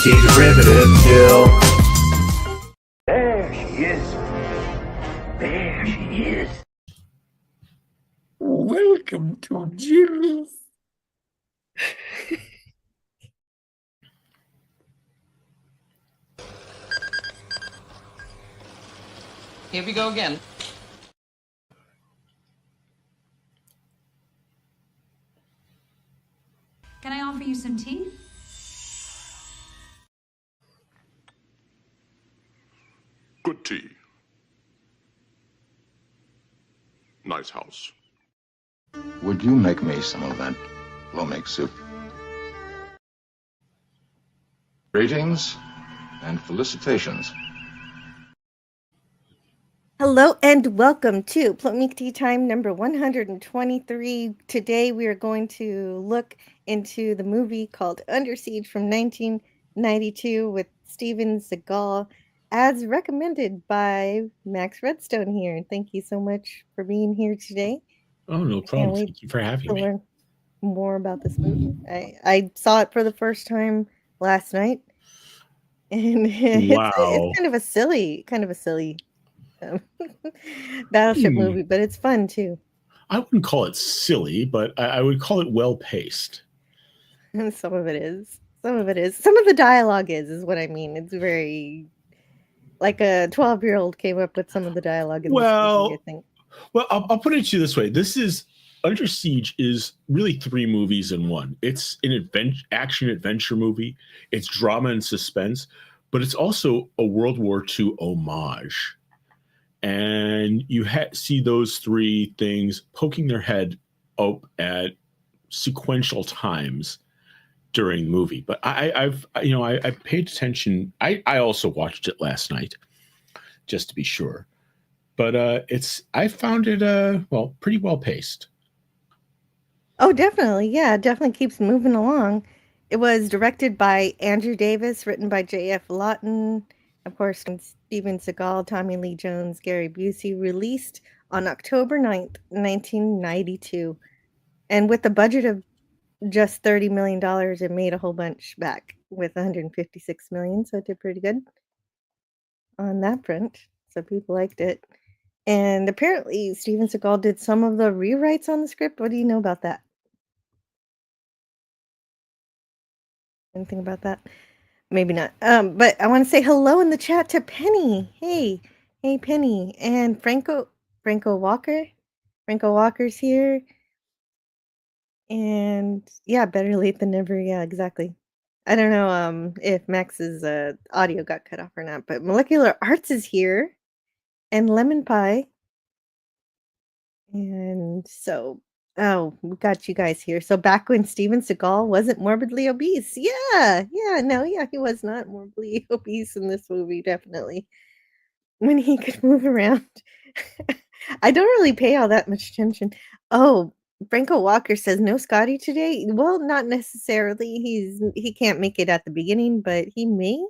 Derivative kill. There she is. There she is. Welcome to Jill's. Here we go again. Can I offer you some tea? Good tea. Nice house. Would you make me some of that Plomeek soup? Greetings and felicitations. Hello and welcome to Plomeek Teatime number 123. Today we are going to look into the movie called Under Siege from 1992 with Steven Seagal, as recommended by Max Redstone here. Thank you so much for being here today. Oh, no problem. Thank you for having me. Learn more about this movie. I saw it for the first time last night, and it's kind of a silly battleship movie, but it's fun too. I wouldn't call it silly, but I would call it well paced. And some of it is. Some of the dialogue is what I mean. It's very like a 12-year-old came up with some of the dialogue in this movie, I think. Well, I'll put it to you this way. Under Siege is really three movies in one. It's an action adventure movie. It's drama and suspense, but it's also a World War II homage. And you see those three things poking their head up at sequential times during the movie. But I paid attention. I also watched it last night, just to be sure. But I found it pretty well paced. Oh, definitely. Yeah, definitely keeps moving along. It was directed by Andrew Davis, written by J.F. Lawton, of course, Steven Seagal, Tommy Lee Jones, Gary Busey, released on October 9th, 1992. And with a budget of just $30 million, it made a whole bunch back with $156 million. So it did pretty good on that front. So people liked it. And apparently Steven Seagal did some of the rewrites on the script. What do you know about that? Anything about that? Maybe not. But I want to say hello in the chat to Penny. Hey, Penny. And Franco Walker. Franco Walker's here. And yeah, better late than never. Yeah, exactly. I don't know if Max's audio got cut off or not, but Molecular Arts is here. And Lemon Pie. And so, we got you guys here. So back when Steven Seagal wasn't morbidly obese. He was not morbidly obese in this movie, definitely. When he could move around. I don't really pay all that much attention. Oh, Franco Walker says no Scotty today. Well, not necessarily. He can't make it at the beginning, but he may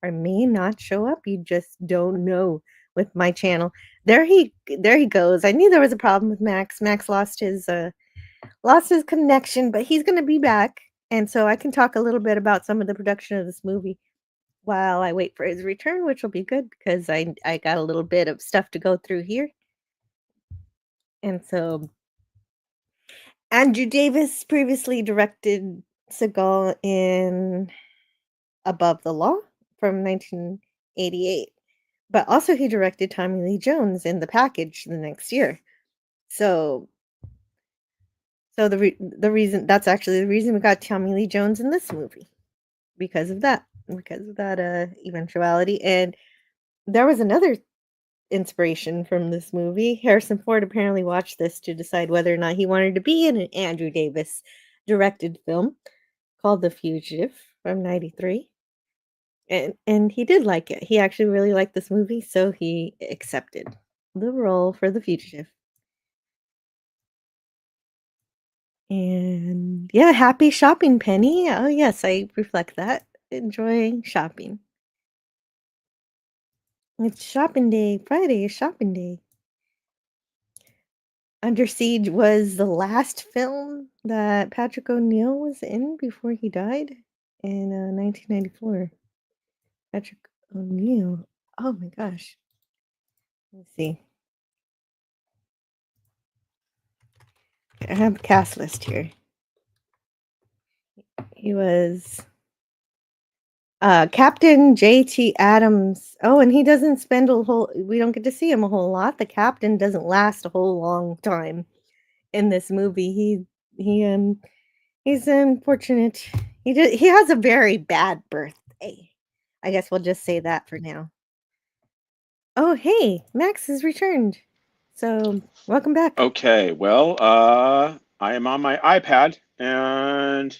or may not show up. You just don't know with my channel. There he goes. I knew there was a problem with Max. Max lost his connection, but he's going to be back, and so I can talk a little bit about some of the production of this movie while I wait for his return, which will be good because I got a little bit of stuff to go through here. And so Andrew Davis previously directed Seagal in Above the Law from 1988. But also he directed Tommy Lee Jones in The Package the next year. So the reason that's actually the reason we got Tommy Lee Jones in this movie. Because of that eventuality. And there was another inspiration from this movie. Harrison Ford apparently watched this to decide whether or not he wanted to be in an Andrew Davis directed film called The Fugitive from 93. And he did like it. He actually really liked this movie, so he accepted the role for The Fugitive. And yeah, happy shopping, Penny. Oh yes, I reflect that. Enjoy shopping. It's shopping day. Friday is shopping day. Under Siege was the last film that Patrick O'Neill was in before he died in 1994. Patrick O'Neill. Oh my gosh. Let's see. I have a cast list here. He was Captain J.T. Adams. Oh, and he doesn't spend a whole. We don't get to see him a whole lot. The captain doesn't last a whole long time in this movie. He's unfortunate. He has a very bad birthday. I guess we'll just say that for now. Oh, hey, Max has returned. So welcome back. Okay, well, I am on my iPad, and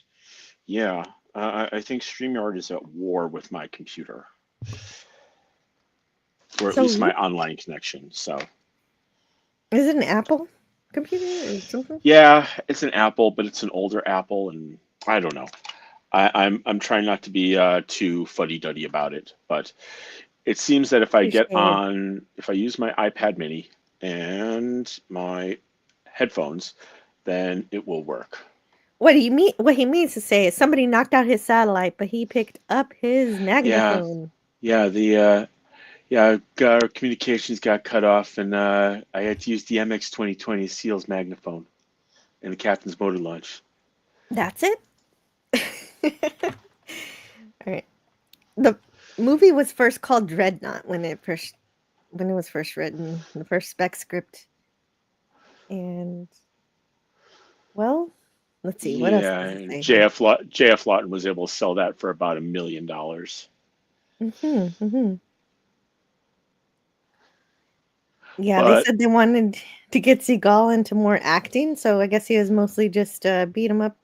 yeah, I think StreamYard is at war with my computer, or at So least my online connection. So is it an Apple computer or something? yeah, it's an Apple, but it's an older Apple, and I don't know. I'm trying not to be too fuddy-duddy about it, but it seems that if I use my iPad mini and my headphones, then it will work. What do you mean? What he means to say is somebody knocked out his satellite, but he picked up his magnaphone. Our communications got cut off, and I had to use the MX-2020 Seals magnaphone and the captain's motor launch. That's it? All right. The movie was first called Dreadnought when it was first written, the first spec script. And well, let's see, what else does it say? JF Lawton was able to sell that for about $1 million. Yeah, they said they wanted to get Seagal into more acting, so I guess he was mostly just beat him up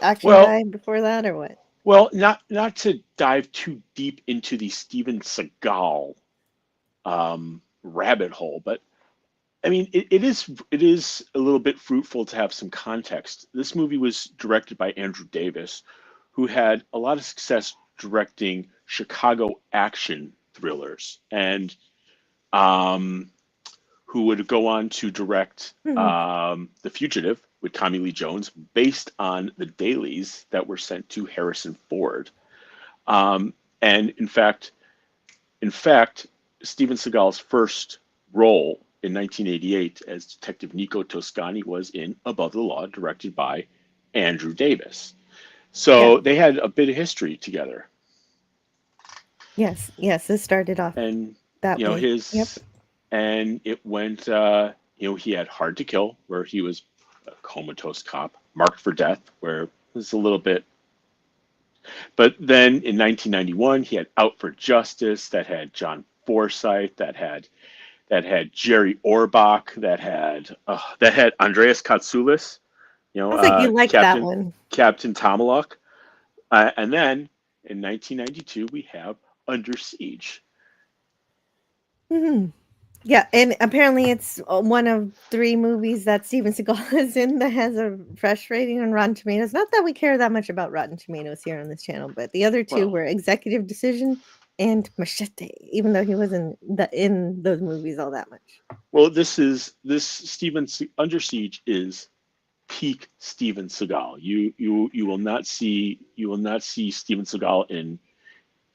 action guy before that, or what? Well, not to dive too deep into the Steven Seagal rabbit hole, but I mean, it is a little bit fruitful to have some context. This movie was directed by Andrew Davis, who had a lot of success directing Chicago action thrillers, and who would go on to direct The Fugitive with Tommy Lee Jones, based on the dailies that were sent to Harrison Ford. And in fact, Steven Seagal's first role in 1988 as Detective Nico Toscani was in Above the Law, directed by Andrew Davis. So they had a bit of history together. Yes, this started off and that way. And it went. He had Hard to Kill, where he was a comatose cop, Marked for Death, where it was a little bit. But then in 1991, he had Out for Justice, that had John Forsythe, that had Jerry Orbach, that had Andreas Katsoulis. I was like, you like that one, Captain Tomalak. And then in 1992, we have Under Siege. Yeah, and apparently it's one of 3 movies that Steven Seagal is in that has a fresh rating on Rotten Tomatoes. Not that we care that much about Rotten Tomatoes here on this channel, but the other 2 were Executive Decision and Machete, even though he wasn't in those movies all that much. Well, Under Siege is peak Steven Seagal. You will not see Steven Seagal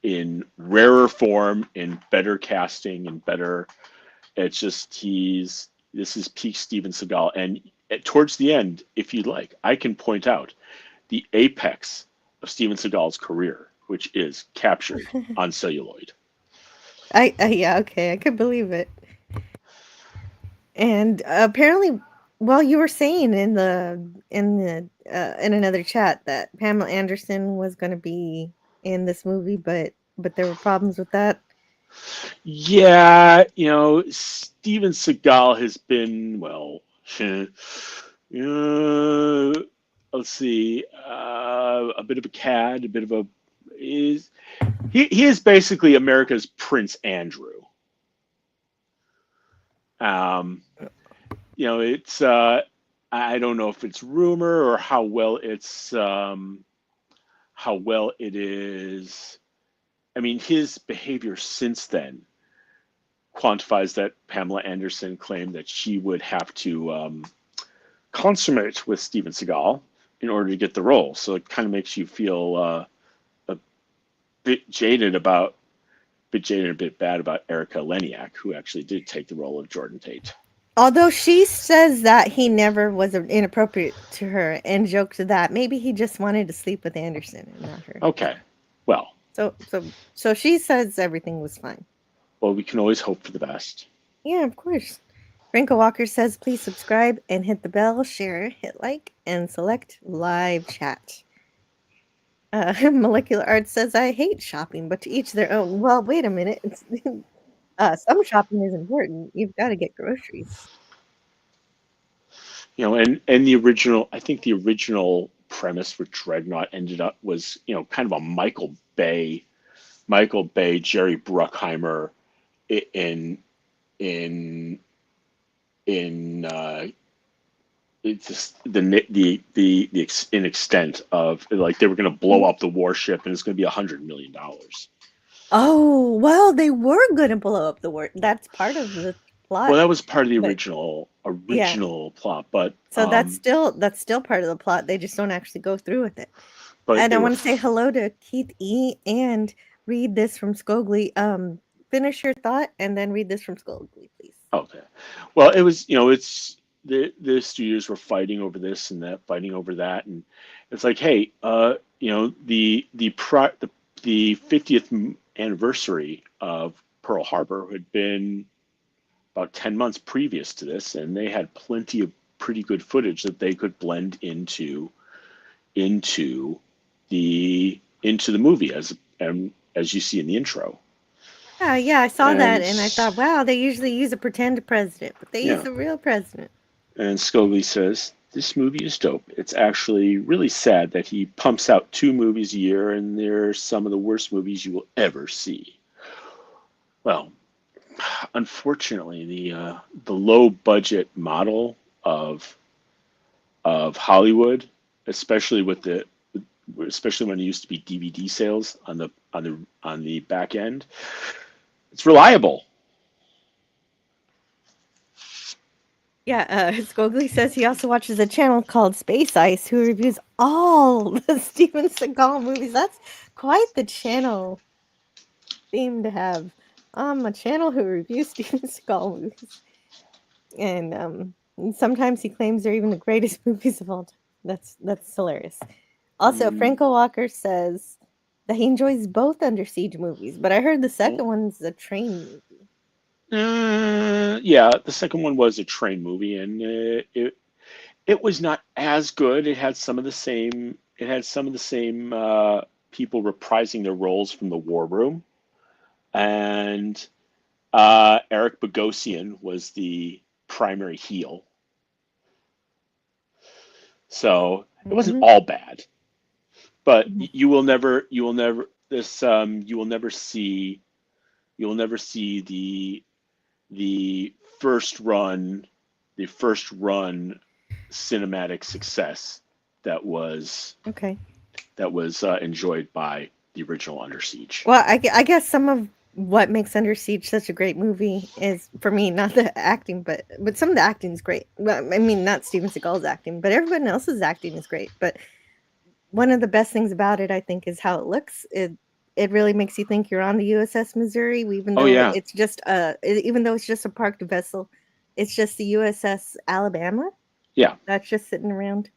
in rarer form, in better casting, and better. It's just this is peak Steven Seagal. And towards the end, if you'd like, I can point out the apex of Steven Seagal's career, which is Captured on celluloid. Yeah, okay, I could believe it. And apparently, well, you were saying in another chat that Pamela Anderson was going to be in this movie, but there were problems with that. Yeah, Steven Seagal has been, let's see, a bit of a cad, he is basically America's Prince Andrew. It's I don't know if it's rumor or how well it is. I mean, his behavior since then quantifies that Pamela Anderson claimed that she would have to consummate with Steven Seagal in order to get the role. So it kind of makes you feel a jaded a bit bad about Erica Leniak, who actually did take the role of Jordan Tate. Although she says that he never was inappropriate to her and joked that maybe he just wanted to sleep with Anderson and not her. Okay, well. So she says everything was fine. Well, we can always hope for the best. Yeah, of course. Franco Walker says, please subscribe and hit the bell, share, hit like, and select live chat. Molecular Art says, I hate shopping, but to each their own. Well, wait a minute. Some shopping is important. You've got to get groceries. And the original, I think the original premise for Dreadnought was, kind of a Michael Bay, Jerry Bruckheimer in it's just in extent of like they were going to blow up the warship and it's going to be $100 million. Oh, well, they were going to blow up the war. That's part of the plot. Well, that was part of the original plot, but so that's still part of the plot. They just don't actually go through with it. And I want to say hello to Keith E. and read this from Scogli. Finish your thought and then read this from Scogli, please. Okay. Well, it was, it's the studios were fighting over this and that, fighting over that, and it's like, hey, the 50th anniversary of Pearl Harbor had been about 10 months previous to this, and they had plenty of pretty good footage that they could blend into the movie as you see in the intro. Yeah, I saw that, and I thought, wow, they usually use a pretend president, but they use a real president. And Scogli says, this movie is dope. It's actually really sad that he pumps out 2 movies a year, and they're some of the worst movies you will ever see. Well, unfortunately, the low budget model of Hollywood, especially when it used to be DVD sales on the back end, it's reliable. Yeah, Scogli says he also watches a channel called Space Ice who reviews all the Steven Seagal movies. That's quite the channel theme to have. A channel who reviews Steven Seagal movies. And sometimes he claims they're even the greatest movies of all time. That's hilarious. Also, Franco Walker says that he enjoys both Under Siege movies, but I heard the second one's a train movie. Yeah, the second one was a train movie, and it was not as good. It had some of the same people reprising their roles from the War Room, and Eric Bogosian was the primary heel. So it wasn't all bad, but you will never see the first run cinematic success that was enjoyed by the original Under Siege. Well, I guess some of what makes Under Siege such a great movie is, for me, not the acting, but some of the acting is great. Well, I mean, not Steven Seagal's acting, but everyone else's acting is great. But one of the best things about it, I think, is how it looks. It really makes you think you're on the USS Missouri, even though it's just even though it's just a parked vessel. It's just the USS Alabama. Yeah, that's just sitting around.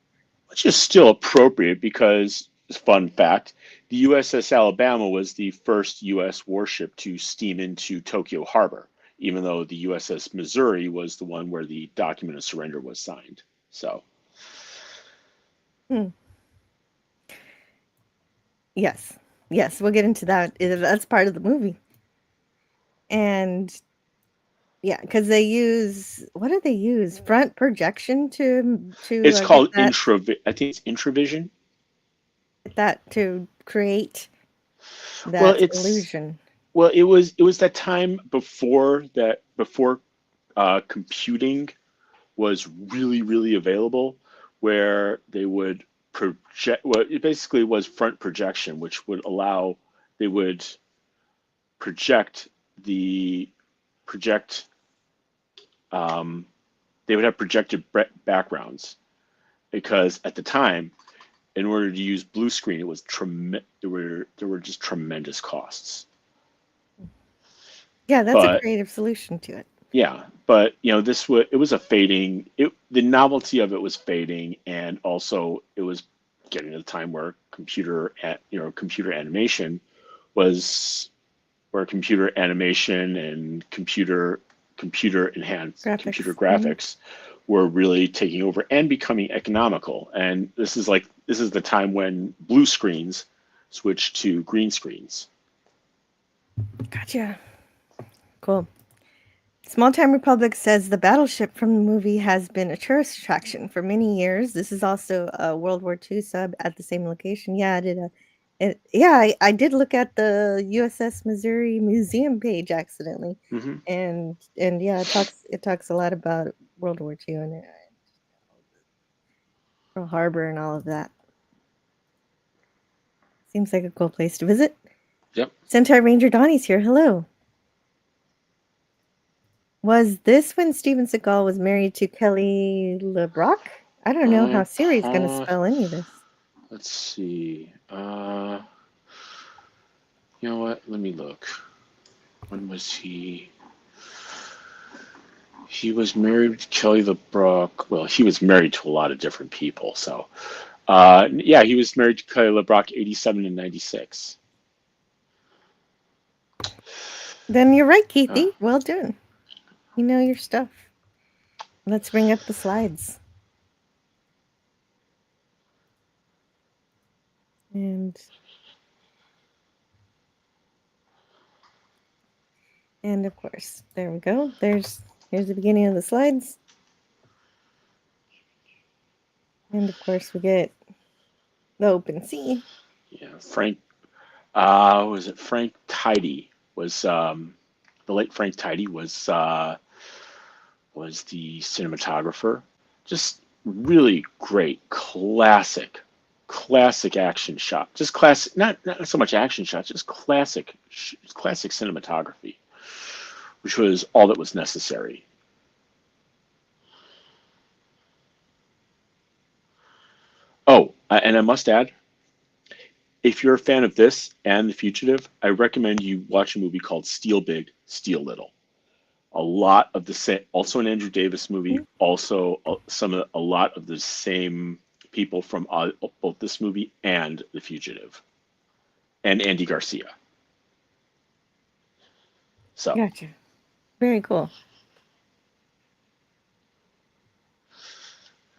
Which is still appropriate because, fun fact, the USS Alabama was the first U.S. warship to steam into Tokyo Harbor, even though the USS Missouri was the one where the document of surrender was signed. So. Yes, we'll get into that. That's part of the movie. And yeah, because they use, what do they use? Front projection to It's called I think it's Intravision. That to create that illusion. Well, it was that time before computing was really, really available, where they would project. Well, it basically was front projection, which would allow they would they would have projected backgrounds, because at the time in order to use blue screen, it was there were just tremendous costs. Yeah, that's a But creative solution to it. yeah, but it was a fading. The novelty of it was fading, and also it was getting to the time where computer animation was where computer animation and computer enhanced computer graphics were really taking over and becoming economical. And this is the time when blue screens switched to green screens. Gotcha. Cool. Small Time Republic says the battleship from the movie has been a tourist attraction for many years. This is also a World War II sub at the same location. Yeah, I did look at the USS Missouri Museum page accidentally, Mm-hmm. and yeah, it talks a lot about World War II and Pearl Harbor and all of that. Seems like a cool place to visit. Yep. Centaur Ranger Donnie's here. Hello. Was this when Steven Seagal was married to Kelly LeBrock? I don't know how Siri's going to spell any of this. Let's see. You know what? Let me look. When was he? He was married to Kelly LeBrock. Well, he was married to a lot of different people. So, yeah, he was married to Kelly LeBrock 87 and 96. Then you're right, Keithy. Well done. You know your stuff. Let's bring up the slides. And of course, there we go. Here's the beginning of the slides. And of course, we get the open sea. Yeah, Frank Tidy was the late Frank Tidy was the cinematographer. Just really great classic action shot. Just classic, not so much action shots, just classic cinematography, which was all that was necessary. Oh, and I must add, if you're a fan of this and The Fugitive, I recommend you watch a movie called Steal Big, Steal Little. A lot of the same, also an Andrew Davis movie, also a lot of the same people from both this movie and The Fugitive, and Andy Garcia. So gotcha. Very cool.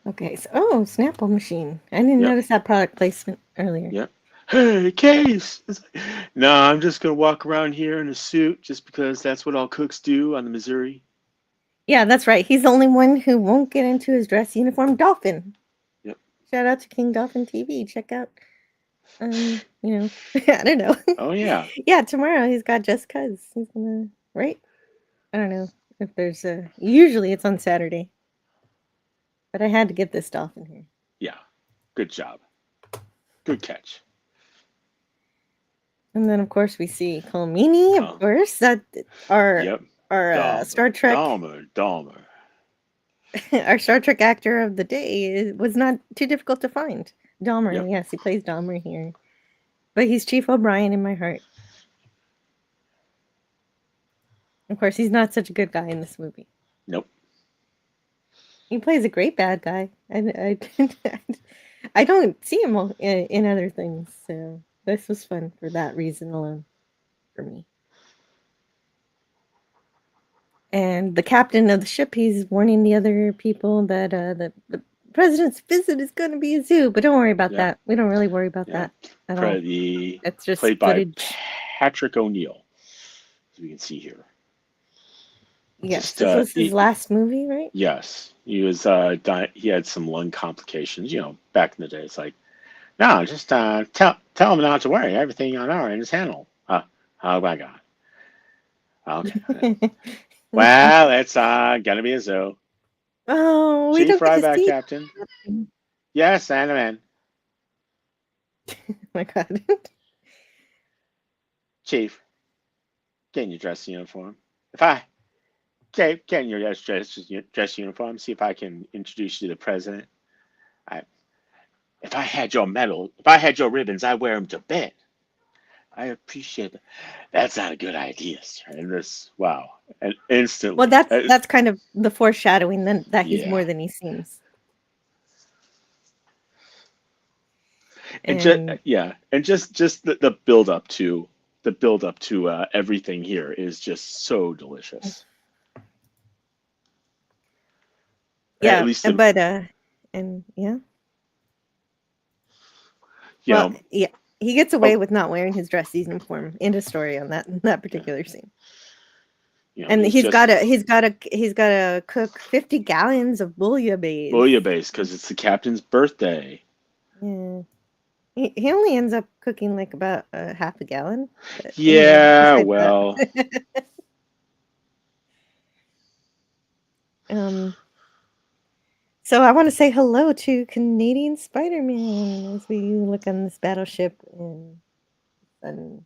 Okay, so Snapple machine. I didn't notice that product placement earlier. Yep. Hey, Case. No, I'm just gonna walk around here in a suit just because that's what all cooks do on the Missouri. Yeah, that's right. He's the only one who won't get into his dress uniform. Dolphin. Yep. Shout out to King Dolphin TV. Check out. I don't know. Oh yeah. Yeah, tomorrow he's got Just Cuz. He's gonna right. I don't know if there's a. Usually it's on Saturday. But I had to get this dolphin here. Yeah. Good job. Good catch. And then, of course, we see Colmini, of course, that our Star Trek Dahmer. our Star Trek actor of the day was not too difficult to find. Dahmer, yes, he plays Dahmer here, but he's Chief O'Brien in my heart. Of course, he's not such a good guy in this movie. Nope. He plays a great bad guy. I don't see him in other things, so this was fun for that reason alone for me. And the captain of the ship, he's warning the other people that the president's visit is going to be a zoo, but don't worry about that. We don't really worry about that at all. It's just played footage. by Patrick O'Neill, as we can see here. Yes, this was his last movie, right? Yes, he was. He had some lung complications. Back in the day, it's like, no, just tell him not to worry. Everything on our end is handled. Oh my God. Okay. Well, it's gonna be a zoo. Oh, Chief Ryback, Captain. Yes, and a man. Oh my God. Chief, get in your dress uniform. Get in your dress uniform. See if I can introduce you to the president. If I had your medal, if I had your ribbons, I'd wear them to bed. I appreciate it. That's not a good idea, sir. And this, wow. And instantly. Well, that's kind of the foreshadowing then that he's more than he seems. And just the build up to everything here is just so delicious. Yeah, at least and yeah. You well, know, yeah, he gets away with not wearing his dress uniform. End of story on that particular scene. you know, And he's got to cook 50 gallons of bouillabaisse. Bouillabaisse because it's the captain's birthday. Yeah. He only ends up cooking like about half a gallon. Yeah, well. So I want to say hello to Canadian Spider-Man as we look on this battleship in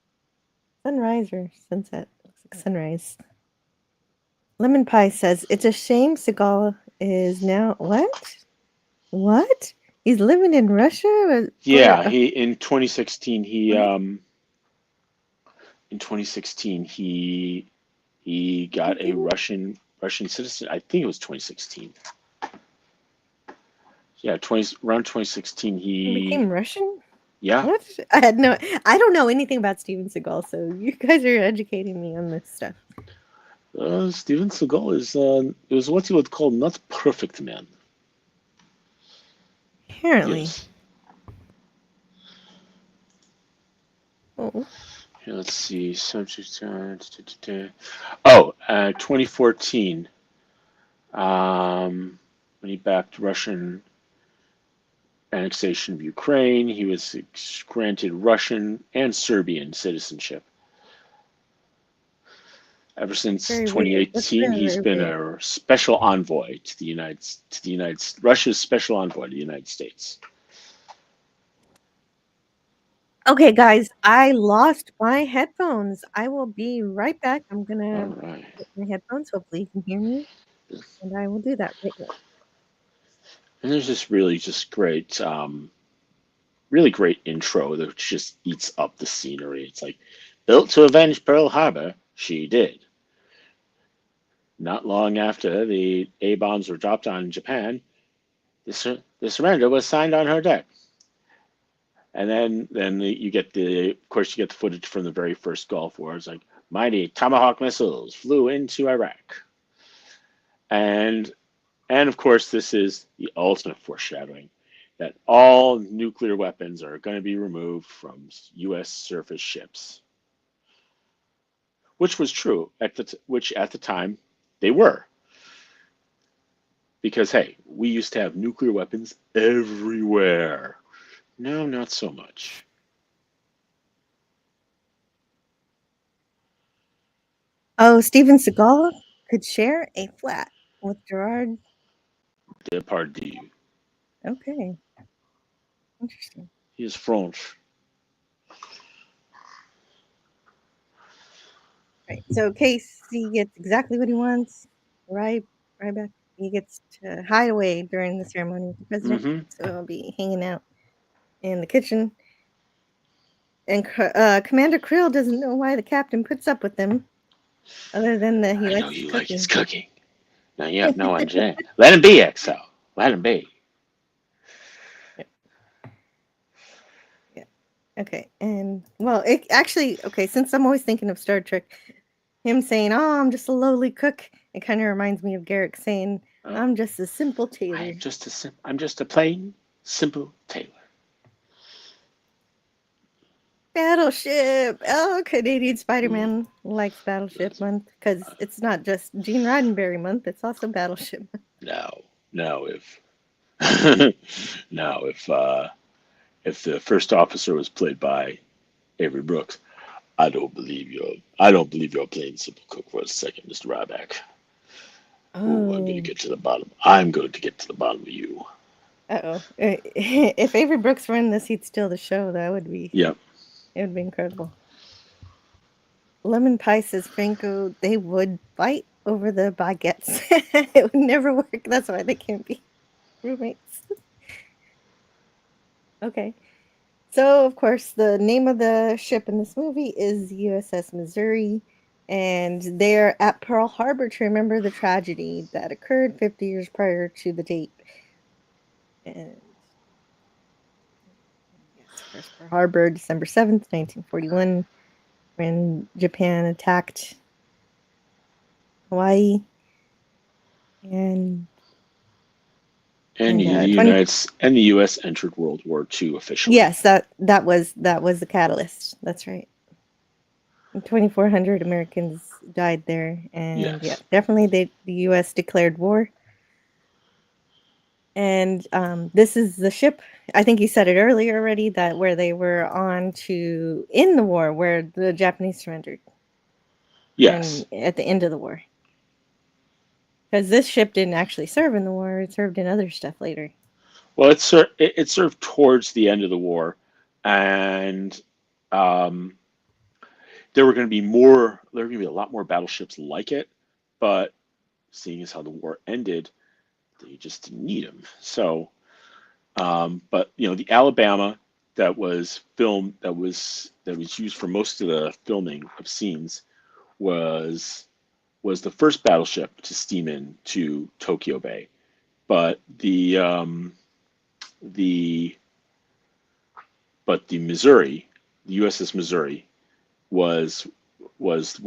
sunrise or sunset. Looks like sunrise. Lemon Pie says, it's a shame Seagal is now... What? He's living in Russia? Yeah, in 2016 he got a Russian citizen. I think it was 2016. Yeah, around 2016 he became Russian? Yeah. What? I don't know anything about Steven Seagal, so you guys are educating me on this stuff. Steven Seagal is what you would call not perfect man. Apparently. Yes. Oh. Here, let's see. Subject. 2014. When he backed Russian annexation of Ukraine, he was granted Russian and Serbian citizenship. Ever since 2018, he's been a special envoy to the Russia's special envoy to the United States. Okay, guys, I lost my headphones. I will be right back. I'm gonna get my headphones. Hopefully, you can hear me, and I will do that right now. And there's this really just great, really great intro that just eats up the scenery. It's like, built to avenge Pearl Harbor, she did. Not long after the A-bombs were dropped on Japan, the surrender was signed on her deck. And then you get the footage from the very first Gulf War. It's like mighty Tomahawk missiles flew into Iraq, and of course this is the ultimate foreshadowing that all nuclear weapons are going to be removed from U.S. surface ships, which was true at the time they were, because hey, we used to have nuclear weapons everywhere. No, not so much. Oh, Steven Seagal could share a flat with Gerard Depardieu. Okay. Interesting. He is French. Right. So Casey gets exactly what he wants. Right back. He gets to hide away during the ceremony with the president. So he'll be hanging out in the kitchen. And Commander Krill doesn't know why the captain puts up with him, other than that he likes you like his cooking. Now you have no idea. Let him be, XO. Let him be. Yeah. Okay. And well, since I'm always thinking of Star Trek, him saying, "Oh, I'm just a lowly cook," it kind of reminds me of Garrick saying, "I'm just a simple tailor." I'm just a plain, simple tailor. Battleship. Oh, Canadian Spider-Man likes Battleship Month because it's not just Gene Roddenberry Month; it's also Battleship Month. If the first officer was played by Avery Brooks, I don't believe you're playing simple cook for a second, Mr. Ryback. Oh, I'm going to get to the bottom. I'm going to get to the bottom of you. Uh-oh. If Avery Brooks were in this, he'd steal the show. That would be... Yep. It would be incredible. Lemon Pie says, Franco, they would fight over the baguettes. It would never work. That's why they can't be roommates. Okay. So, of course, the name of the ship in this movie is USS Missouri, and they're at Pearl Harbor to remember the tragedy that occurred 50 years prior to the date. And yes, of course, Pearl Harbor, December 7th, 1941, when Japan attacked Hawaii. And And the 20 and the U.S. entered World War II officially. yes, that was the catalyst. That's right. 2,400 Americans died there, and yeah, Yes. definitely the U.S. declared war. And this is the ship. I think you said it earlier already that where they were on to in the war, where the Japanese surrendered, Yes. and at the end of the war, because this ship didn't actually serve in the war; it served in other stuff later. Well, it served towards the end of the war, and um, there were going to be more. There were going to be a lot more battleships like it, but seeing as how the war ended, they just didn't need them. So, but the Alabama that was filmed that was used for most of the filming of scenes was was the first battleship to steam in to Tokyo Bay. But the the Missouri, the USS Missouri, was was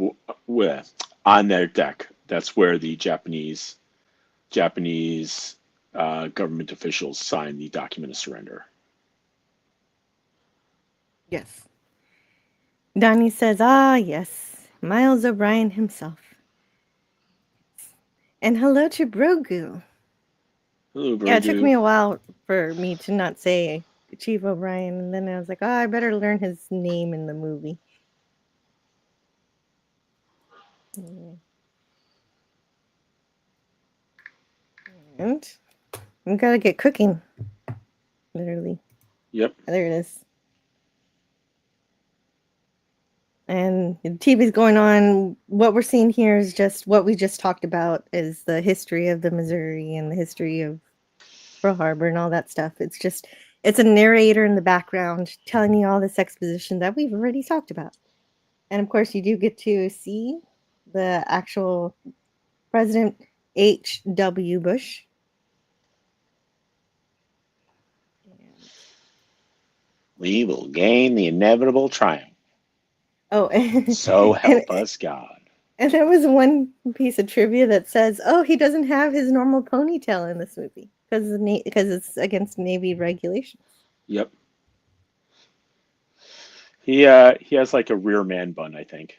on their deck. That's where the Japanese government officials signed the document of surrender. Yes. Donnie says, "Ah, yes, Miles O'Brien himself." And hello to Brogu. Hello, Yeah, it took Virgu. me a while for me to not say Chief O'Brien, and then I was like, oh, I better learn his name in the movie. Yeah. And we gotta get cooking, literally. Yep. There it is. And the TV's going on. What we're seeing here is just what we just talked about is the history of the Missouri and the history of Pearl Harbor and all that stuff. It's a narrator in the background telling you all this exposition that we've already talked about. And of course, you do get to see the actual President H.W. Bush. And, We will gain the inevitable triumph. oh, So and, help us God. and there was one piece of trivia that says, "Oh, he doesn't have his normal ponytail in this movie because it's against Navy regulations." Yep. He has like a rear man bun, I think.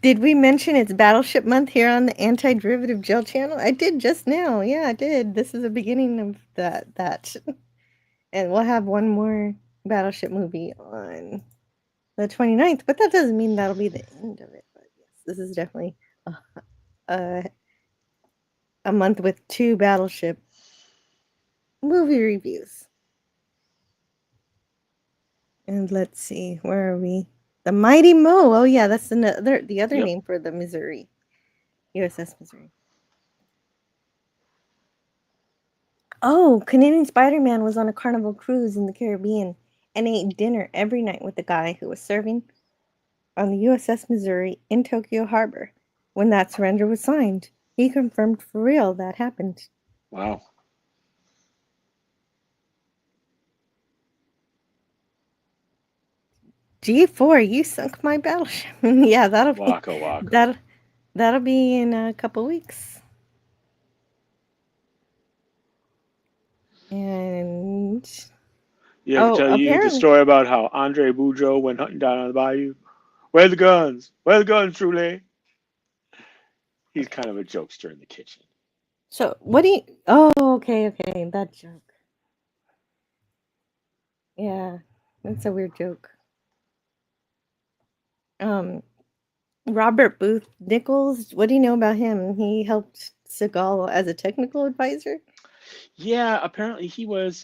Did we mention it's Battleship Month here on the Anti-Derivative Gel channel? I did just now. Yeah, I did. This is the beginning of that. And we'll have one more Battleship movie on the 29th, but that doesn't mean that'll be the end of it. But yes, this is definitely a, a month with 2 Battleship movie reviews. And let's see, where are we? The Mighty Mo. Oh yeah, that's the other Yep. name for the Missouri, USS Missouri. Oh, Canadian Spider-Man was on a Carnival cruise in the Caribbean and ate dinner every night with the guy who was serving on the USS Missouri in Tokyo Harbor. When that surrender was signed, he confirmed for real that happened. Wow. G4, you sunk my battleship. Yeah, Waka waka. that'll be in a couple weeks. And You ever oh, tell you the apparently, story about how Andre Boudreaux went hunting down on the bayou? Where are the guns? Where are the guns, Truly? He's kind of a jokester in the kitchen. so what do you? Oh, okay, that joke. Yeah, that's a weird joke. Um, Robert Booth Nichols. What do you know about him? He helped Seagal as a technical advisor. Yeah, apparently he was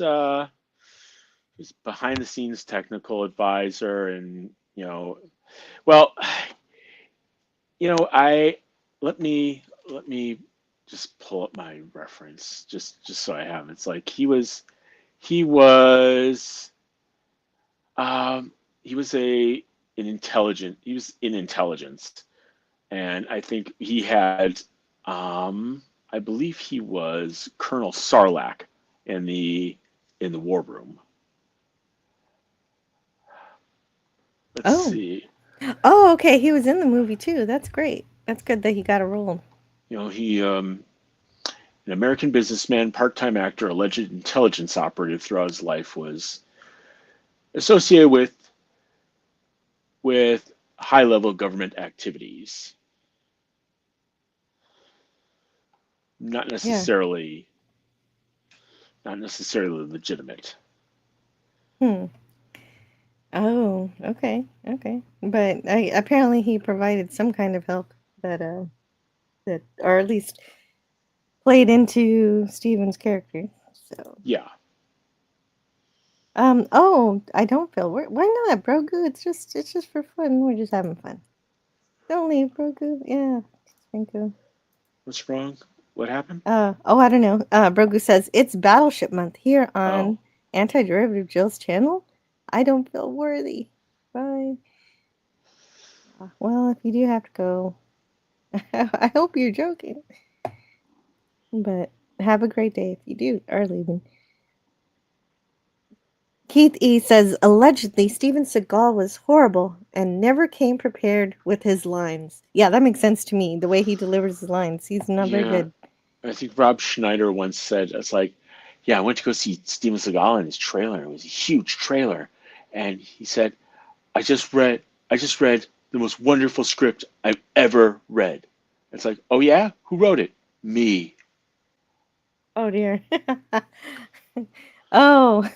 behind the scenes technical advisor, and well, I let me just pull up my reference just so I have. It's like He was um, he was he was in intelligence, and I think he had I believe he was Colonel Sarlacc in the war room. Let's Oh. see. Oh, okay. He was in the movie too. That's great. That's good that he got a role. He an American businessman, part-time actor, alleged intelligence operative throughout his life, was associated with high-level government activities, not Yeah. necessarily not necessarily legitimate. Hmm. Oh, okay. Okay. But apparently he provided some kind of help that or at least played into Steven's character. So, Yeah. oh, I don't feel why not, Grogu? It's just for fun. We're just having fun. Don't leave, Grogu. Yeah. Thank you. What's wrong? What happened? Oh, I don't know. Brogu says it's Battleship Month here Oh, on Anti-Derivative Jill's channel. I don't feel worthy. Bye. Well, if you do have to go, I hope you're joking. But have a great day if you do are leaving. Keith E says allegedly Steven Seagal was horrible and never came prepared with his lines. Yeah, that makes sense to me. The way he delivers his lines, he's not very yeah. good. I think Rob Schneider once said, "It's like, yeah, I went to go see Steven Seagal in his trailer. It was a huge trailer, and he said, I just read the most wonderful script I've ever read." It's like, oh yeah, who wrote it? Me. Oh dear. Oh,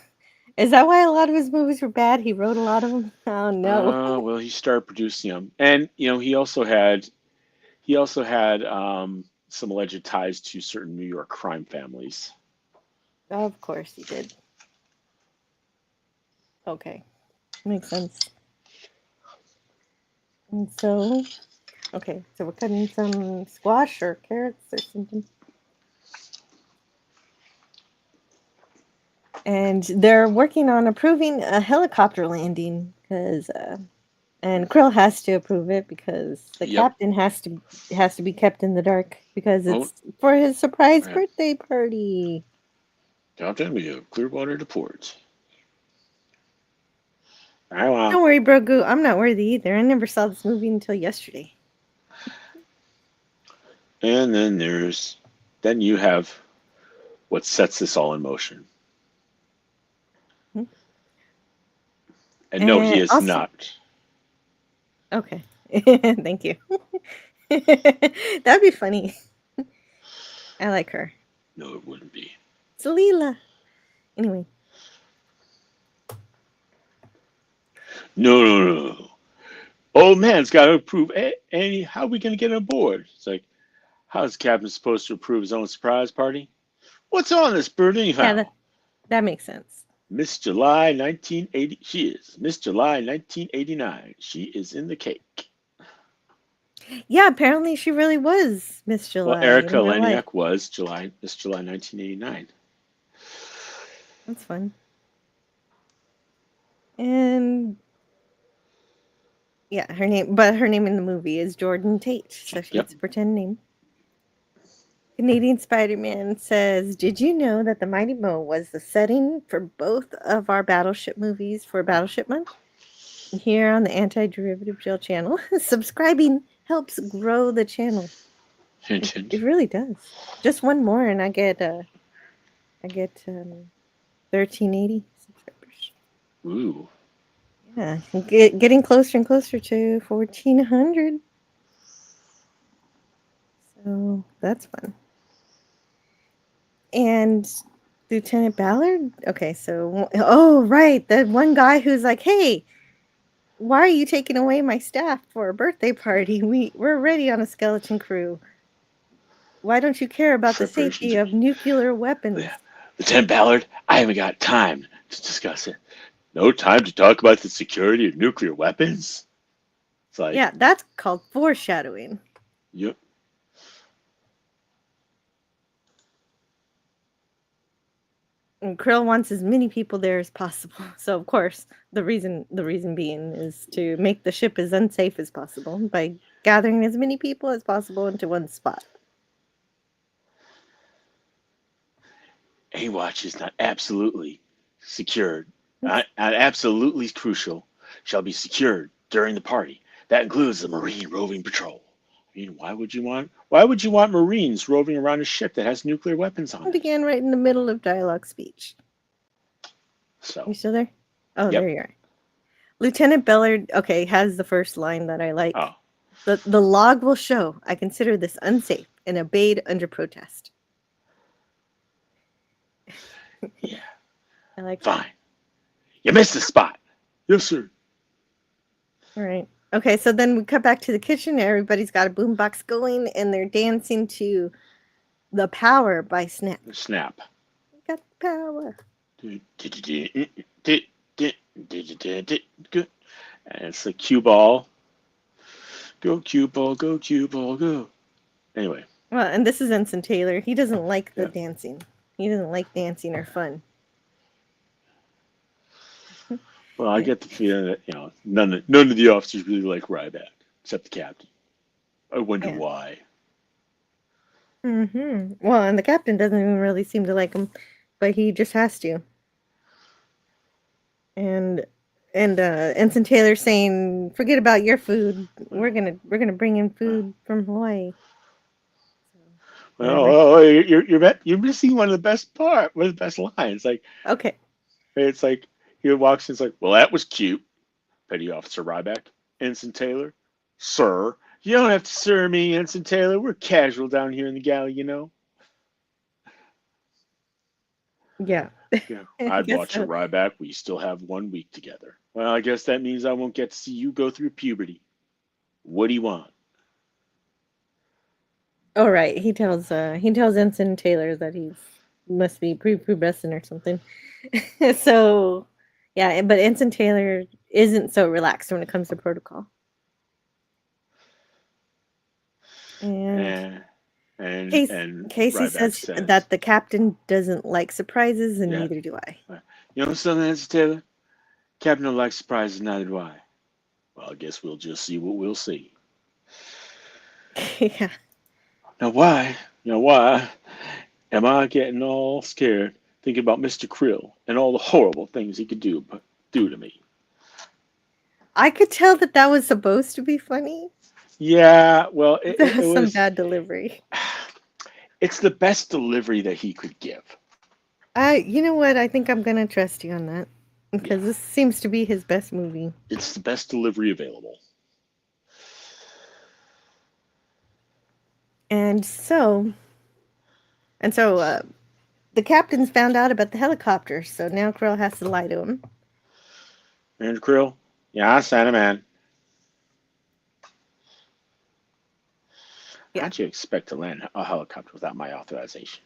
is that why a lot of his movies were bad? He wrote a lot of them. Oh no. Well, he started producing them, and he also had some alleged ties to certain New York crime families. Of course he did. Okay, makes sense. And so, okay, so we're cutting some squash or carrots or something. And they're working on approving a helicopter landing because, and Krill has to approve it because the Yep. captain has to be kept in the dark because Oh, it's for his surprise yeah. birthday party. Captain, we have clear water to port. All right, Don't worry, Brogu. I'm not worthy either. I never saw this movie until yesterday. and then you have what sets this all in motion. Hmm. And no, he And is also, not. okay, thank you. That'd be funny. I like her. No, it wouldn't be. It's Leela. Anyway, No. Old man's got to approve. Annie, how are we going to get on board? It's like, how is the captain supposed to approve his own surprise party? What's on this bird anyhow? yeah, that makes sense. Miss July 1980. She is Miss July 1989. She is in the cake. Yeah, apparently she really was Miss Well, July Erica in real life. Leniak was Miss July 1989. That's fun. And yeah, her name in the movie is Jordan Tate, so she Yep. gets a pretend name. Canadian Spider-Man says, "Did you know that the Mighty Mo was the setting for both of our Battleship movies for Battleship Month?" Here on the Anti-Derivative Jill channel, subscribing helps grow the channel. Hint, It hint. really does. Just one more, and I get 1380 subscribers. Ooh. Yeah, getting closer and closer to 1400. So that's fun. And Lieutenant Ballard? Okay, so oh right, the one guy who's like, "Hey, why are you taking away my staff for a birthday party? We're already on a skeleton crew. Why don't you care about the Preparations safety are- of nuclear weapons?" Yeah. Lieutenant Ballard, I haven't got time to discuss it. No time to talk about the security of nuclear weapons? It's like, Yeah, that's called foreshadowing. yep. And Krill wants as many people there as possible. So of course, the reason being is to make the ship as unsafe as possible by gathering as many people as possible into one spot. A-Watch is not absolutely secured. Not absolutely crucial. Shall be secured during the party. That includes the Marine roving patrol. I mean, why would you want Marines roving around a ship that has nuclear weapons on I it? began right in the middle of dialogue speech. So, You still there? Oh, Yep. there you are. Lieutenant Bellard, okay, has the first line that I like. oh, The log will show. I consider this unsafe and obeyed under protest. yeah, I like fine. that. You missed the spot. Yes, sir. All right. Okay, so then we cut back to the kitchen. Everybody's got a boombox going, and they're dancing to "The Power" by Snap. Snap. Got the power. And it's the cue ball. Go cue ball, go cue ball, go. Anyway. Well, and this is Ensign Taylor. He doesn't like the dancing. He doesn't like dancing or fun. Well, I get the feeling that none of the officers really like Ryback, except the captain. I wonder why. Well, and the captain doesn't even really seem to like him, but he just has to. And Ensign Taylor saying, "Forget about your food. We're gonna bring in food from Hawaii." Well, you're missing one of the best lines. Like, Okay. it's like he walks in, it's like, well, that was cute. Petty Officer Ryback, Ensign Taylor, sir. You don't have to sir me, Ensign Taylor. We're casual down here in the galley, you know. Yeah. Yeah, I'd watch a Ryback. We still have 1 week together. Well, I guess that means I won't get to see you go through puberty. What do you want? Oh, right. He tells Ensign Taylor that he must be prepubescent or something. So, yeah, but Ensign Taylor isn't so relaxed when it comes to protocol. And Casey Ryback says that the captain doesn't like surprises, and neither do I. You know something, Ensign Taylor? Captain don't like surprises, neither do I. Well, I guess we'll just see what we'll see. Yeah. Now, why am I getting all scared thinking about Mr. Krill and all the horrible things he could do to me? I could tell that was supposed to be funny. Yeah, well, it was some was bad delivery. It's the best delivery that he could give. You know what? I think I'm gonna trust you on that because this seems to be his best movie. It's the best delivery available. And so, the captain's found out about the helicopter, so now Krill has to lie to him. And Krill, yeah, I sent him in. Yeah. How'd you expect to land a helicopter without my authorization?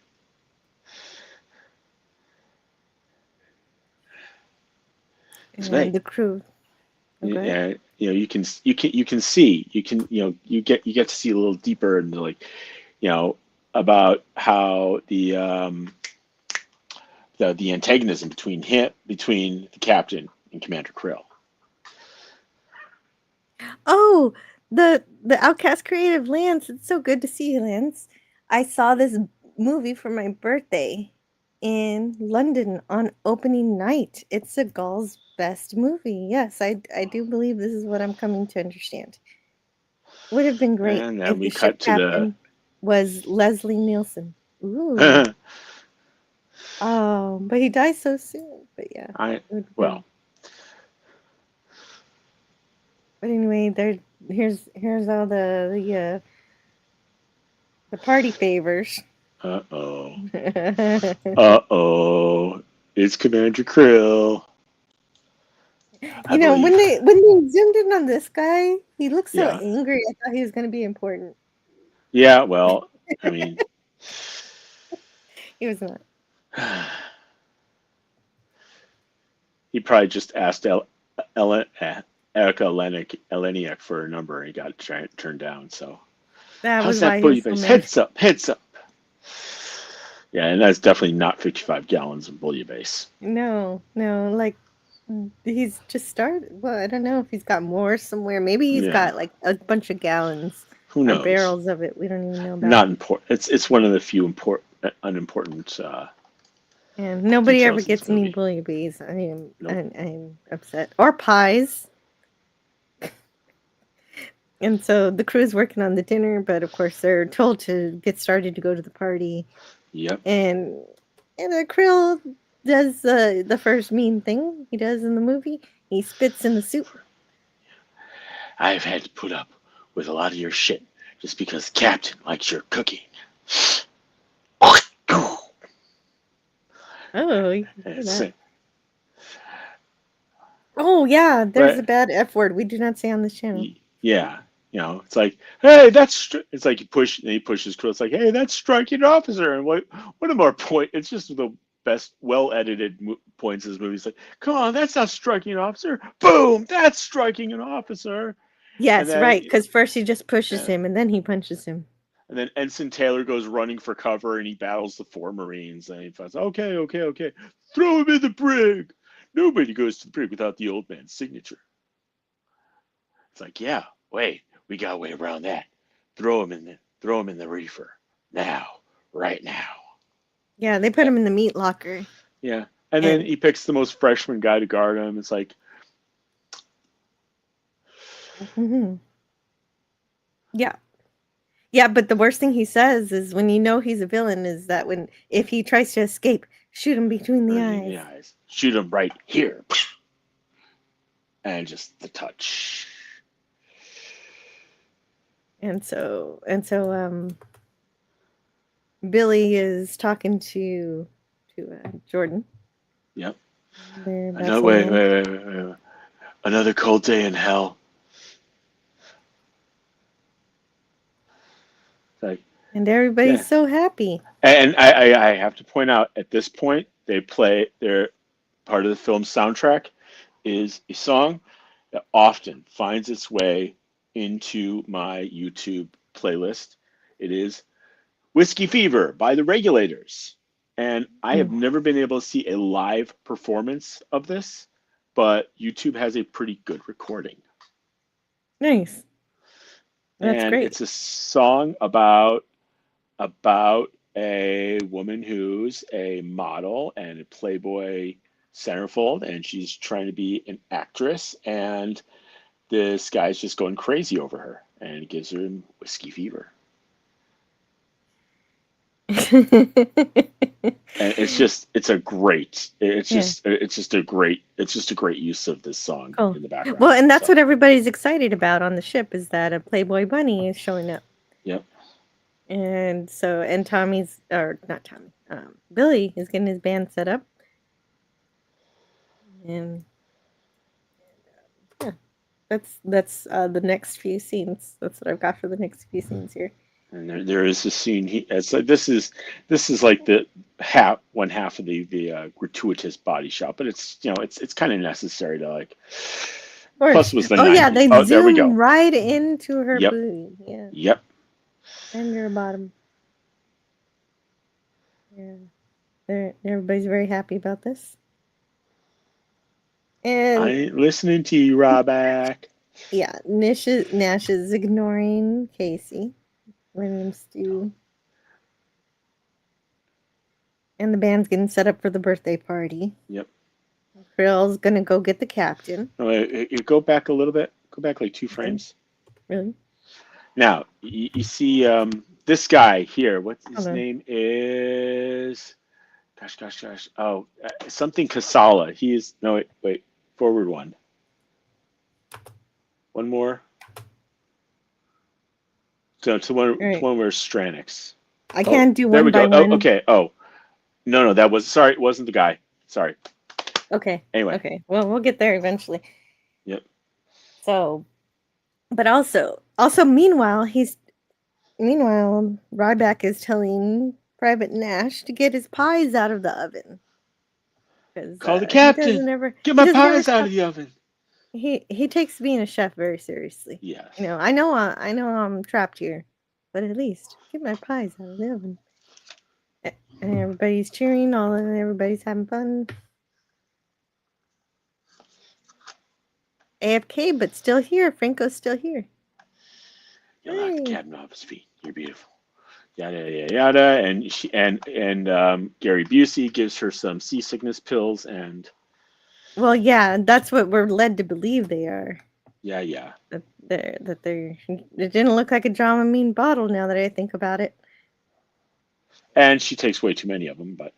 And the crew. Yeah, you can see, you get to see a little deeper into about how the antagonism between the captain and Commander Krill. Oh, the Outcast Creative Lance. It's so good to see you, Lance. I saw this movie for my birthday in London on opening night. It's Seagal's best movie. Yes, I do believe this is what I'm coming to understand. Would have been great And then if we the cut ship to captain was Leslie Nielsen. Ooh. Oh, but he dies so soon. But yeah. But anyway, here's all the party favors. Uh-oh. Uh-oh. It's Commander Krill. When they zoomed in on this guy, he looks so angry. I thought he was going to be important. Yeah, well, I mean, he was not. He probably just asked Erica Eleniak for a number and he got turned down. So that how's was that why booty he was face? so mad. Heads up. Yeah, and that's definitely not 55 gallons of bouillabaisse. No, like he's just started. Well, I don't know if he's got more somewhere. Maybe he's Yeah. got like a bunch of gallons Who or knows? barrels of it. We don't even know about. Not important. It's one of the few unimportant. And nobody ever details in this gets me movie. bouillabaisse. Nope. I'm upset. Or pies. And so the crew's working on the dinner, but of course they're told to get started to go to the party. Yep. And the krill does the first mean thing he does in the movie. He spits in the soup. I've had to put up with a lot of your shit just because Captain likes your cooking. Oh, you can do It's- that. Oh yeah, there's Right. a bad F word we do not say on this channel. Yeah, it's like, hey, it's like he pushes Krill. It's like, hey, that's striking officer. And what a more point. It's just the best, well edited points in this movie. It's like, come on, that's not striking an officer. Boom, that's striking an officer. Yes, then, right. Because first he just pushes Yeah. him, and then he punches him. And then Ensign Taylor goes running for cover, and he battles the 4 Marines. And he says, okay, throw him in the brig. Nobody goes to the brig without the old man's signature. It's like, yeah, wait, we got a way around that. Throw him in the reefer now, right now. Yeah, they put him in the meat locker. Yeah, and then he picks the most freshman guy to guard him. It's like, yeah, but the worst thing he says is when you know he's a villain is that if he tries to escape, shoot him between the eyes. Shoot him right here, and just the touch. And so Billy is talking to Jordan. Yep. Wait. Another cold day in hell. Like, and everybody's so happy. And I have to point out, at this point, their part of the film soundtrack is a song that often finds its way into my YouTube playlist. It is Whiskey Fever by the Regulators. And I have never been able to see a live performance of this, but YouTube has a pretty good recording. Nice. That's great. It's a song about a woman who's a model and a Playboy centerfold, and she's trying to be an actress, and this guy's just going crazy over her, and it gives her whiskey fever. And it's just a great use of this song in the background. Well, and that's what everybody's excited about on the ship, is that a Playboy bunny is showing up. Yep. And so, Billy is getting his band set up. And yeah, that's the next few scenes. That's what I've got for the next few scenes here. And there is a scene. It's like this is like the one half of the gratuitous body shot, but it's it's kind of necessary to like. Plus, it was the 90s. Yeah, they there we go. zoom right into her Yep. booty. Yeah. Yep. And her bottom. Yeah. Everybody's very happy about this. And I ain't listening to you, Ryback. Yeah, Nash is ignoring Casey. Letting Stu. And the band's getting set up for the birthday party. Yep. Krill's gonna go get the captain. No, you go back a little bit. Go back like 2 frames. Really? Now you see this guy here. What's his name is? Gosh. Oh, something Kasala. He is wait. Forward one. One more. So to one where Stranix. I can't do one by one. Oh, okay. Oh, no, that was sorry. It wasn't the guy. Sorry. Okay. Anyway. Okay. Well, we'll get there eventually. Yep. So, but also, meanwhile, Ryback is telling Private Nash to get his pies out of the oven. Call the captain. Get my pies out of the oven. He takes being a chef very seriously. Yeah. I know I'm trapped here, but at least get my pies out of the oven. And everybody's cheering, everybody's having fun. AFK, but still here. Franco's still here. You'll knock the Hey. cabin off his feet. You're beautiful. Yada yada yada. And Gary Busey gives her some seasickness pills, and Well, yeah, that's what we're led to believe they are. yeah. That they're. It didn't look like a Dramamine bottle now that I think about it. And she takes way too many of them, but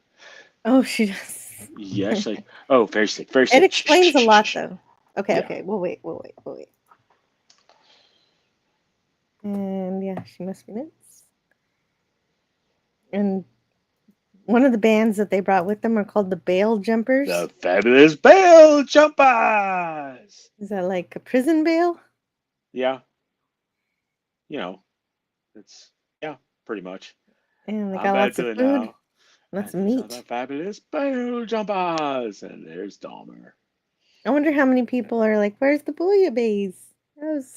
Oh, she does. yeah, she's like, oh, very sick, very sick. It explains a lot, though. Okay, Yeah. okay. We'll wait. And yeah, she must be nuts. And one of the bands that they brought with them are called the Bail Jumpers. The Fabulous Bail Jumpers. Is that like a prison bail? Yeah. You know, it's pretty much. And they I'm got back lots to of it food, now. lots of And these are meat. the Fabulous Bail Jumpers, and there's Dahmer. I wonder how many people are like, "Where's the bouillabaisse?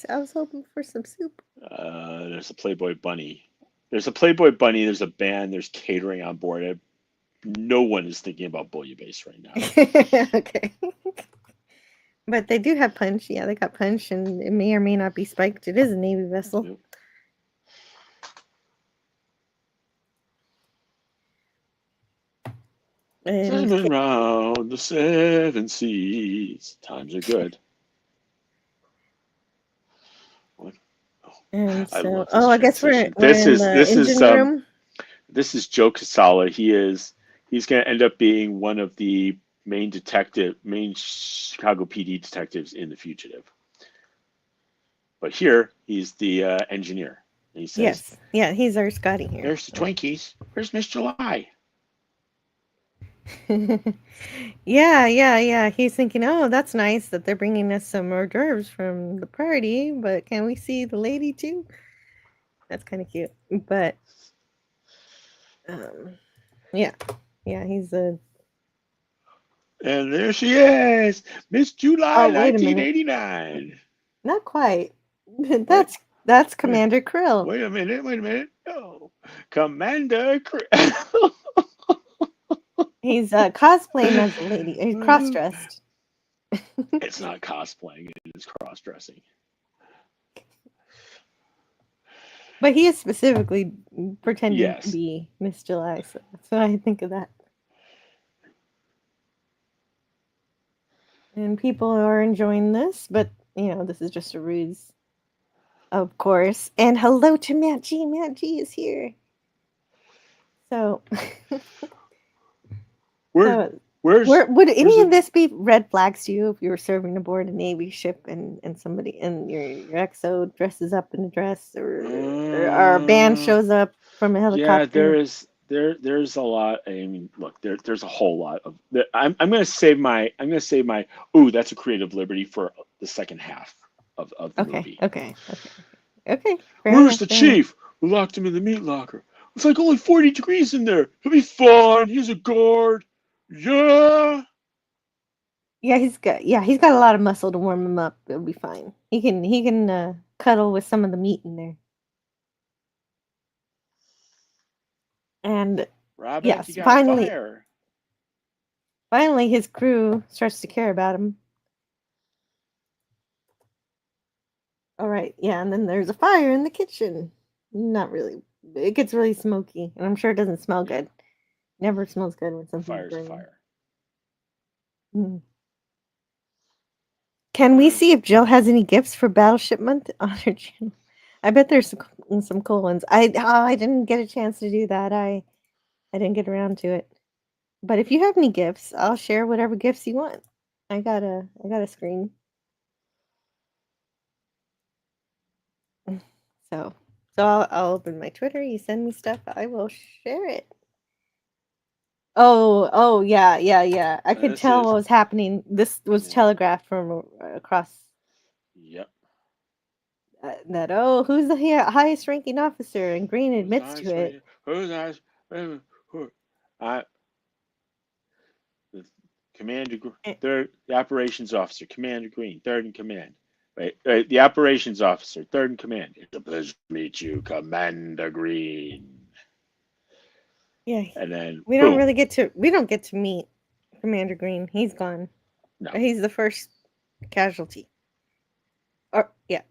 I was hoping for some soup." There's a Playboy Bunny. There's a Playboy Bunny. There's a band. There's catering on board. No one is thinking about bouillabaisse right now. Okay. But they do have punch. Yeah, they got punch, and it may or may not be spiked. It is a Navy vessel. Yep. And Sailing round the seven seas. Times are good. And I so, love this I guess we're transition. in the engine room. This is Joe Casala. He's going to end up being one of the main Chicago PD detectives in The Fugitive. But here he's the engineer. And he says, Yes, yeah, he's our Scotty here. "There's the Twinkies. Where's Miss July?" Yeah. He's thinking, oh, that's nice that they're bringing us some hors d'oeuvres from the party, but can we see the lady too? That's kind of cute. But yeah, he's a. And there she is, Miss July, Oh, wait a minute. 1989. Not quite. That's Commander Krill. Wait a minute. Oh, Commander Krill. He's cosplaying as a lady. He's cross-dressed. It's not cosplaying, it is cross-dressing. But he is specifically pretending Yes. to be Miss July, so that's what I think of that. And people are enjoying this, but this is just a ruse, of course. And hello to Matt G. Matt G is here. So, would any of this be red flags to you if you were serving aboard a Navy ship and somebody and your XO dresses up in a dress, or our band shows up from a helicopter? Yeah, there's a lot. I mean, look, there's a whole lot of. I'm gonna save my. Ooh, that's a creative liberty for the second half of the movie. Okay. Where's the chief who locked him in the meat locker? It's like only 40 degrees in there. He'll be fine. He's a guard. Yeah. Yeah, he's got a lot of muscle to warm him up. It'll be fine. He can cuddle with some of the meat in there. And Robert, yes, you got finally, fire. his crew starts to care about him. All right, yeah, and then there's a fire in the kitchen. Not really. It gets really smoky, and I'm sure it doesn't smell good. Never smells good when something's Fire's burning. fire. Mm. Can we see if Jill has any gifts for Battleship Month on her channel? I bet there's some cool ones. I didn't get a chance to do that. I didn't get around to it. But if you have any gifts, I'll share whatever gifts you want. I got a screen. So I'll open my Twitter. You send me stuff, I will share it. Oh yeah. I could tell what was happening. This was telegraphed from across. Yep. Who's the highest ranking officer? And Green admits to it. Who's highest? Commander third, the operations officer, Commander Green, third in command. Right, the operations officer, third in command. It's a pleasure to meet you, Commander Green. Yeah. And then We boom. don't get to meet Commander Green. He's gone. No. He's the first casualty. Or yeah.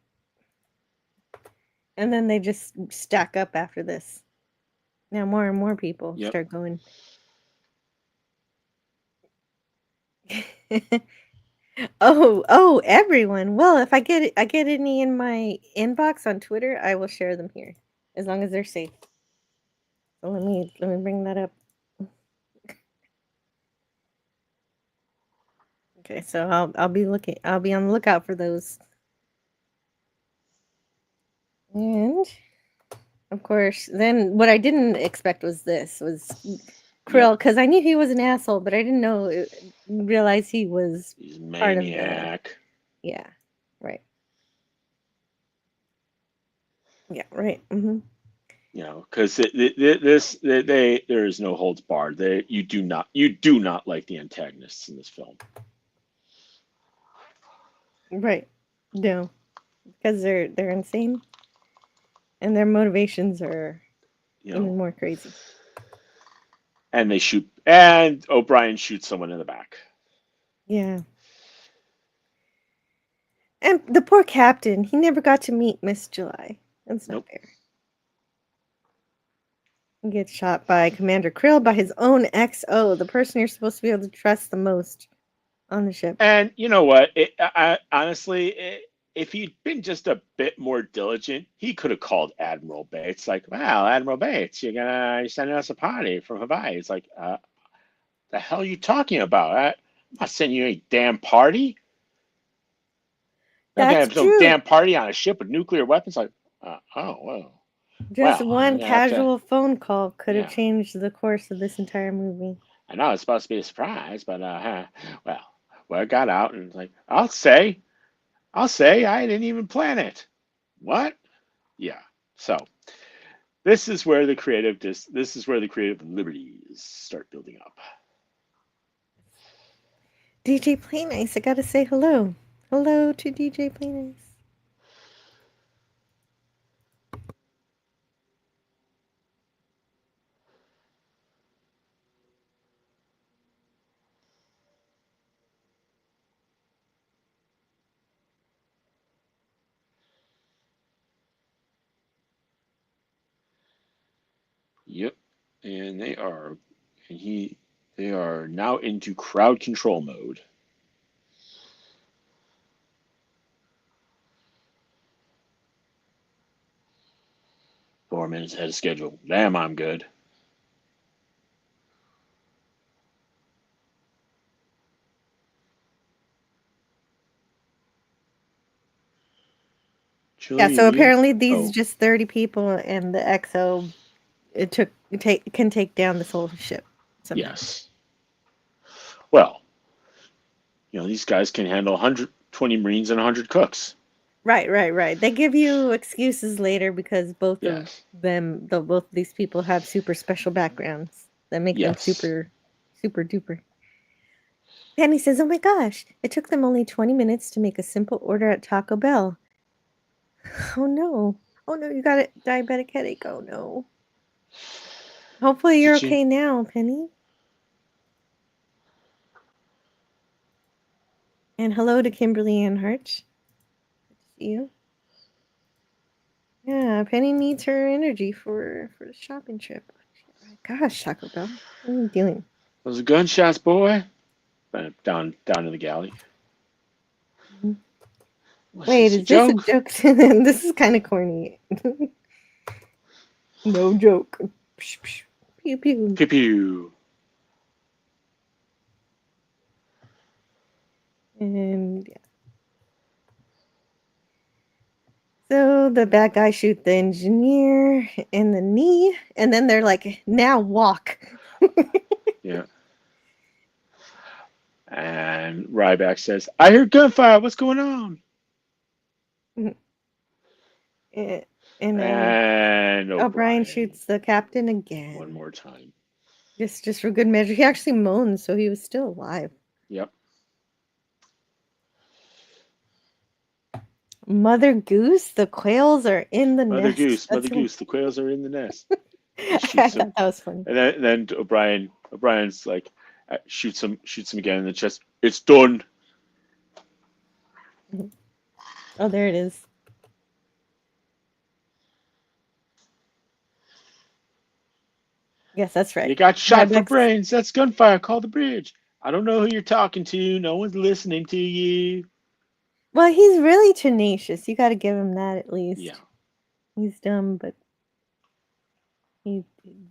And then they just stack up after this. Now more and more people Yep. start going. Oh, everyone. Well, if I get any in my inbox on Twitter, I will share them here, as long as they're safe. So let me bring that up. Okay, so I'll be on the lookout for those. And of course, then what I didn't expect was Krill, because I knew he was an asshole, but I didn't realize he was He's a part of maniac. yeah, right. Yeah, right. Mm-hmm. You know, because there is no holds barred. You do not like the antagonists in this film. Right. No, because they're insane, and their motivations are even more crazy. And they shoot, and O'Brien shoots someone in the back. Yeah. And the poor captain, he never got to meet Miss July. That's not fair. He gets shot by Commander Krill, by his own XO, the person you're supposed to be able to trust the most on the ship. And you know what? Honestly, if he'd been just a bit more diligent, he could have called Admiral Bates. Like, wow, Admiral Bates, you're sending us a party from Hawaii. It's like, the hell are you talking about? I'm not sending you any damn party. I'm not gonna have some damn party on a ship with nuclear weapons. Like, oh, well. Just one casual phone call could have changed the course of this entire movie. I know it's supposed to be a surprise, but word got out, and like, I'll say I didn't even plan it. What? Yeah. So this is where the creative liberties start building up. DJ Play Nice, I gotta say hello. Hello to DJ Play Nice. Yep. And they are now into crowd control mode. Four minutes ahead of schedule. Damn, I'm good. Yeah, so apparently these just 30 people and the XO can take down this whole ship. Somehow. Yes. Well, these guys can handle 120 Marines and 100 cooks. Right. They give you excuses later because both of these people have super special backgrounds that make them super duper. Penny says, "Oh my gosh, it took them only 20 minutes to make a simple order at Taco Bell." Oh no, you got a diabetic headache. Oh no. Hopefully you're okay now, Penny. And hello to Kimberly Ann Hart. Good to see you. Yeah, Penny needs her energy for the shopping trip. Gosh, Taco Bell, what are you doing? Those are gunshots, boy. Down in the galley. Wait, is this a joke? This is kind of corny. No joke. Pew pew. Pew pew. And yeah. So the bad guy shoots the engineer in the knee, and then they're like, "Now walk." Yeah. And Ryback says, "I hear gunfire. What's going on?" And O'Brien shoots the captain again. One more time. Just for good measure. He actually moaned, so he was still alive. Yep. Mother Goose, the quails are in the nest. Mother Goose, the quails are in the nest. I Shoots him, thought that was funny. and then O'Brien's like shoots him again in the chest. It's done. Oh, there it is. Yes, that's right. You got shot for Ryback's- brains. That's gunfire. Call the bridge. I don't know who you're talking to. No one's listening to you. Well, he's really tenacious. You got to give him that at least. Yeah. He's dumb, but he's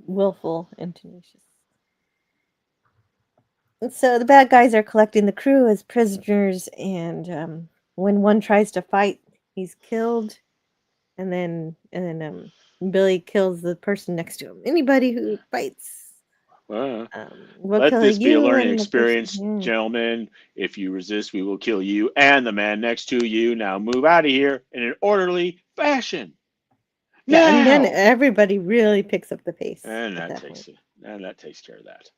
willful and tenacious. And so the bad guys are collecting the crew as prisoners, and when one tries to fight, he's killed, and then Billy kills the person next to him. Anybody who fights, Well, we'll let kill this be a you learning and the person- experience, yeah. gentlemen. If you resist, we will kill you and the man next to you. Now move out of here in an orderly fashion. Yeah, and then Now! everybody really picks up the pace. And at that that takes it. And that takes care of that.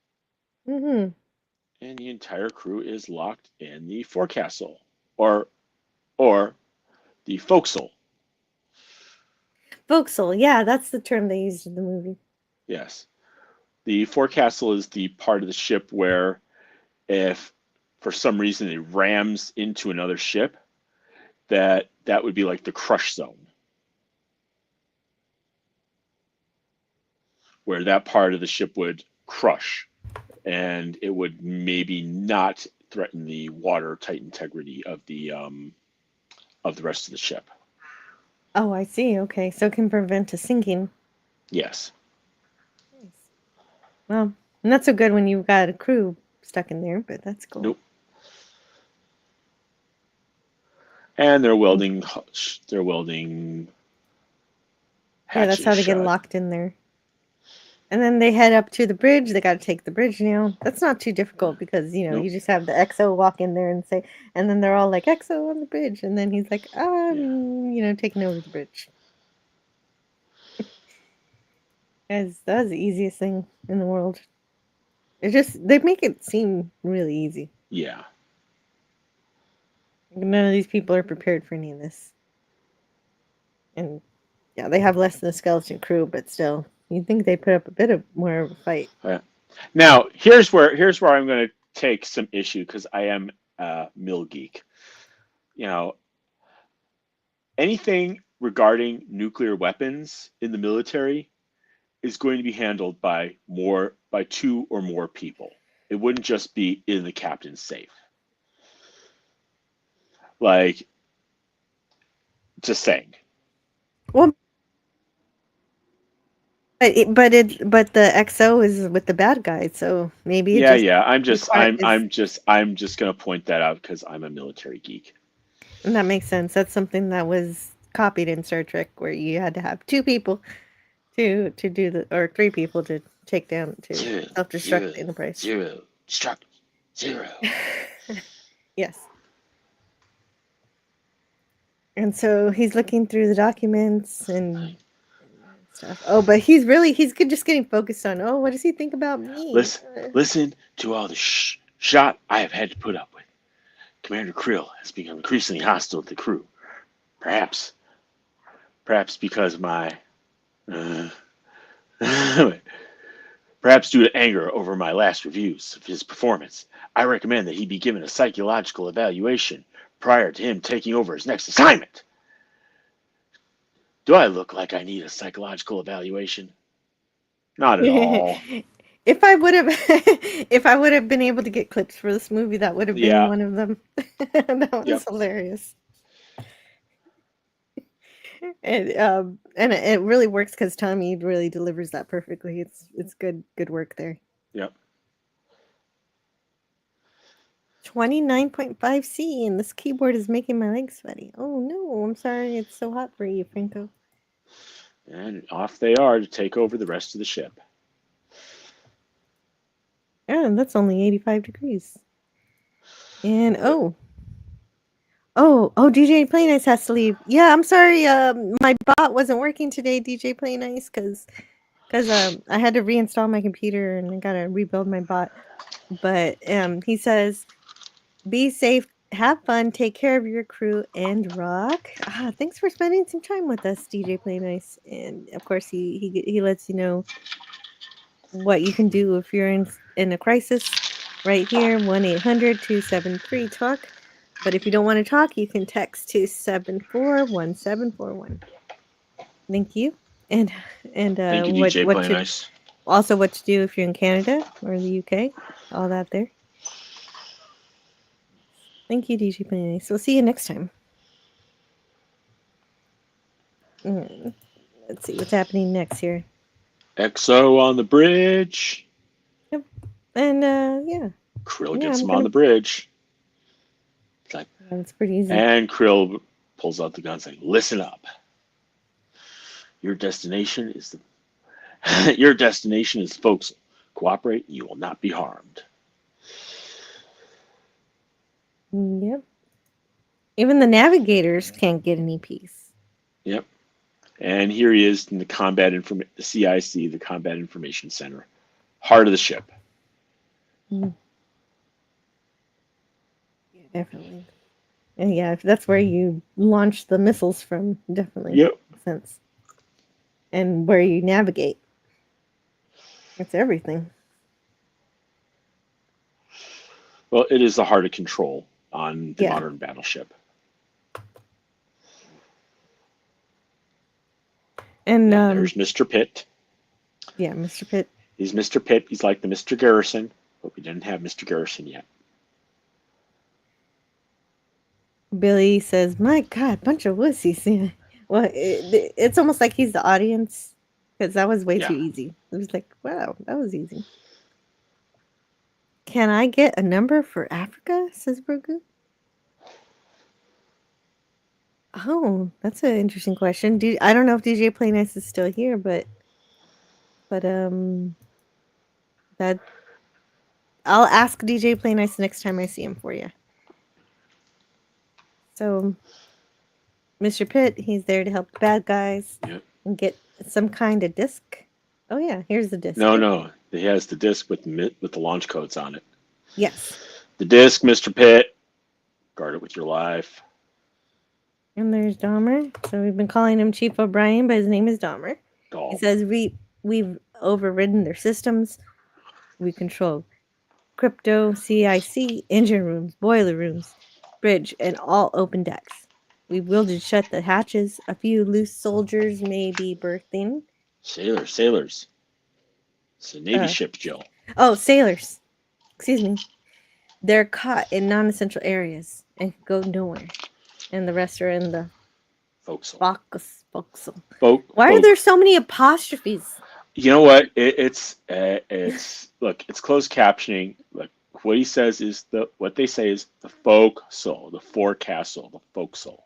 Mm-hmm. And the entire crew is locked in the forecastle, or the forecastle. Forecastle, yeah, that's the term they used in the movie. Yes, the forecastle is the part of the ship where, if for some reason it rams into another ship, that would be like the crush zone, where that part of the ship would crush, and it would maybe not threaten the watertight integrity of the rest of the ship. Oh, I see. Okay, so it can prevent a sinking. Yes. Well, not so good when you've got a crew stuck in there, but that's cool. Nope. And they're welding. Yeah, that's how they get shut. locked in there. And then they head up to the bridge. They got to take the bridge now. That's not too difficult because, Nope. you just have the XO walk in there and say, and then they're all like, XO on the bridge. And then he's like, taking over the bridge. Guys, that was the easiest thing in the world. They make it seem really easy. Yeah. None of these people are prepared for any of this. And yeah, they have less than a skeleton crew, but still, you'd think they put up a bit of more of a fight. Yeah. Now, here's where I'm going to take some issue because I am a mill geek. Anything regarding nuclear weapons in the military is going to be handled by two or more people. It wouldn't just be in the captain's safe. Like, just saying. Well, but the XO is with the bad guys, so maybe I'm just gonna point that out because I'm a military geek. And that makes sense. That's something that was copied in Star Trek, where you had to have two people to do or three people to take down to self-destruct the Enterprise. Zero. Yes. And so he's looking through the documents and stuff. Oh, but he's just getting focused on, what does he think about me? Listen to all the shot I have had to put up with. Commander Krill has become increasingly hostile to the crew. Perhaps because of my perhaps due to anger over my last reviews of his performance. I recommend that he be given a psychological evaluation prior to him taking over his next assignment. Do I look like I need a psychological evaluation? Not at all. If I would have been able to get clips for this movie, that would have been one of them. That was hilarious. And it really works because Tommy really delivers that perfectly. It's good work there. Yep. 29.5C, and this keyboard is making my legs sweaty. Oh no, I'm sorry, it's so hot for you, Franco. And off they are to take over the rest of the ship. Yeah, that's only 85 degrees. And DJ Play Nice has to leave. Yeah, I'm sorry. My bot wasn't working today, DJ Play Nice, because I had to reinstall my computer and I gotta rebuild my bot. But he says, "Be safe, have fun, take care of your crew, and rock. Thanks for spending some time with us, DJ Play Nice. And of course, he lets you know what you can do if you're in a crisis. Right here, 1-800-273-TALK. But if you don't want to talk, you can text 274-1741. Thank you. And Thank you, what DJ what Play should Nice. also what to do if you're in Canada or the UK, all that there. Thank you, DJ Play Nice. We'll see you next time. Let's see what's happening next here. XO on the bridge. Yep. And yeah. Krill Yeah, gets I'm him on the bridge. It's like, That's pretty easy. and Krill pulls out the gun saying, listen up. Your destination is the your destination is folks. Cooperate and you will not be harmed. Yep. Even the navigators can't get any peace. Yep. And here he is in the the CIC, the Combat Information Center, heart of the ship. Yeah, definitely. And yeah, if that's where you launch the missiles from, definitely Yep. makes sense. And where you navigate. That's everything. Well, it is the heart of control on the Yeah. modern battleship. And there's Mr. Pitt. yeah, Mr. Pitt. He's Mr. Pitt. He's like the Mr. Garrison, but we didn't have Mr. Garrison yet. Billy says, "My God, bunch of wussies." Yeah. Well, it's almost like he's the audience because that was way Yeah. too easy. It was like, wow, that was easy. Can I get a number for Africa? Says Burgu. Oh, that's an interesting question. I don't know if DJ Play Nice is still here, but that I'll ask DJ Play Nice next time I see him for you. So, Mr. Pitt, he's there to help the bad guys and get some kind of disc. Oh yeah, here's the disc. No, he has the disc with the launch codes on it. Yes. The disc, Mr. Pitt. Guard it with your life. And there's Dahmer. So we've been calling him Chief O'Brien, but his name is Dahmer. Dom. He says we've overridden their systems. We control crypto, CIC, engine rooms, boiler rooms, bridge, and all open decks. We've wielded shut the hatches. A few loose soldiers may be berthing. Sailors. It's a Navy ship, Jill. Oh, sailors. Excuse me. They're caught in non-essential areas and go nowhere. And the rest are in the forecastle. Why are there so many apostrophes? You know what? It's look. It's closed captioning. Look, what he says is what they say is the forecastle, the forecastle, the forecastle.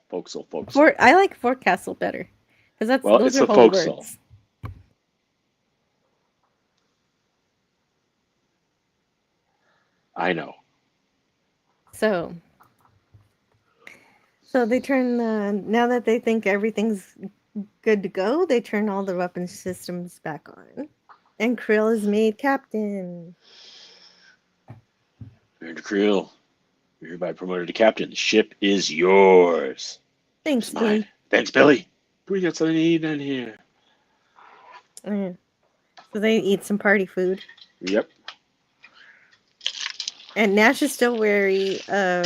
I like forecastle better because those it's are the whole forecastle. words. I know. So they turn now that they think everything's good to go, they turn all the weapon systems back on. And Krill is made captain. Mr. Krill, you're hereby promoted to captain. The ship is yours. Thanks, Billy. Thanks, Billy. We got something to eat in here. Yeah. So they eat some party food. Yep. And Nash is still wary of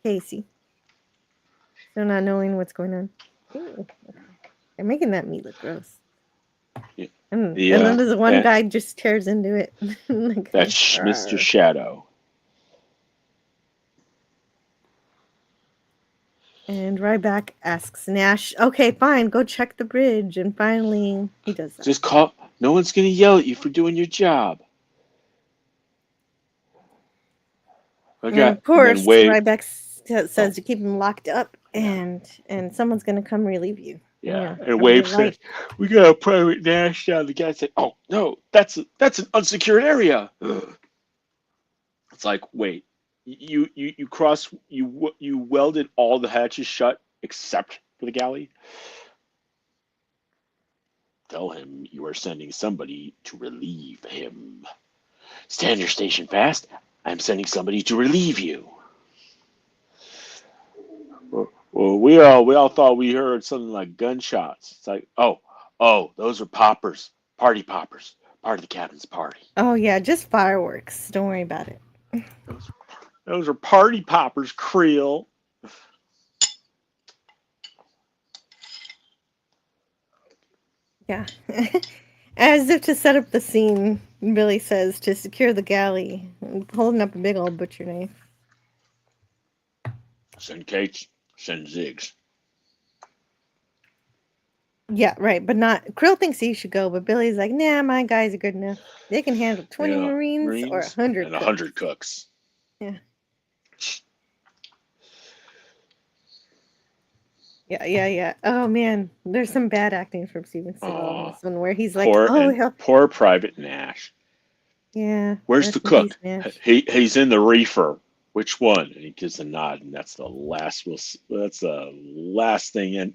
Casey. Still not knowing what's going on. Ooh, okay. They're making that meat look gross. Yeah. And then there's one guy just tears into it. Like, that's Mr. Shadow. And Ryback asks Nash, "Okay, fine, go check the bridge." And finally, he does that. Just call. No one's going to yell at you for doing your job. Okay. And of course, Ryback says to keep him locked up, and someone's going to come relieve you. Yeah. And Wave said, "We got a private Nash down." The guy said, "Oh no, that's an unsecured area." It's like, wait, you welded all the hatches shut except for the galley? Tell him you are sending somebody to relieve him. Stand your station fast. I'm sending somebody to relieve you. Well, we all thought we heard something like gunshots. It's like, oh, those are poppers, party poppers, part of the captain's party. Oh yeah, just fireworks. Don't worry about it. Those are party poppers, Creel. Yeah. As if to set up the scene, Billy says to secure the galley, holding up a big old butcher knife. Send Kates, send Ziggs. Yeah, right, but not. Krill thinks he should go, but Billy's like, nah, my guys are good enough. They can handle 20 Marines or 100 and cooks. 100 cooks. Yeah. Yeah. Oh man, there's some bad acting from Steven Seagal in this one where he's like, Poor Private Nash. Yeah. Where's the cook? He's in the reefer. Which one? And he gives a nod, and that's the last. That's the last thing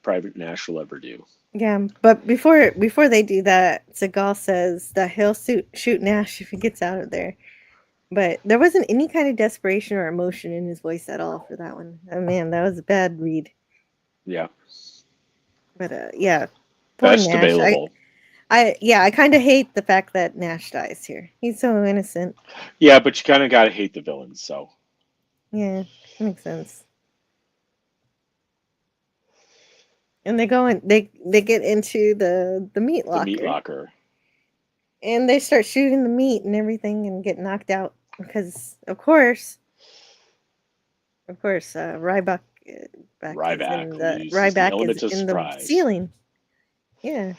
Private Nash will ever do. Yeah, but before they do that, Seagal says that he'll shoot Nash if he gets out of there. But there wasn't any kind of desperation or emotion in his voice at all for that one. Oh man, that was a bad read. Yeah. But yeah, poor Best Nash. available. I kind of hate the fact that Nash dies here. He's so innocent. Yeah, but you kind of gotta hate the villains, so. Yeah, makes sense. And they go in. They get into the meat locker. The meat locker. And they start shooting the meat and everything, and get knocked out because, of course, Ryback is in the ceiling. Yeah.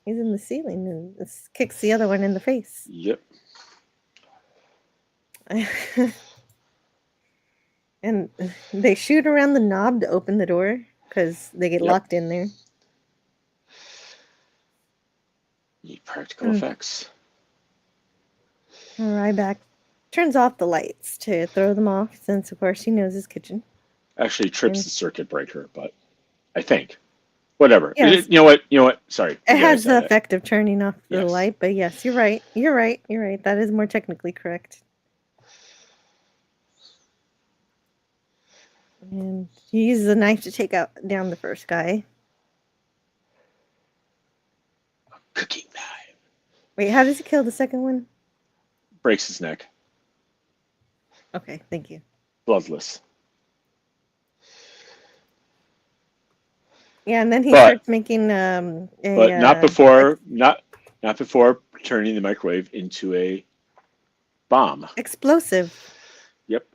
He's in the ceiling and this kicks the other one in the face. Yep. And they shoot around the knob to open the door because they get locked in there. Need practical effects. Ryback turns off the lights to throw them off since, of course, he knows his kitchen. Actually trips the circuit breaker, but I think. Whatever. Yes. You know what? Sorry. It has the effect of turning off the light, but yes, you're right. That is more technically correct. And he uses a knife to take down the first guy. A cooking knife. Wait, how does he kill the second one? Breaks his neck. Okay, thank you. Bloodless. Yeah, and then he starts making but not before turning the microwave into a bomb. Explosive. Yep.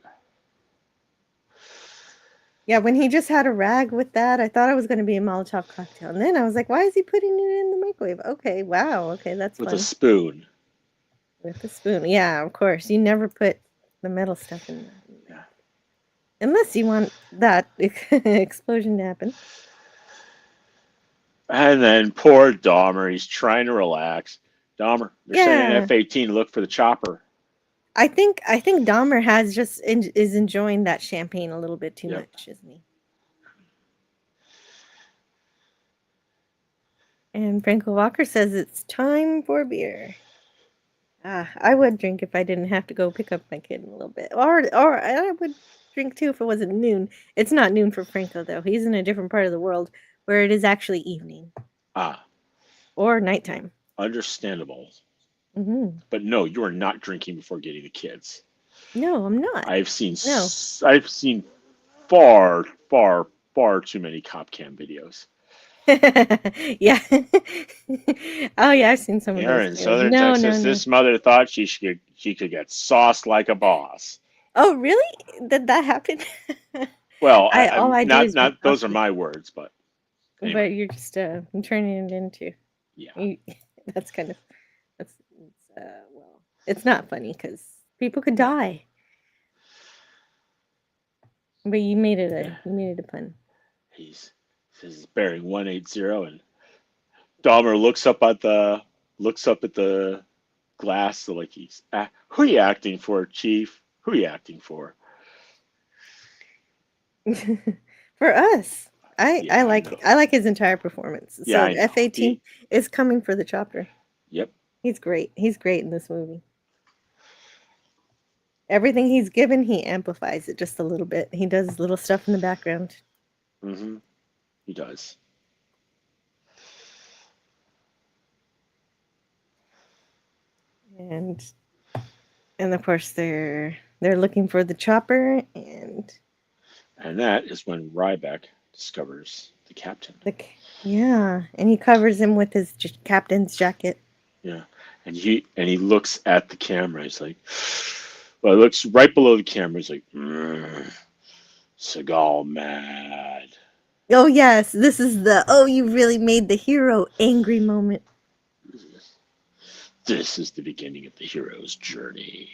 Yeah, when he just had a rag with that, I thought it was going to be a Molotov cocktail. And then I was like, why is he putting it in the microwave? Okay, wow. Okay, that's with fun. A spoon. With a spoon. Yeah, of course. You never put the metal stuff in there. Yeah. Unless you want that explosion to happen. And then poor Dahmer, he's trying to relax. Dahmer, they're sending F-18 to look for the chopper. I think Dahmer is enjoying that champagne a little bit too much, isn't he? And Franco Walker says it's time for beer. I would drink if I didn't have to go pick up my kid in a little bit. Or I would drink too if it wasn't noon. It's not noon for Franco, though. He's in a different part of the world where it is actually evening. Or nighttime. Understandable. Mm-hmm. But no, you are not drinking before getting the kids. No, I'm not. I've seen far too many cop cam videos. Yeah. Oh yeah, I've seen some of those. In Southern Texas, this mother thought she could get sauced like a boss. Oh really? Did that happen? Well, not those are my words, but anyway. But you're just turning it into that's kind of well, it's not funny because people could die. But you made it a pun. He's bearing 180, and Dahmer looks up at the glass, so like he's who are you acting for, Chief? Who are you acting for? For us. I like his entire performance. So F-18 is coming for the chopper. Yep. He's great. He's great in this movie. Everything he's given, he amplifies it just a little bit. He does little stuff in the background. Mm-hmm. He does. And of course they're looking for the chopper, and that is when Ryback discovers the captain. yeah, and he covers him with his captain's jacket. Yeah, and he looks at the camera. He's like, well, he looks right below the camera. He's like, Seagal mad. Oh yes, this is the you really made the hero angry moment. This is the beginning of the hero's journey.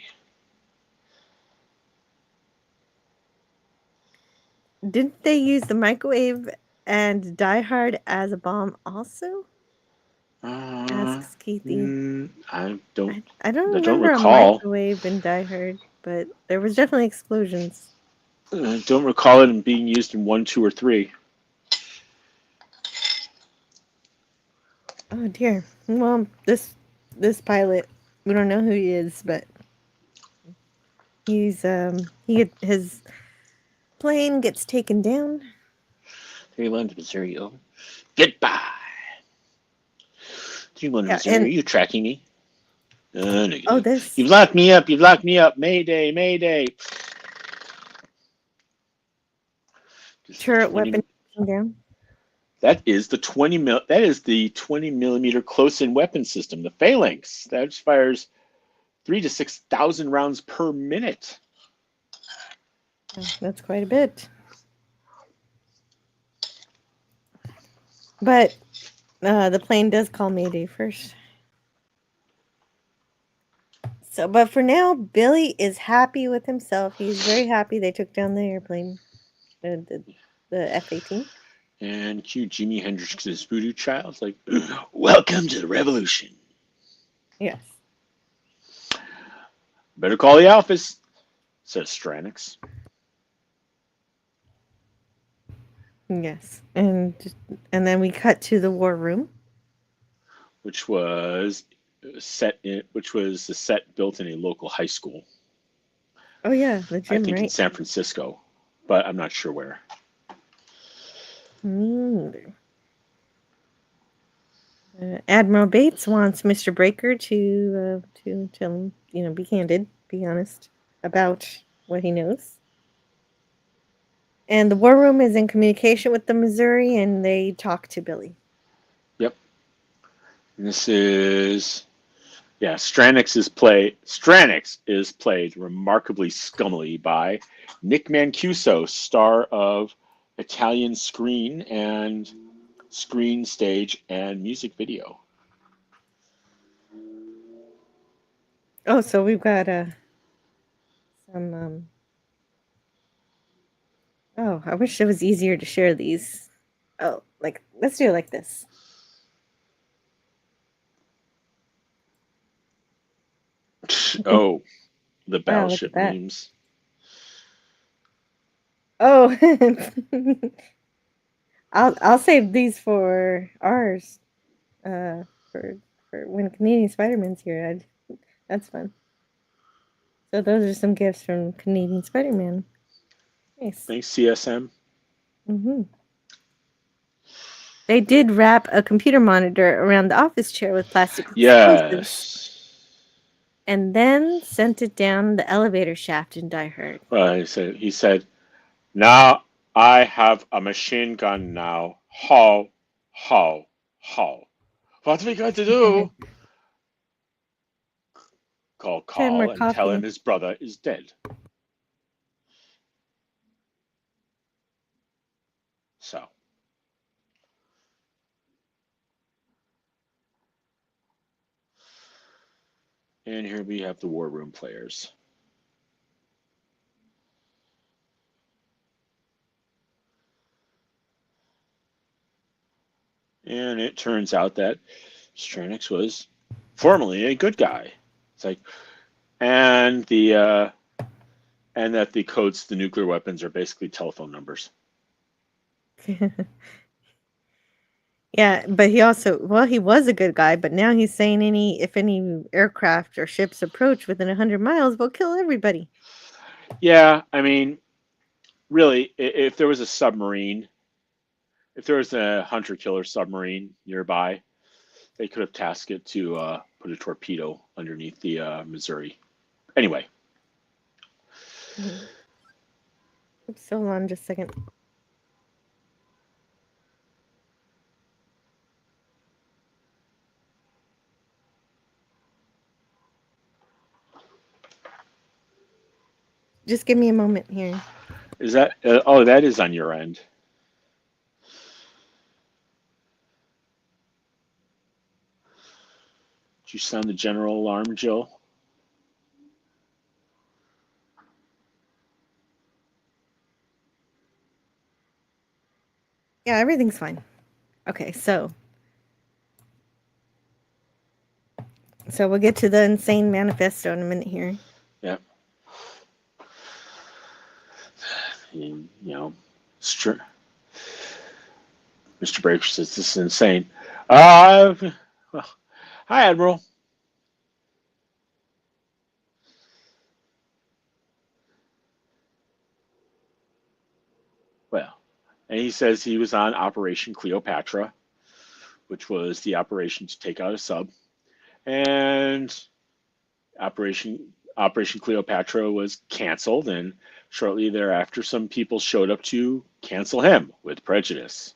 Didn't they use the microwave and Die Hard as a bomb also? Asks Keithy. I don't remember recall. a microwave in Die Hard, but there was definitely explosions. I don't recall it being used in 1, 2, or 3. Oh dear. Well, this pilot, we don't know who he is, but he's his plane gets taken down. 31 to Missouri, over. Goodbye. 31 to Missouri, are you tracking me? Negative. Oh, this. You've locked me up. You've locked me up. Mayday, mayday. Turret weapon down. That is the 20 millimeter close-in weapon system, the Phalanx. That fires 3,000 to 6,000 rounds per minute. That's quite a bit. But the plane does call Mayday first. So, but for now, Billy is happy with himself. He's very happy they took down the airplane, the F-18. And cue Jimi Hendrix's Voodoo Child, like, welcome to the revolution. Yes. Better call the office, says Stranix. Yes, and then we cut to the war room, which was the set built in a local high school. Oh yeah, the gym, I think right? in San Francisco, but I'm not sure where. Admiral Bates wants Mr. Breaker to tell him, be candid, be honest about what he knows. And the war room is in communication with the Missouri, and they talk to Billy. Yep. And this is, Stranix is played remarkably scummily by Nick Mancuso, star of Italian screen, stage, and music video. Oh, so we've got some. Oh, I wish it was easier to share these. Oh, let's do it like this. Oh, the battleship memes. Oh, I'll save these for ours. For when Canadian Spider-Man's here. That's fun. So those are some gifts from Canadian Spider-Man. Nice. Thanks, CSM. Mm-hmm. They did wrap a computer monitor around the office chair with plastic explosives. Yes. And then sent it down the elevator shaft in Die Hard. Well, he said, now I have a machine gun now. How? What are we going to do? Call Carl and tell him his brother is dead. So. And here we have the war room players. And it turns out that Stranix was formerly a good guy. It's like, and that the codes to the nuclear weapons are basically telephone numbers. Yeah, but he was a good guy, but now he's saying if any aircraft or ships approach within 100 miles, we'll kill everybody. Yeah, I mean, really, if there was a submarine if there was a hunter-killer submarine nearby, they could have tasked it to put a torpedo underneath the Missouri. Anyway. Oops, hold on just a second. Just give me a moment here. Is that? Oh, that is on your end. Did you sound the general alarm, Jill? Yeah, everything's fine. Okay, so we'll get to the insane manifesto in a minute here. Yep. Mr. Breaker says this is insane. Well, hi, Admiral. Well, and he says he was on Operation Cleopatra, which was the operation to take out a sub, and Operation Cleopatra was canceled, and shortly thereafter, some people showed up to cancel him with prejudice.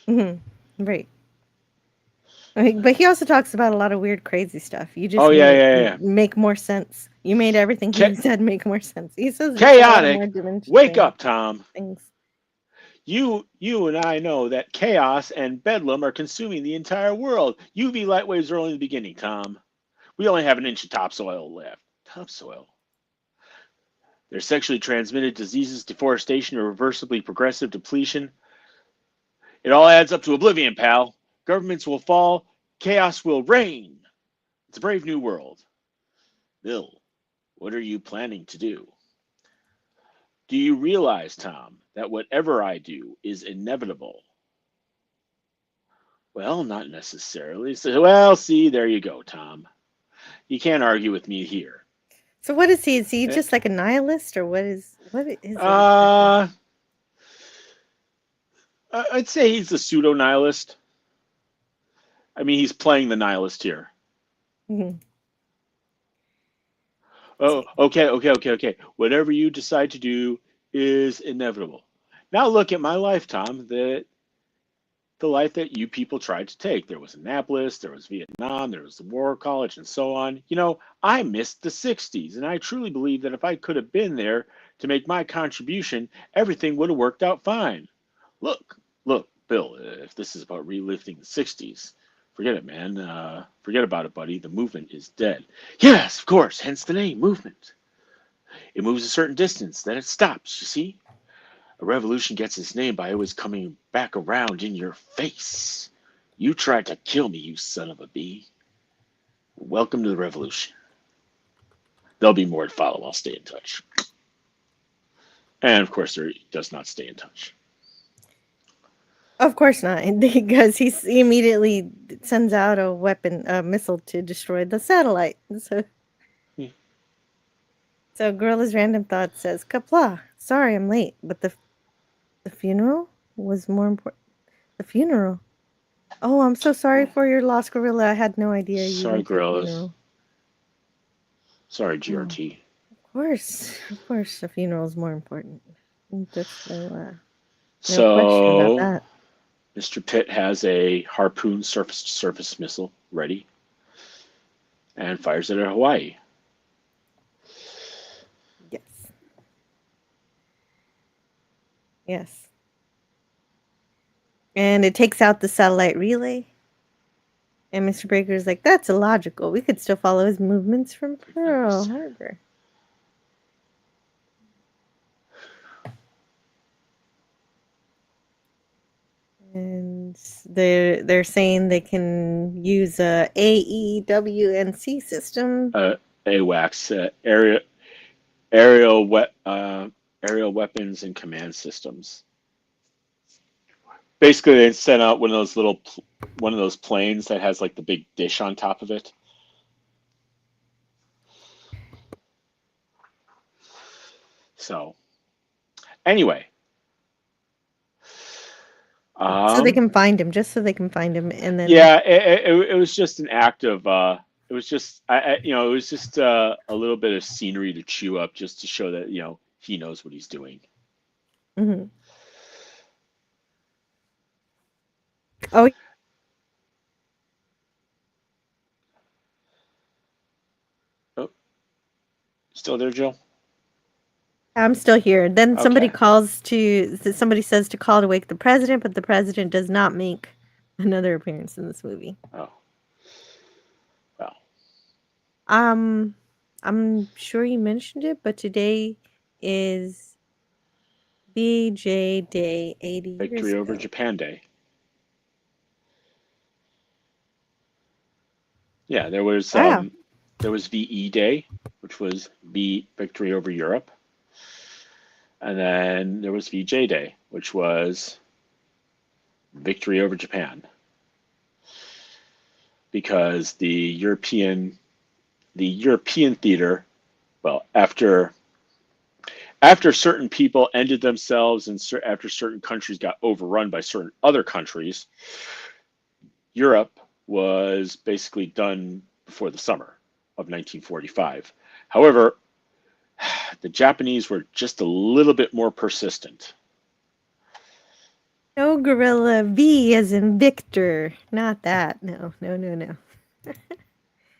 Right. But he also talks about a lot of weird, crazy stuff. You just make more sense. You made everything he said make more sense. He says chaotic. Wake up, Tom. Things. You and I know that chaos and bedlam are consuming the entire world. UV light waves are only the beginning, Tom. We only have an inch of topsoil left. Topsoil. There's sexually transmitted diseases, deforestation, irreversibly progressive depletion. It all adds up to oblivion, pal. Governments will fall. Chaos will reign. It's a brave new world. Bill, what are you planning to do? Do you realize, Tom, that whatever I do is inevitable? Well, not necessarily. So, well, see, there you go, Tom. You can't argue with me here. So what is he? Is he just like a nihilist, or what is it? I'd say he's a pseudo-nihilist. I mean, he's playing the nihilist here. Mm-hmm. Oh, okay. Whatever you decide to do is inevitable. Now look at my life, Tom. The life that you people tried to take. There was Annapolis, there was Vietnam, there was the War College, and so on. You know, I missed the 60s, and I truly believe that if I could have been there to make my contribution, everything would have worked out fine. Look, Bill, if this is about reliving the 60s, forget it, man. Forget about it, buddy. The movement is dead. Yes, of course, hence the name, movement. It moves a certain distance, then it stops, you see? A revolution gets its name by always coming back around in your face. You tried to kill me, you son of a bee. Welcome to the revolution. There'll be more to follow. I'll stay in touch. And of course, there does not stay in touch. Of course not, because he immediately sends out a missile to destroy the satellite. So Gorilla's Random Thoughts says, Kapla, sorry I'm late, but the funeral was more important. The funeral. Oh, I'm so sorry for your loss, Gorilla. I had no idea you Sorry, went to the Gorillas. funeral. Sorry, GRT. Of course, the funeral is more important. Just no So, question about that. Mr. Pitt has a Harpoon surface-to-surface missile ready and fires it at Hawaii. Yes. And it takes out the satellite relay. And Mr. Breaker is like, that's illogical. We could still follow his movements from Pearl Harbor. And they're saying they can use a AEWNC system. AWACS, aerial weapons and command systems. Basically, they sent out one of those planes that has like the big dish on top of it. So, anyway, So they can find him, just so they can find him, and then Yeah, it was just an act of it was just it was just a little bit of scenery to chew up, just to show that he knows what he's doing. Mhm. Oh, Oh, still there, Jill? I'm still here. Then somebody Okay. somebody says to call to wake the president, but the president does not make another appearance in this movie. Oh, well, Um, I'm sure you mentioned it, but today is BJ Day 80 years Victory over ago. Japan Day. Yeah, there was Wow. VE Day, which was Victory over Europe, and then there was VJ Day, which was Victory over Japan, because the European theater, well, after certain people ended themselves, and after certain countries got overrun by certain other countries, Europe was basically done before the summer of 1945. However, the Japanese were just a little bit more persistent. No gorilla V as in Victor. Not that. No.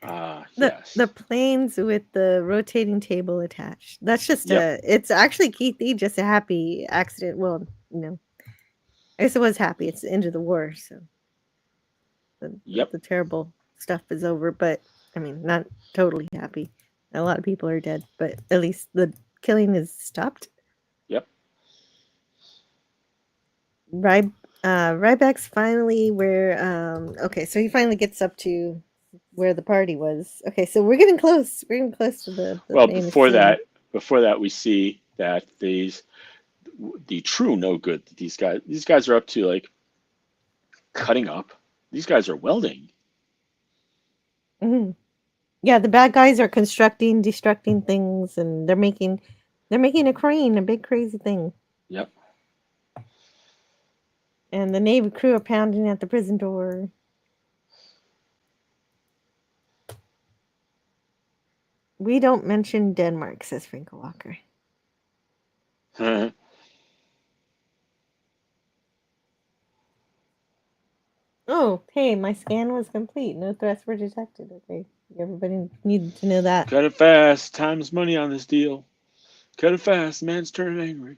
The Yes. planes with the rotating table attached. That's just Yep. it's actually Keith E, just a happy accident. Well, I guess it was happy. It's the end of the war, so Yep. the terrible stuff is over, but I mean, not totally happy. A lot of people are dead, but at least the killing is stopped. Yep. Ryback's finally where okay, so he finally gets up to where the party was. Okay, so we're getting close. We're getting close to the Well, famous scene. before that, we see that the true no good that these guys are up to, like cutting up. These guys are welding. Mhm. Yeah, the bad guys are constructing, destructing things, and they're making a crane, a big crazy thing. Yep. And the Navy crew are pounding at the prison door. We don't mention Denmark, says Frank Walker. Oh, hey, my scan was complete. No threats were detected. Okay, everybody needed to know that. Cut it fast. Time's money on this deal. Cut it fast. Man's turning angry.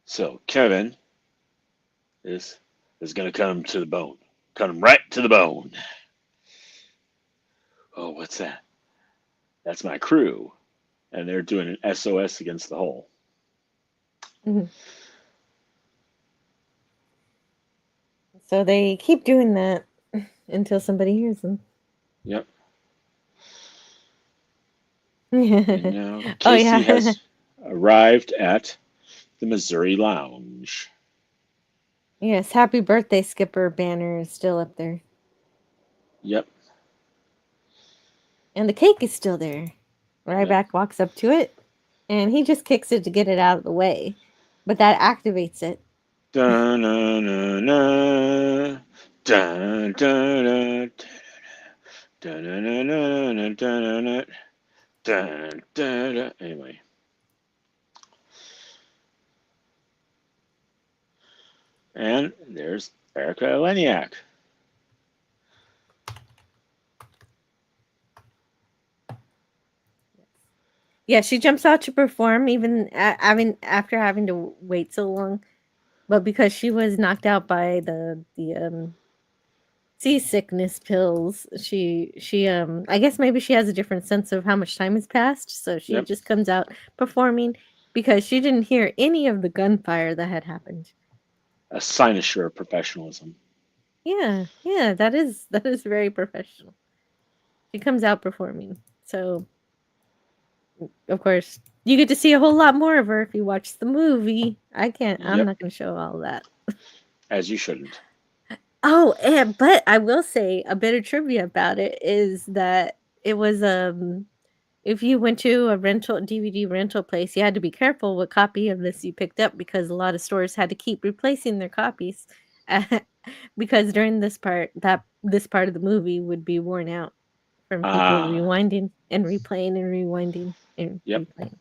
So Kevin is gonna come to the bone. Cut him right to the bone. Oh, what's that? That's my crew, and they're doing an SOS against the hole. Mhm. So they keep doing that until somebody hears them. Yep. And Oh now Casey yeah. has arrived at the Missouri Lounge. Yes, happy birthday, Skipper banner is still up there. Yep. And the cake is still there. Ryback walks up to it and he just kicks it to get it out of the way. But that activates it. Dun, dun, dun, dun. Dun, dun, dun. Dun, dun, dun, dun, dun, dun, dun, dun, dun. Anyway. And there's Erica Eleniak. Yeah, she jumps out to perform even after having to wait so long. But because she was knocked out by the seasickness pills, she I guess maybe she has a different sense of how much time has passed, so she Yep. just comes out performing because she didn't hear any of the gunfire that had happened. A cynosure of professionalism. Yeah, that is very professional. She comes out performing. So of course, you get to see a whole lot more of her if you watch the movie. I'm Yep. not going to show all that. As you shouldn't. Oh, but I will say a bit of trivia about it is that it was if you went to a DVD rental place, you had to be careful what copy of this you picked up because a lot of stores had to keep replacing their copies because during this part of the movie would be worn out from people Ah, rewinding and replaying and rewinding and yep. replaying.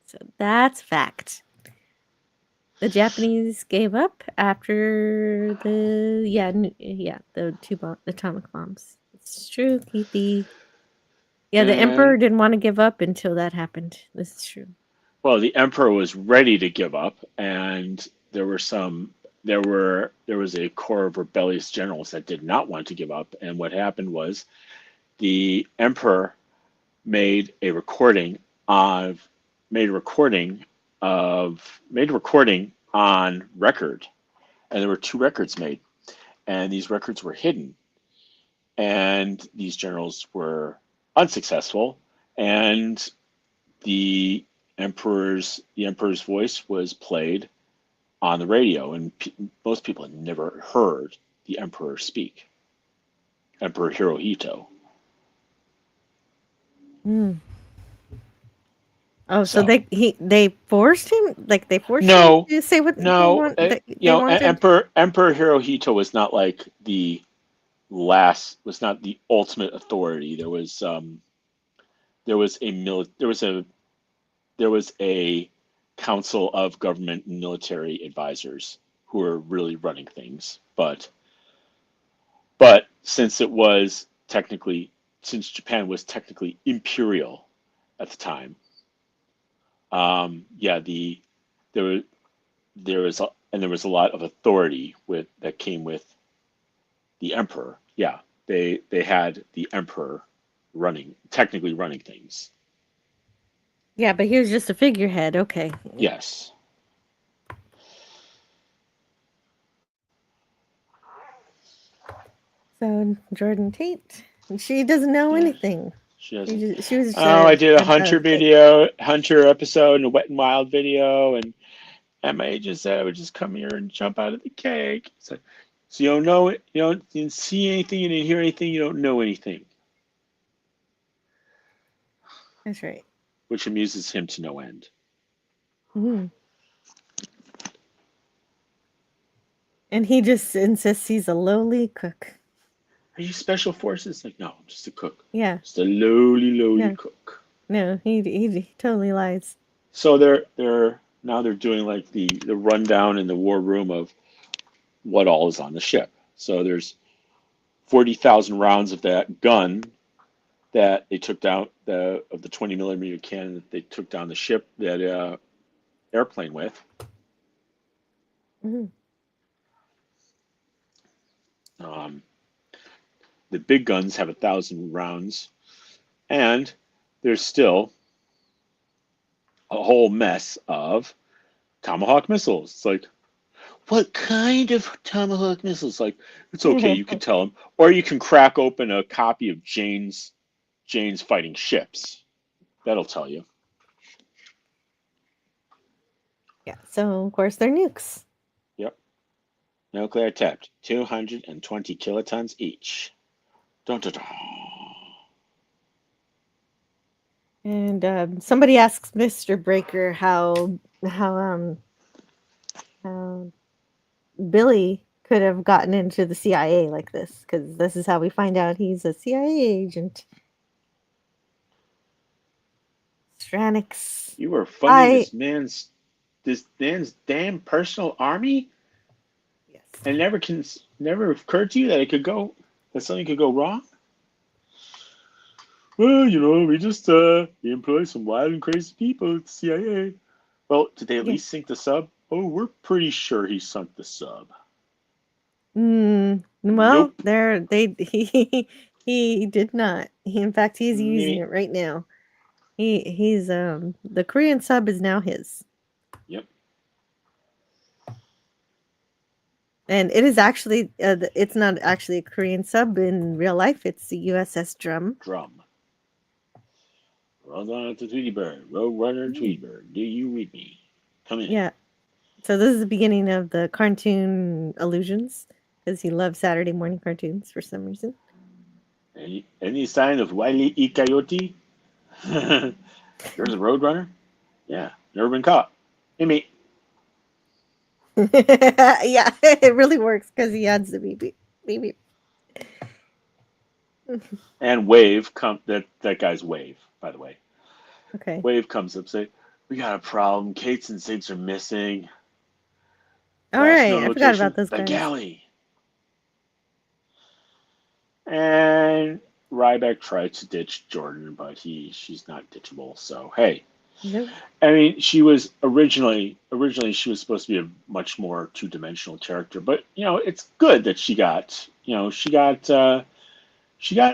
So that's fact. The Japanese gave up after the atomic bombs. It's true, Keithy. Yeah, the emperor And didn't want to give up until that happened. This is true. well, the emperor was ready to give up, and there was a core of rebellious generals that did not want to give up. And what happened was the emperor made a recording on record, and there were two records made, and these records were hidden, and these generals were unsuccessful, and the emperor's voice was played on the radio, and most people had never heard the emperor speak, Emperor Hirohito. Oh, so So they forced him, like they forced him no, to say what no, they you know, wanted. Emperor Hirohito was not like was not the ultimate authority. There was a council of government and military advisors who were really running things, but since Japan was technically imperial at the time, there was there was a lot of authority that came with the emperor. Yeah, they had the emperor technically running things. Yeah, but he was just a figurehead. Okay. Yes. So Jordan Tate, she doesn't know anything. She doesn't. She was just I did a Hunter fake. Hunter episode, and a Wet and Wild video, and my agent said I would just come here and jump out of the cake. So you don't know it, you didn't see anything, you didn't hear anything, you don't know anything. That's right. Which amuses him to no end. Mm-hmm. And he just insists he's a lowly cook. Are you special forces? Like, no, I'm just a cook. Yeah. Just a lowly cook. No, he totally lies. So they're doing like the rundown in the war room of what all is on the ship. So there's 40,000 rounds of that gun that they took down of the 20 millimeter cannon that they took down the ship, that airplane with. Mm-hmm. The big guns have 1,000 rounds, and there's still a whole mess of Tomahawk missiles. It's like, what kind of Tomahawk missiles? Like, it's okay, you can tell them, or you can crack open a copy of Jane's Fighting Ships. That'll tell you. Yeah, so of course they're nukes. Yep. Nuclear tipped, 220 kilotons each. Dun, dun, dun. And somebody asks Mr. Breaker how Billy could have gotten into the CIA like this, because this is how we find out he's a CIA agent. Stranix. You were funding this man's damn personal army? Yes. And never occurred to you that something could go wrong? Well, we just we employ some wild and crazy people at the CIA. Well, did they at least sink the sub? Oh, we're pretty sure he sunk the sub. Well, Nope. he did not. In fact, he's using it right now. He's the Korean sub is now his. Yep. And it is actually it's not actually a Korean sub in real life. It's the USS Drum. Run on to Tweety Bird. Road Runner Tweety Bird. Do you read me? Come in. Yeah. So this is the beginning of the cartoon illusions. because he loves Saturday morning cartoons for some reason. Any sign of Wile E. Coyote? There's a roadrunner? Yeah, never been caught. Hey, mate. Yeah, it really works because he adds the beep beep. And Wave that guy's Wave, by the way. Okay. Wave comes up, say, "We got a problem. Kates and Sigs are missing. All Last right, known I forgot location, about those the guys. galley." And Ryback tried to ditch Jordan, but she's not ditchable. So hey, Nope. I mean, she was originally she was supposed to be a much more two-dimensional character, but it's good that she got a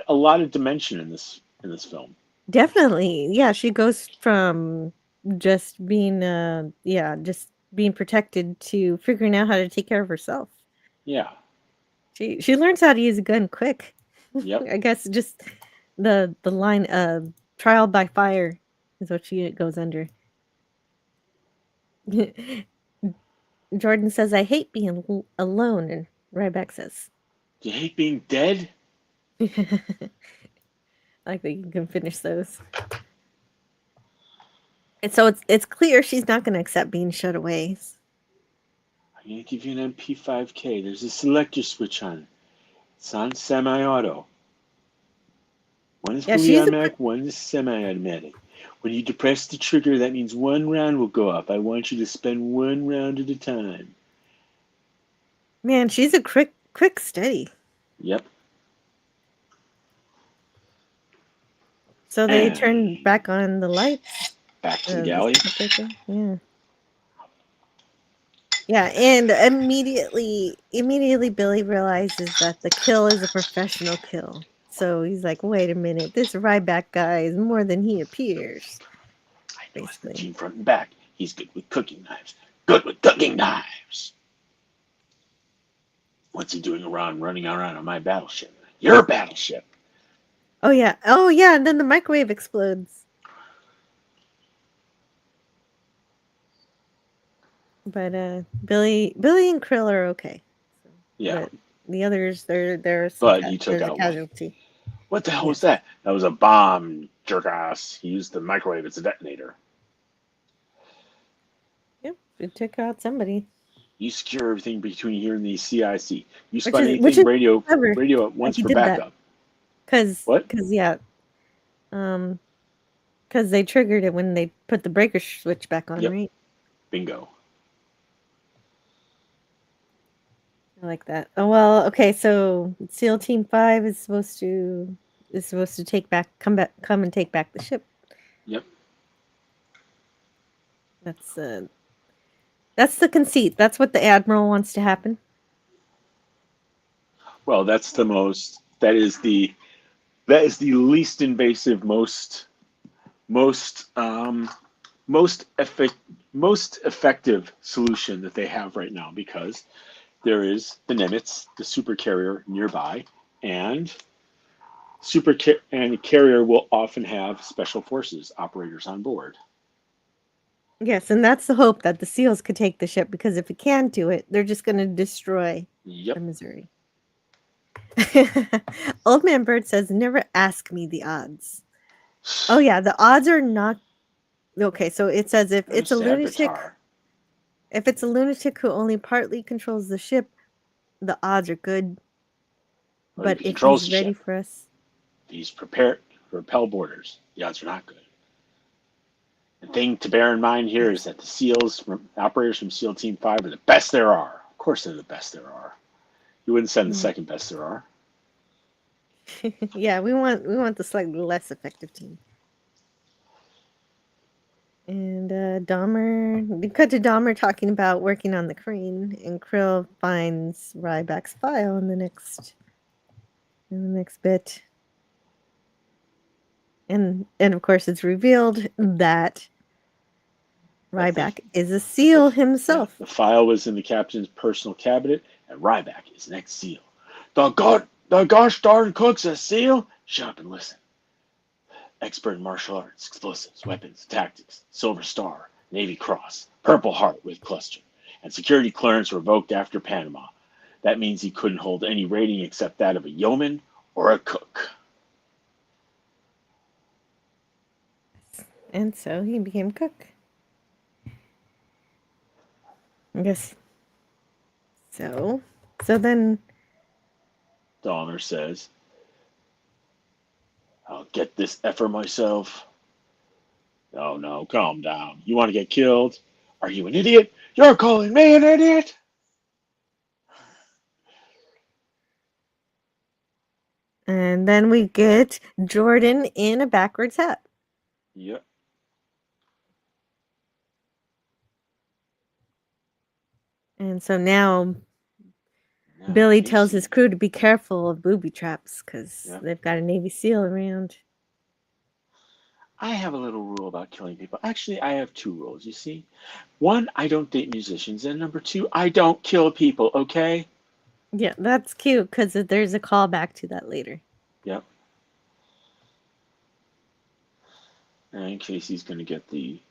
lot of dimension in this film. Definitely. Yeah, she goes from just being just being protected to figuring out how to take care of herself. Yeah. She learns how to use a gun quick. Yep. I guess just the line trial by fire is what she goes under. Jordan says, "I hate being alone," and Ryback says, Do you hate being dead? "I like that you can finish those." And so it's clear she's not going to accept being shut away. I'm going to give you an MP5K. There's a selector switch on it. It's on semi-auto. One is Yeah, fully she's a automatic, one is semi-automatic. When you depress the trigger, that means one round will go off. I want you to spend one round at a time. man. She's a quick steady. Yep. So they And turn back on the lights. back to the galley. Yeah. Yeah, and immediately Billy realizes that the kill is a professional kill. So he's like, "Wait a minute, this Ryback guy is more than he appears." I know his Basically. team front and back. He's good with cooking knives. Good with cooking knives. What's he doing running around on my battleship? Your battleship. Oh yeah, and then the microwave explodes. But Billy and Krill are okay. Yeah. But the others, there's He took a out one. casualty. What the hell was that? That was a bomb, jerk ass. He used the microwave as a detonator. Yep, it took out somebody. You secure everything between here and the CIC. You spot Which anything, is radio clever at once he for did that. backup. Because What? because they triggered it when they put the breaker switch back on, Yep. right? Bingo. I like that. Oh well, okay. So SEAL Team 5 is supposed to come and take back the ship. Yep. That's the conceit. That's what the admiral wants to happen. Well, that is the least invasive, most effective solution that they have right now, because there is the Nimitz, the super carrier nearby, and the carrier will often have special forces operators on board. Yes, and that's the hope, that the SEALs could take the ship, because if it can do it, they're just going to destroy Yep. the Missouri. Old Man Bird says, "Never ask me the odds." Oh yeah, the odds are not okay. So it says if it's a lunatic who only partly controls the ship, the odds are good. Well, But if he if controls he's the ready ship, for us, if he's prepared to repel borders, the odds are not good. The thing to bear in mind here is that the SEALs, operators from SEAL Team 5, are the best there are. Of course, they're the best there are. You wouldn't send the second best there are. yeah, we want the slightly less effective team. And Dahmer, we cut to Dahmer talking about working on the crane, and Krill finds Ryback's file in the next bit. And of course it's revealed that Ryback is a SEAL himself. The file was in the captain's personal cabinet, and Ryback is an ex-SEAL. The gosh darn cook's a SEAL? Shut up and listen. Expert in martial arts, explosives, weapons, tactics, Silver Star, Navy Cross, Purple Heart with cluster, and security clearance revoked after Panama. That means he couldn't hold any rating except that of a yeoman or a cook. And so he became cook. I guess. So then. Donner says, I'll get this effer myself. Oh, no, calm down. You want to get killed? Are you an idiot? You're calling me an idiot? And then we get Jordan in a backwards hat. Yep. And so now Billy tells his crew to be careful of booby traps because they've got a Navy SEAL around. I have a little rule about killing people. Actually, I have 2 rules, you see. 1, I don't date musicians. And number 2, I don't kill people, okay? Yeah, that's cute because there's a callback to that later. Yep. And in case he's going to get the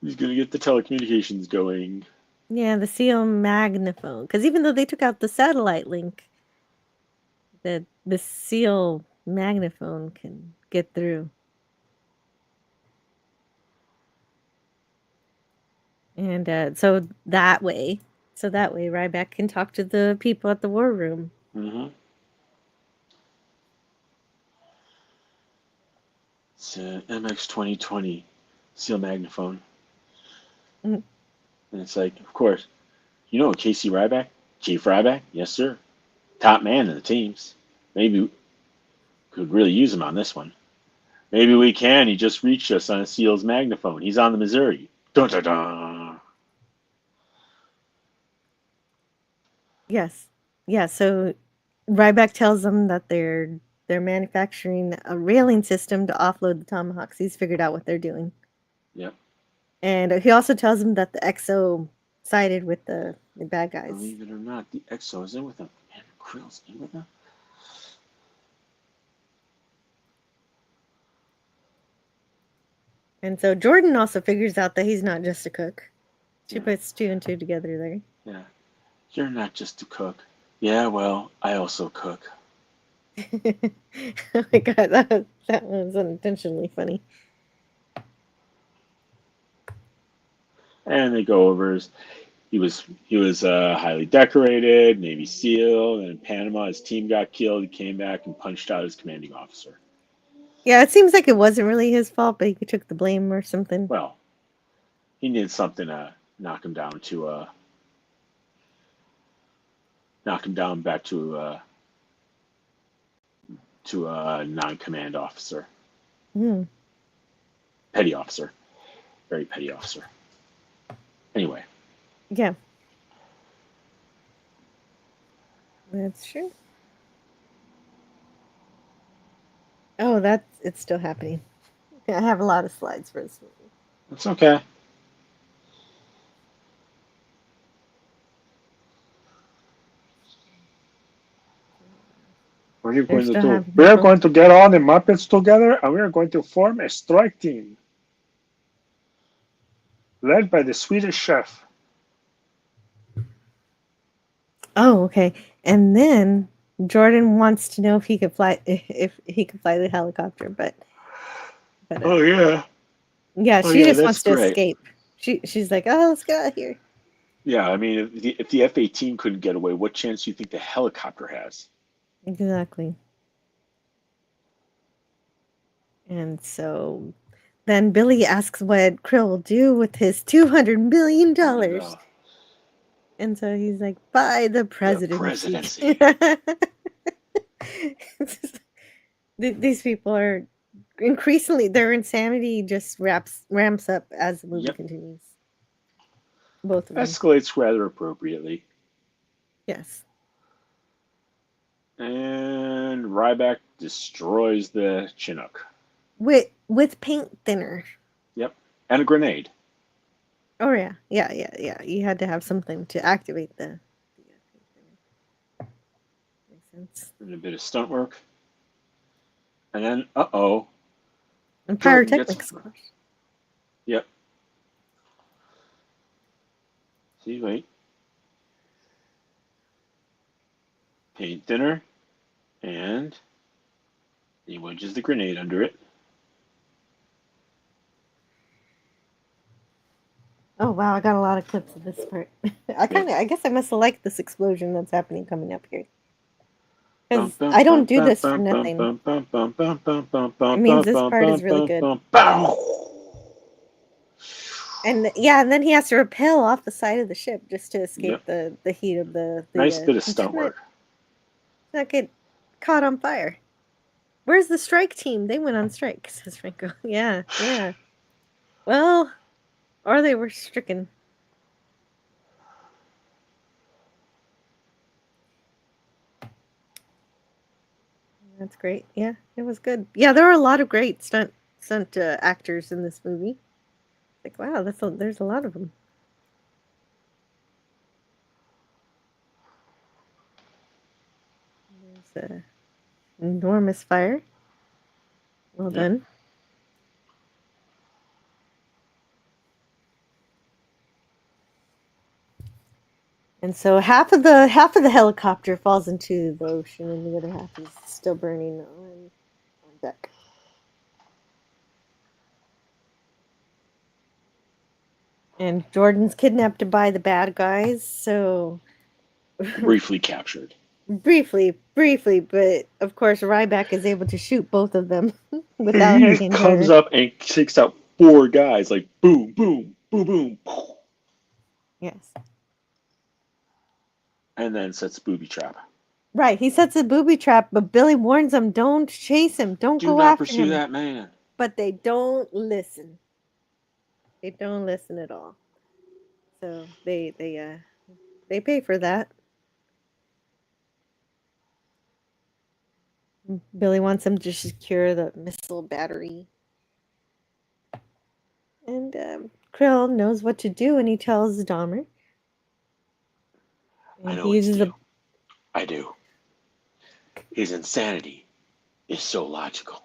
telecommunications going. Yeah, the SEAL magnaphone. Because even though they took out the satellite link, the SEAL magnaphone can get through. And so that way Ryback can talk to the people at the war room. Mm-hmm. It's MX 2020 SEAL magnaphone. Mm. And it's like, of course, you know Casey Ryback? Chief Ryback? Yes, sir. Top man in the teams. Maybe we could really use him on this one. Maybe we can. He just reached us on a SEAL's magnaphone. He's on the Missouri. Dun dun dun. Yes. Yeah, so Ryback tells them that they're manufacturing a railing system to offload the Tomahawks. He's figured out what they're doing. Yep. And he also tells them that the XO sided with the bad guys. Believe it or not, the XO is in with them. Man, Krill's in with them. And so Jordan also figures out that he's not just a cook. She puts 2 and 2 together there. Yeah. You're not just a cook. Yeah, well, I also cook. Oh my god, that was unintentionally funny. And they go over he was highly decorated, Navy SEAL, and in Panama his team got killed. He came back and punched out his commanding officer. Yeah, it seems like it wasn't really his fault, but he took the blame or something. Well, he needed something to knock him down back to a non-command officer. Mm. Petty officer. Very petty officer. Anyway. Yeah. That's true. Oh, it's still happening. I have a lot of slides for this movie. It's okay. We are going to get all the Muppets together and we are going to form a strike team led by the Swedish chef. Oh, okay. And then Jordan wants to know if he could fly the helicopter, but oh yeah. Yeah, she just wants to escape. She's like, "Oh, let's get out of here." Yeah, I mean, if the F-18 couldn't get away, what chance do you think the helicopter has? Exactly. And so then Billy asks what Krill will do with his $200 million. And so he's like, buy the presidency. These people are increasingly, their insanity just ramps up as the movie continues. Both of them. Escalates rather appropriately. Yes. And Ryback destroys the Chinook. With paint thinner. Yep. And a grenade. Oh, yeah. Yeah. You had to have something to activate the paint thinner. Makes sense. And a bit of stunt work. And then, uh-oh. And pyrotechnics, of course. Yep. See, wait. paint thinner, and he wedges the grenade under it. Oh wow, I got a lot of clips of this part. I guess I must have liked this explosion that's happening coming up here. Because I don't do this for nothing. It means this part is really good. And yeah, and then he has to rappel off the side of the ship just to escape the heat of the Nice bit of stunt work. Not get caught on fire. Where's the strike team? They went on strike, says Franco. Yeah, yeah. Well, or they were stricken. That's great. Yeah, it was good. Yeah, there were a lot of great stunt actors in this movie. Like, wow, there's a lot of them. There's a enormous fire. Well done. And so half of the helicopter falls into the ocean, and the other half is still burning on deck. And Jordan's kidnapped by the bad guys, so Briefly captured. Briefly, but of course Ryback is able to shoot both of them without hurting her. He comes up and takes out 4 guys, like boom, boom, boom, boom. Yes. And then sets a booby trap. Right, he sets a booby trap, but Billy warns them, don't chase him, don't go after him. Do not pursue that man. But they don't listen. They don't listen at all. So they pay for that. Billy wants them to secure the missile battery. And Krill knows what to do, and he tells Dahmer. I know what to do. I do. His insanity is so logical.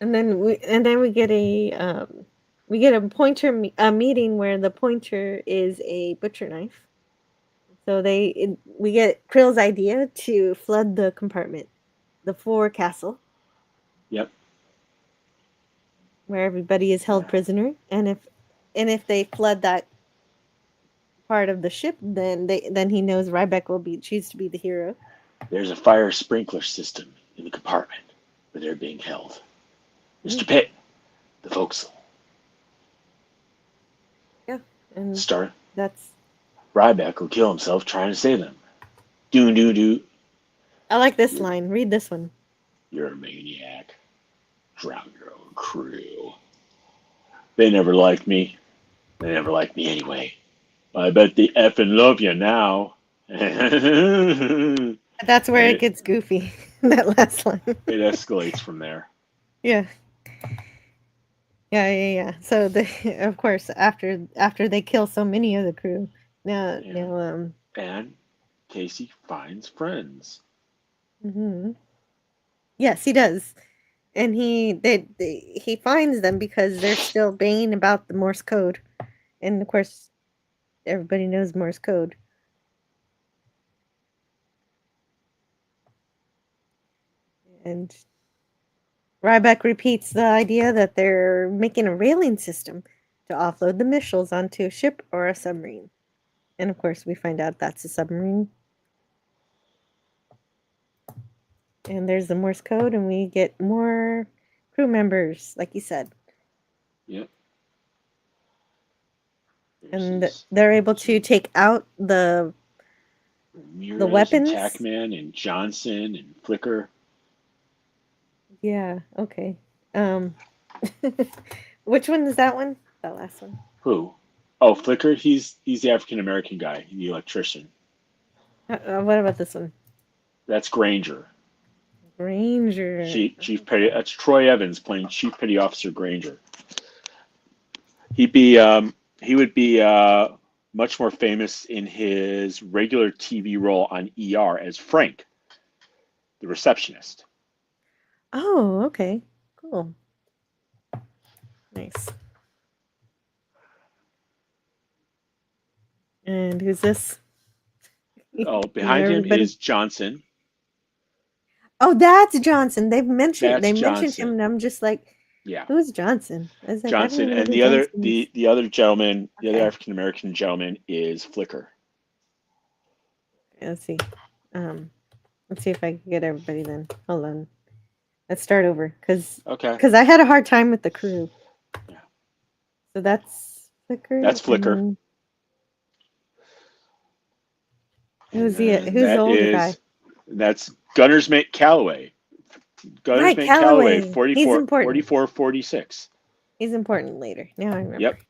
And then we get a pointer meeting where the pointer is a butcher knife. So we get Krill's idea to flood the compartment, the forecastle. Yep. Where everybody is held prisoner, and if they flood that part of the ship, then he knows Ryback will choose to be the hero. There's a fire sprinkler system in the compartment where they're being held. Mr. Pitt, the forecastle. Yeah, and that's Ryback will kill himself trying to save them. Do. I like this line. Read this one. You're a maniac. Drown your own crew. They never liked me. They never liked me anyway. I bet they effing love you now. That's where it gets goofy. That last line. It escalates from there. Yeah. Yeah. So of course, after they kill so many of the crew, now and Casey finds friends. Mm-hmm. Yes, he does, and he finds them because they're still baying about the Morse code, and of course, everybody knows Morse code. And Ryback repeats the idea that they're making a railing system to offload the missiles onto a ship or a submarine. And of course, we find out that's a submarine. And there's the Morse code, and we get more crew members, like you said. Yep. And they're able to take out the weapons. And Tackman and Johnson and Flicker. Yeah, okay. Which one is that one? That last one. Who? Oh, Flicker. He's the African American guy, the electrician. What about this one? That's Granger. Granger. Chief Petty. That's Troy Evans playing Chief Petty Officer Granger. He would be much more famous in his regular TV role on ER as Frank, the receptionist. Oh, okay. Cool. Nice. And who's this? Oh, You behind know him everybody? is Johnson. Oh, that's Johnson. They That's mentioned him, Johnson. and I'm just like, Yeah, who's Johnson? I was like, I don't Johnson. know And who the other Johnson is. the other gentleman, the other Okay, African American gentleman is Flicker. let's see. Let's see if I can get everybody. Then hold on. Let's start over Okay. because I had a hard time with the crew. Yeah. So that's Flicker, That's and Flicker. then And then who's the older guy? that's Gunner's Mate Calloway. Gunner's Right, Mate Calloway, Calloway. He's 44, important. 44, 46. He's important later. Now I remember. Yep.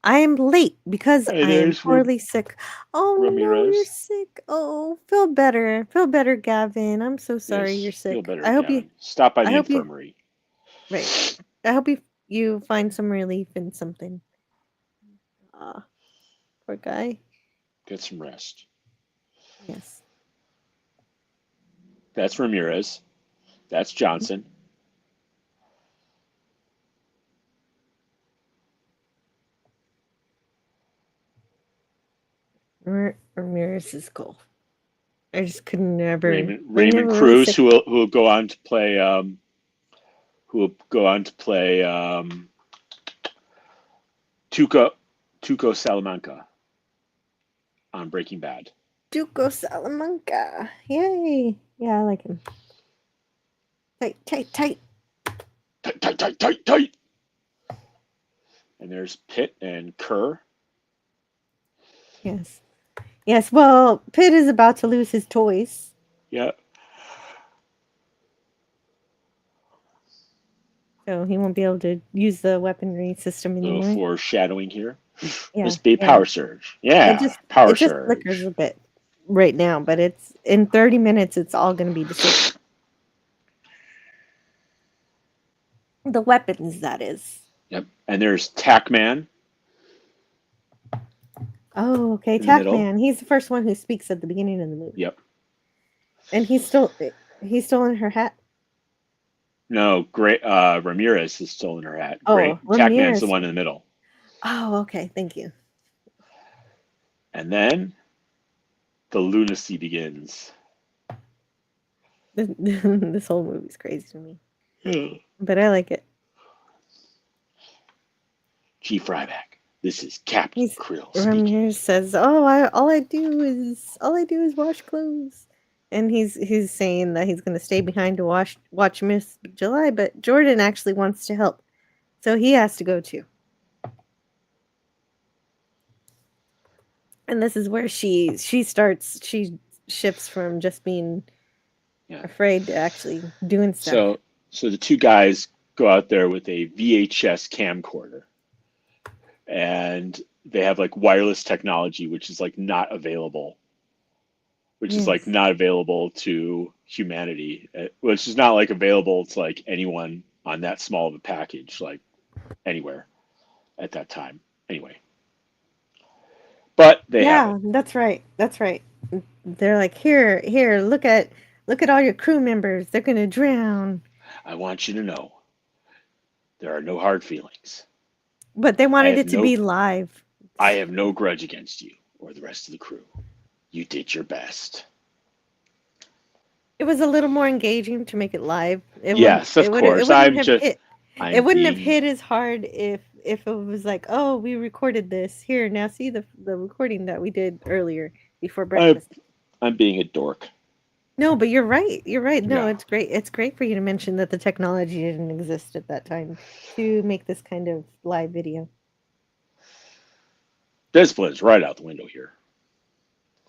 I am late because And I am there's poorly sick. Oh no, you're Ramirez. sick. Oh, feel better. Feel better, Gavin. I'm so sorry Yes, you're feel sick. better, Gavin. Stop by I the hope you infirmary. right. I hope you find some relief in something. Ah, poor guy. Get some rest. Yes. That's Ramirez. That's Johnson. Ramirez is cool. I just could never. They Raymond never really Cruz, sick. who will go on to play Tuco Salamanca on Breaking Bad. Duco Salamanca. Yay. Yeah, I like him. Tight, tight, tight. Tight, tight, tight, tight, tight. And there's Pitt and Kerr. Yes. Yes, well, Pitt is about to lose his toys. Yeah. So he won't be able to use the weaponry system A little anymore. foreshadowing here. Yeah. Must be a Yeah. power surge. Yeah, It power just surge. flickers a bit right now, but it's in 30 minutes it's all gonna be disabled. The weapons, that is. Yep. And there's Tackman Oh, okay. in the middle. Tackman. He's the first one who speaks at the beginning of the movie. Yep. And he's still in her hat. No, great. Ramirez is still in her hat. Oh, Great. Tackman's Ramirez. the one in the middle. Oh, okay. Thank you. And then the lunacy begins. This whole movie's crazy to me, Yeah. but I like it. Chief Ryback, this is Captain Krill speaking. Ramirez says, "Oh, all I do is wash clothes," and he's saying that he's going to stay behind to watch Miss July, but Jordan actually wants to help, so he has to go too. And this is where she shifts from just being afraid to actually doing stuff. So the two guys go out there with a VHS camcorder, and they have like wireless technology, which is like not available, is like not available to humanity, which is not like available to like anyone on that small of a package, like anywhere at that time. Anyway. But they have it. That's right. That's right. They're like, here, look at all your crew members. They're gonna drown. I want you to know there are no hard feelings. But they wanted it to be live. I have no grudge against you or the rest of the crew. You did your best. It was a little more engaging to make it live. Yes, of course. It wouldn't have hit as hard if it was like, oh, we recorded this. Here, now see the recording that we did earlier before breakfast. I'm being a dork. No, but you're right. You're right. No, it's great. It's great for you to mention that the technology didn't exist at that time to make this kind of live video. Discipline's right out the window here.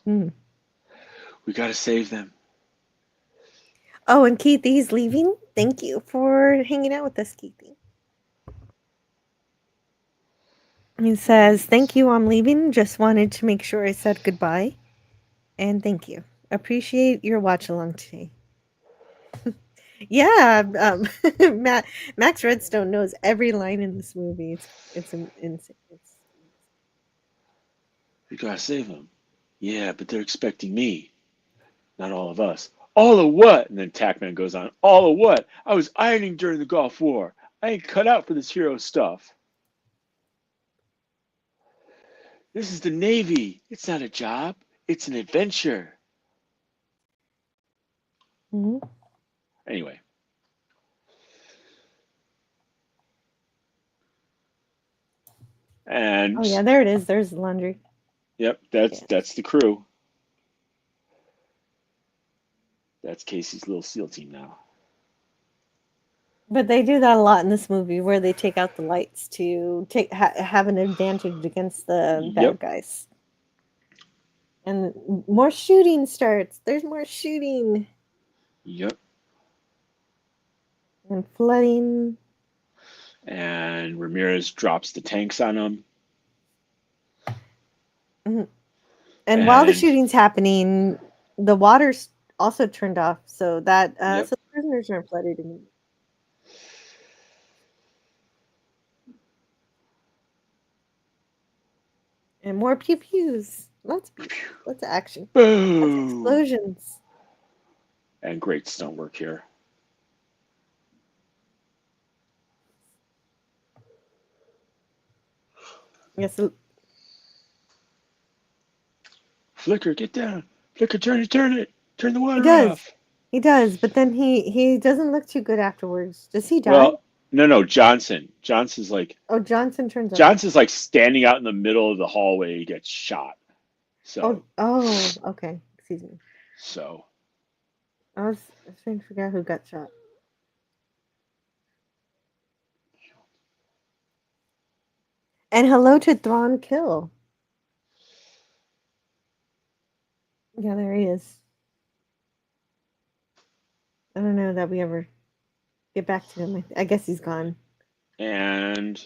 We got to save them. Oh, and Keithy's leaving. Thank you for hanging out with us, Keithy. He says, thank you, I'm leaving. Just wanted to make sure I said goodbye. And thank you. Appreciate your watch along today. Max Redstone knows every line in this movie. It's insane. We got to save them. Yeah, but they're expecting me. Not all of us. All of what? And then Tackman goes on. All of what? I was ironing during the Gulf War. I ain't cut out for this hero stuff. This is the Navy. It's not a job. It's an adventure. Hmm. Anyway. And Oh yeah, there it is. There's the laundry. yep, Yeah. that's the crew. That's Casey's little SEAL team now. But they do that a lot in this movie, where they take out the lights to have an advantage against the Yep. bad guys. And more shooting starts. There's more shooting Yep. and flooding. And Ramirez drops the tanks on them. Mhm. And while the And- shooting's happening, the water's also turned off, so that Yep. so the prisoners aren't flooded anymore. And more pew pews. Lots of action. Lots of Boom. explosions. And great stunt work here. Yes. Flicker, get down. Flicker, turn it. Turn the He water does. off. He does, but then he doesn't look too good afterwards. Does he die? Well, no, Johnson. Johnson's like Johnson's like standing out in the middle of the hallway. He gets shot. So Okay. Excuse me. so I was trying to figure out who got shot. And hello to Thrawn Kill. Yeah, there he is. I don't know that we ever get back to him. I guess he's gone. and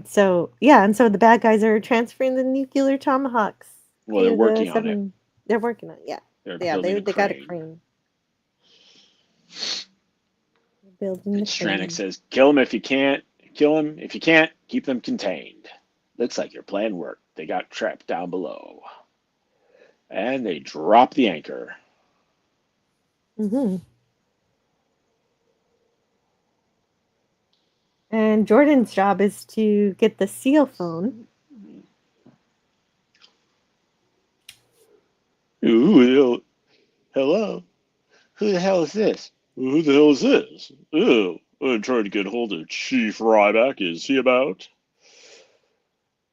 so the bad guys are transferring the nuclear tomahawks. well, they're to working the on it. They're working on it. Yeah. They're Yeah, building they got a crane. crane. They're building the Stranik crane. says, "Kill him if you can't. Kill him if you can't. Keep them contained. Looks like your plan worked. They got trapped down below, and they drop the anchor." Mm-hmm. And Jordan's job is to get the seal phone. Ooh, hello. Who the hell is this? Who the hell is this? Oh, I'm trying to get hold of Chief Ryback. Is he about?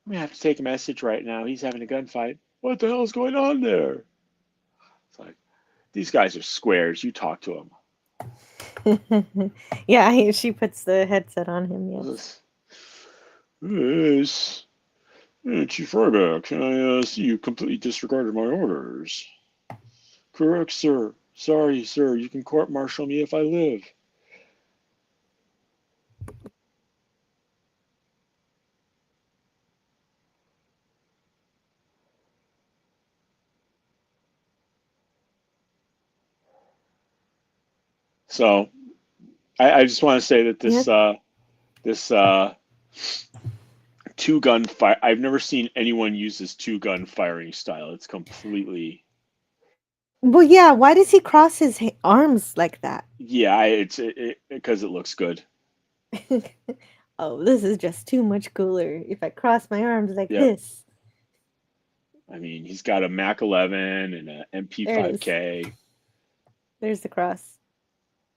I'm gonna have to take a message right now. He's having a gunfight. What the hell is going on there? It's like, these guys are squares. You talk to them. Yeah, she puts the headset on him. Yes. Yes. Chief Ryback, I see you completely disregarded my orders. Correct, sir. Sorry, sir. You can court-martial me if I live. So, I just want to say that this two-gun fire. I've never seen anyone use this two-gun firing style. It's completely. Well, yeah. Why does he cross his arms like that? Yeah, it's because it looks good. Oh, this is just too much cooler. If I cross my arms like Yep. this. I mean, he's got a Mac 11 and a MP5K. There's the cross.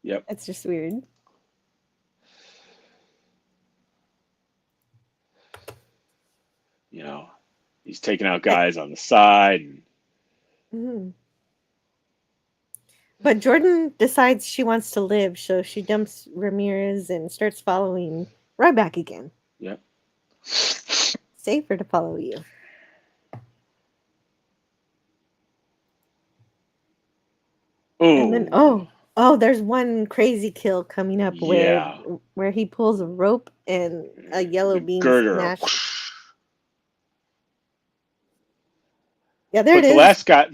Yep. That's just weird. You know, he's taking out guys on the side. Mm-hmm. But Jordan decides she wants to live, so she dumps Ramirez and starts following Ryback again. Yep. Safer to follow you. And then there's one crazy kill coming up where he pulls a rope and a yellow beam smash. Yeah, there it is. The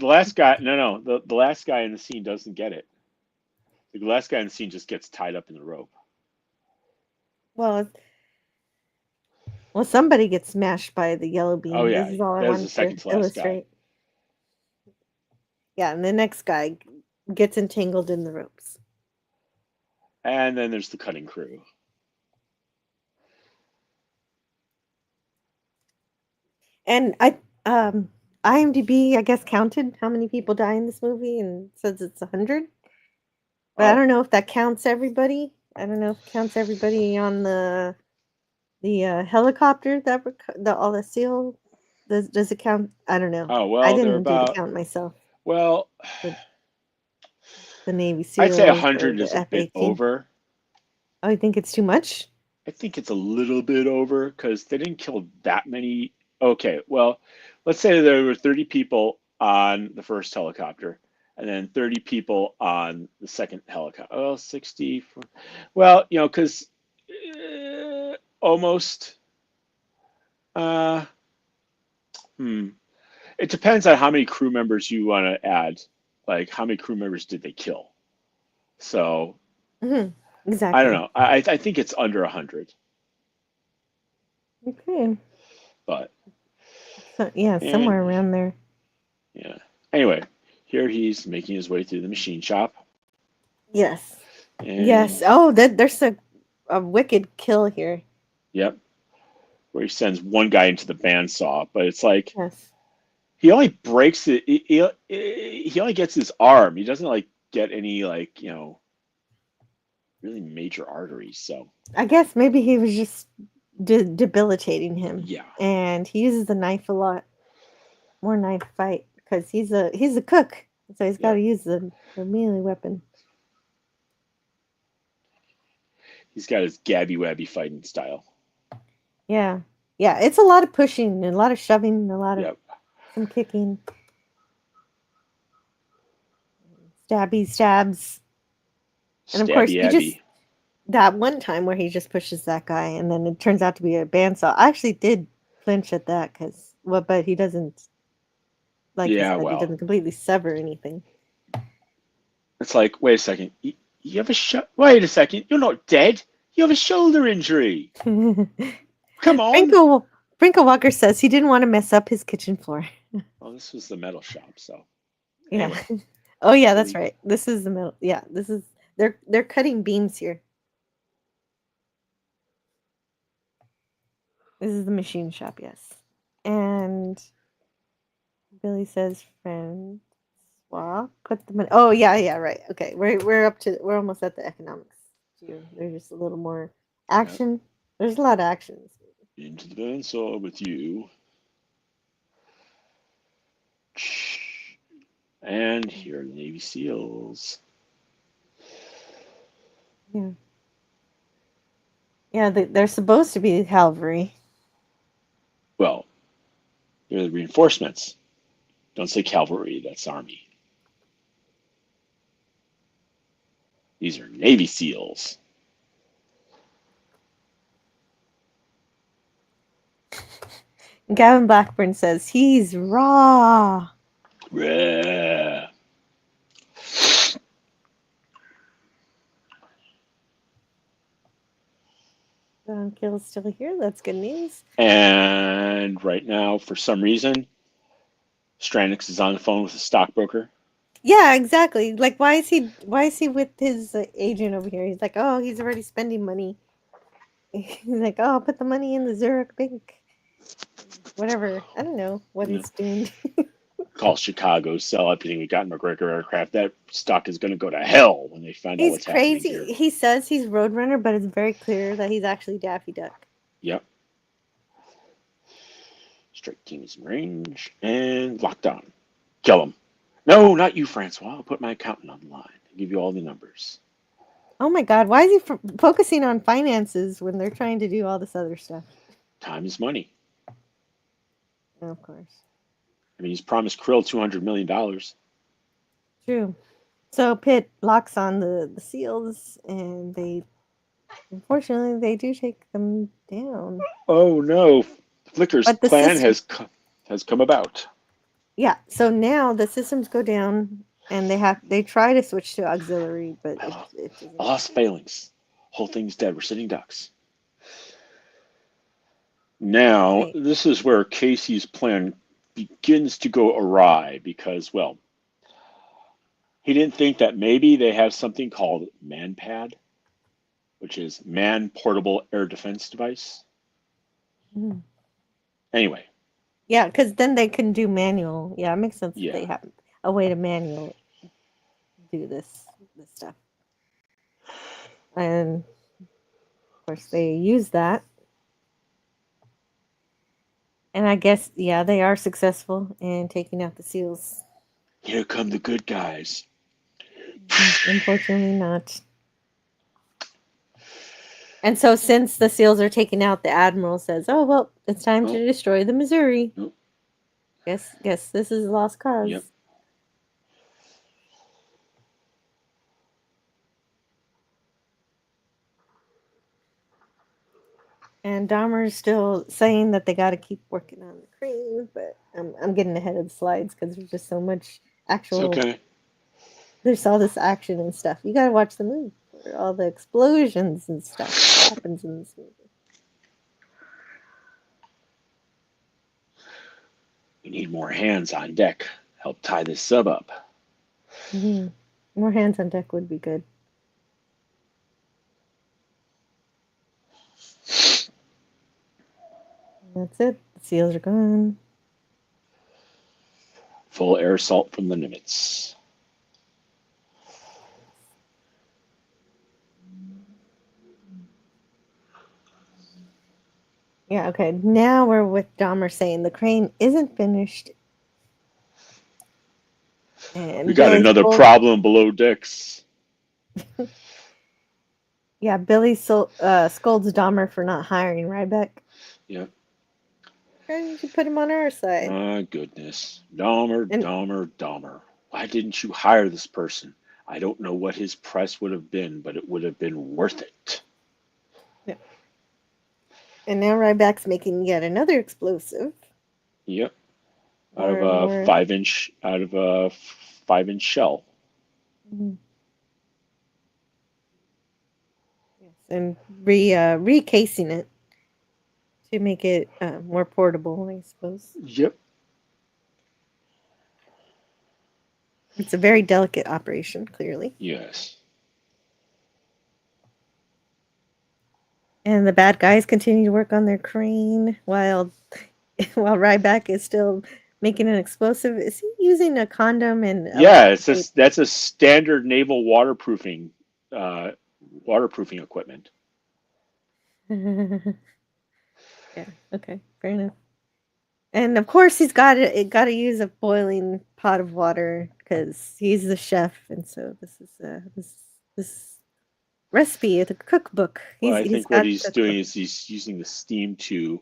last guy, no, the last guy in the scene doesn't get it. The last guy in the scene just gets tied up in the rope. Well, somebody gets smashed by the yellow beam. Oh yeah, This is all I that was wanted the second to last illustrate. guy. Yeah, and the next guy gets entangled in the ropes. And then there's the cutting crew. And IMDb, I guess, counted how many people die in this movie and says it's 100. But I Oh, don't know if that counts everybody. I don't know if it counts everybody on the helicopter that all the seal. Does it count? I don't know. oh I well, they're didn't do the about, count myself. well, The the Navy I'd say SEALs or 100 the is a bit F-18. over. Oh, you think it's too much? I think it's a little bit over because they didn't kill that many. Okay, well, let's say there were 30 people on the first helicopter and then 30 people on the second helicopter. Oh, 60. Well, because almost, uh, hmm. It depends on how many crew members you want to add. Like, how many crew members did they kill? So, Hmm. I don't Exactly. know. I think it's under 100, Okay. but. So yeah, somewhere And around there. yeah. Anyway, here he's making his way through the machine shop, Yes. Yes. and Oh, there's a wicked kill here. yep, where he sends one guy into the bandsaw, but it's like Yes. he only breaks it. He only gets his arm. He doesn't like get any like really major arteries. So I guess maybe he was just debilitating him, yeah, and he uses the knife a lot. More knife fight because he's a cook, so he's got yep. to use the melee weapon. He's got his gabby wabby fighting style. Yeah, yeah. It's a lot of pushing, and a lot of shoving, a lot of Yep. some kicking, stabby stabs, and of course Stabby he just Abby. that one time where he just pushes that guy, and then it turns out to be a bandsaw. I actually did flinch at that because but he doesn't, like I Yeah, said, he well, doesn't completely sever anything. it's like, wait a second. You have wait a second. You're not dead. You have a shoulder injury. Come on. Brinkle Walker says he didn't want to mess up his kitchen floor. Well, this was the metal shop, so Yeah. anyway. Oh yeah, So that's right. This is the middle. Yeah, this is they're cutting beams here. This is the machine shop, yes. And Billy says, "Francois, put the money." Oh yeah, yeah, right. Okay, we're almost at the economics too. There's just a little more yep. action. There's a lot of action. Into the bandsaw with you. And here are the Navy SEALs. Yeah, yeah. They're supposed to be cavalry. Well, they're the reinforcements. Don't say cavalry, that's army. These are Navy SEAls. Gavin Blackburn says he's raw. Yeah. Kill's still here. That's good news. And right now, for some reason, Stranix is on the phone with a stockbroker. Yeah, exactly. Like, why is he with his agent over here? He's like, oh, he's already spending money. He's like, oh, I'll put the money in the Zurich bank. Whatever. I don't know what Yeah. he's doing. Call Chicago, sell everything we got in McGregor aircraft. That stock is going to go to hell when they find out He's what's happening here. crazy. He says he's Roadrunner, but it's very clear that he's actually Daffy Duck. Yep. Strike teams in range and lockdown. Kill him. No, not you, Francois. I'll put my accountant on the line. I'll give you all the numbers. Oh my God, why is he focusing on finances when they're trying to do all this other stuff? Time is money. Oh, of course. I mean, he's promised Krill $200 million. True. So Pitt locks on the seals, and unfortunately, they do take them down. Oh no, Flicker's But the plan system, has come about. yeah. So now the systems go down, and they try to switch to auxiliary, but it I doesn't. lost failings. Whole thing's dead. We're sitting ducks. Now, Right. this is where Casey's plan begins to go awry because, well, he didn't think that maybe they have something called MANPAD, which is Man Portable Air Defense Device. Mhm. Anyway, Yeah, because then they can do manual. Yeah, it makes sense that they Yeah. have a way to manual do this stuff. And of course they use that. And I guess, yeah, they are successful in taking out the seals. Here come the good guys. Unfortunately not. And so since the seals are taken out, the admiral says, "Oh well, it's time to destroy the Missouri." Nope. Guess this is a lost cause. Yep. And Dahmer's still saying that they got to keep working on the crane, but I'm getting ahead of the slides because there's just so much actual. It's okay. There's all this action and stuff. You got to watch the movie for all the explosions and stuff that happens in this movie. We need more hands on deck. Help tie this sub up. Mm-hmm. More hands on deck would be good. That's it. The seals are gone. Full air assault from the Nimitz. Yeah, okay. Now we're with Dahmer saying the crane isn't finished. And We got Billy another scolds- problem below decks. Yeah, Billy scolds Dahmer for not hiring Ryback. Yep. Why didn't you put him on our side? My goodness. Dahmer. Why didn't you hire this person? I don't know what his price would have been, but it would have been worth it. Yeah. And now Ryback's making yet another explosive. Yep. More Out and of more. a 5-inch shell. Mm-hmm. Yes, and recasing it to make it more portable, I suppose. Yep. It's a very delicate operation, clearly. Yes. And the bad guys continue to work on their crane while Ryback is still making an explosive. Is he using a condom and Yeah, electric that's a standard naval waterproofing equipment. tape? Yeah, okay, fair enough. And of course, he's got to use a boiling pot of water because he's the chef, and so this recipe, the cookbook. Well, I He's think got what the he's cookbook. doing is he's using the steam to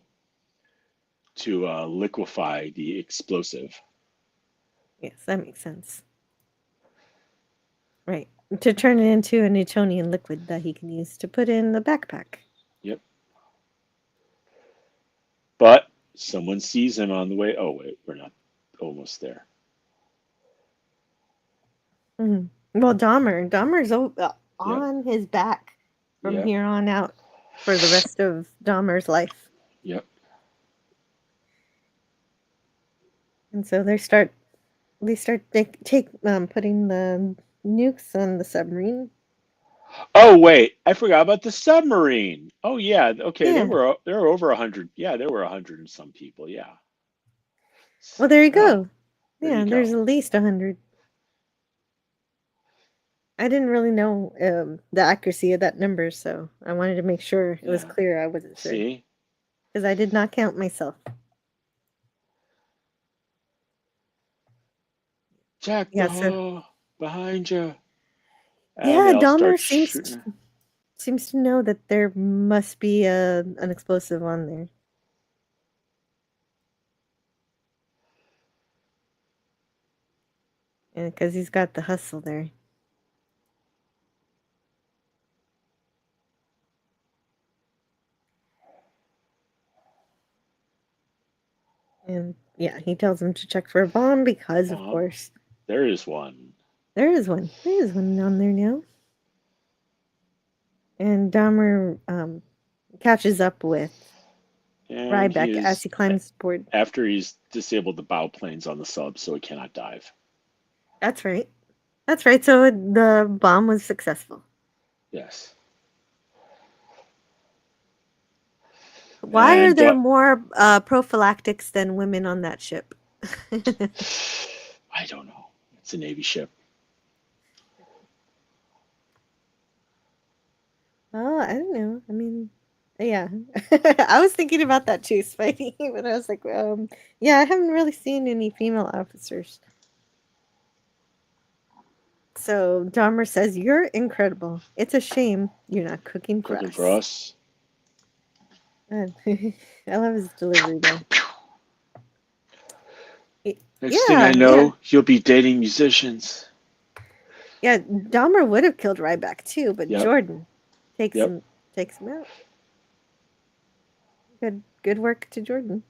liquefy the explosive. Yes, that makes sense. Right, to turn it into a Newtonian liquid that he can use to put in the backpack. Yep. But someone sees him on the way. Oh wait, we're not almost there. Mm-hmm. Well, Dahmer's on his back from Yep. here on out for the rest of Dahmer's life. Yep. And so they start putting the nukes on the submarine. Oh wait, I forgot about the submarine. Oh yeah, okay. Yeah. There were over 100. Yeah, there were 100 and some people. Yeah. Well, there you Oh, go. there Yeah, you there's go. at least 100. I didn't really know the accuracy of that number, so I wanted to make sure it was Yeah. clear. I wasn't sure See? because I did not count myself. Jack Yeah, the so Ho behind you. And yeah, they all Dahmer start shooting. seems to know that there must be an explosive on there. And because he's got the hustle there. And yeah, he tells him to check for a bomb because, of course, There is one. there is one. There is one on there now. And Dahmer catches up with And Ryback as he climbs aboard. after he's disabled the bow planes on the sub, so it cannot dive. That's right. That's right. So the bomb was successful. Yes. Why are And there more prophylactics than women on that ship? I don't know. It's a Navy ship. Oh, I don't know. I mean, yeah. I was thinking about that too, Spidey, but I was like, yeah, I haven't really seen any female officers. So Dahmer says, "You're incredible. It's a shame you're not cooking for Cooking us." for us. God. I love his delivery though. Next thing I know, you'll be dating musicians. Yeah. Dahmer would have killed Ryback too, but Yep. Jordan takes Yep. him out. Good work to Jordan.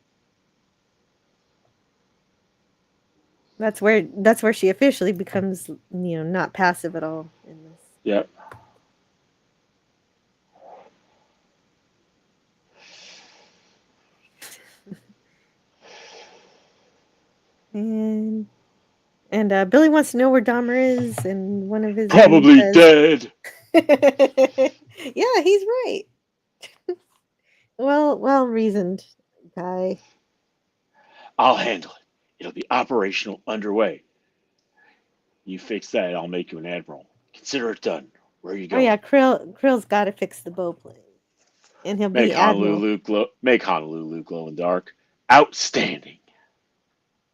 That's where she officially becomes, not passive at all in this. Yep. And Billy wants to know where Dahmer is, and one of his men Probably says, dead. "Yeah, he's right." Well reasoned guy. I'll handle it. It'll be operational underway. You fix that, I'll make you an admiral. Consider it done. Where are you Oh going? yeah, Krill's got to fix the bow plane, and he'll Make be admiral Honolulu glow in the dark. Outstanding.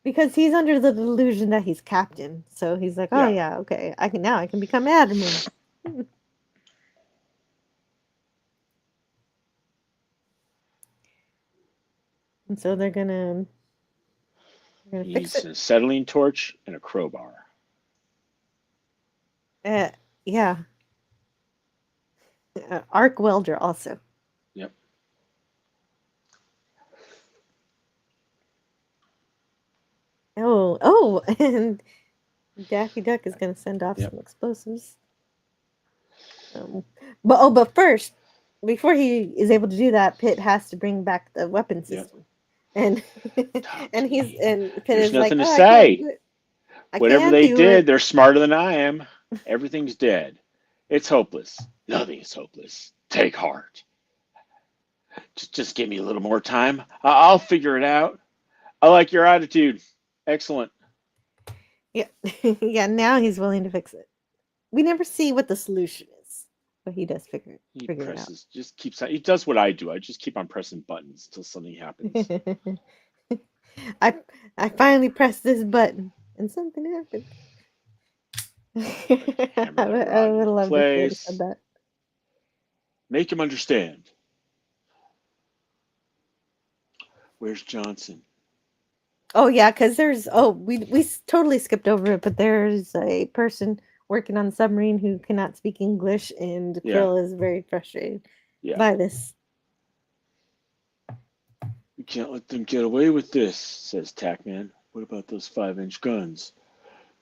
because he's under the delusion that he's captain. So he's like, "Oh yeah, okay, I can become admiral." And so they're gonna fix He's it. an acetylene torch and a crowbar. Yeah. Arc welder also. Yep. Oh, and Daffy Duck is going to send off some explosives. But first, before he is able to do that, Pitt has to bring back the weapon system, and Pitt There's is like, nothing to "Oh, say. Whatever can't they do did, it." they're smarter than I am. Everything's dead. It's hopeless. Nothing is hopeless. Take heart. Just give me a little more time. I'll figure it out. I like your attitude. Excellent. Yeah, yeah. Now he's willing to fix it. We never see what the solution is, but he does figure it out. He does what I do. I just keep on pressing buttons until something happens. I finally pressed this button and something happened. I would love if they said that. Make him understand. Where's Johnson? Oh yeah, because we totally skipped over it, but there's a person working on the submarine who cannot speak English, and Krill is very frustrated by this. We can't let them get away with this, says Tackman. What about those 5-inch guns?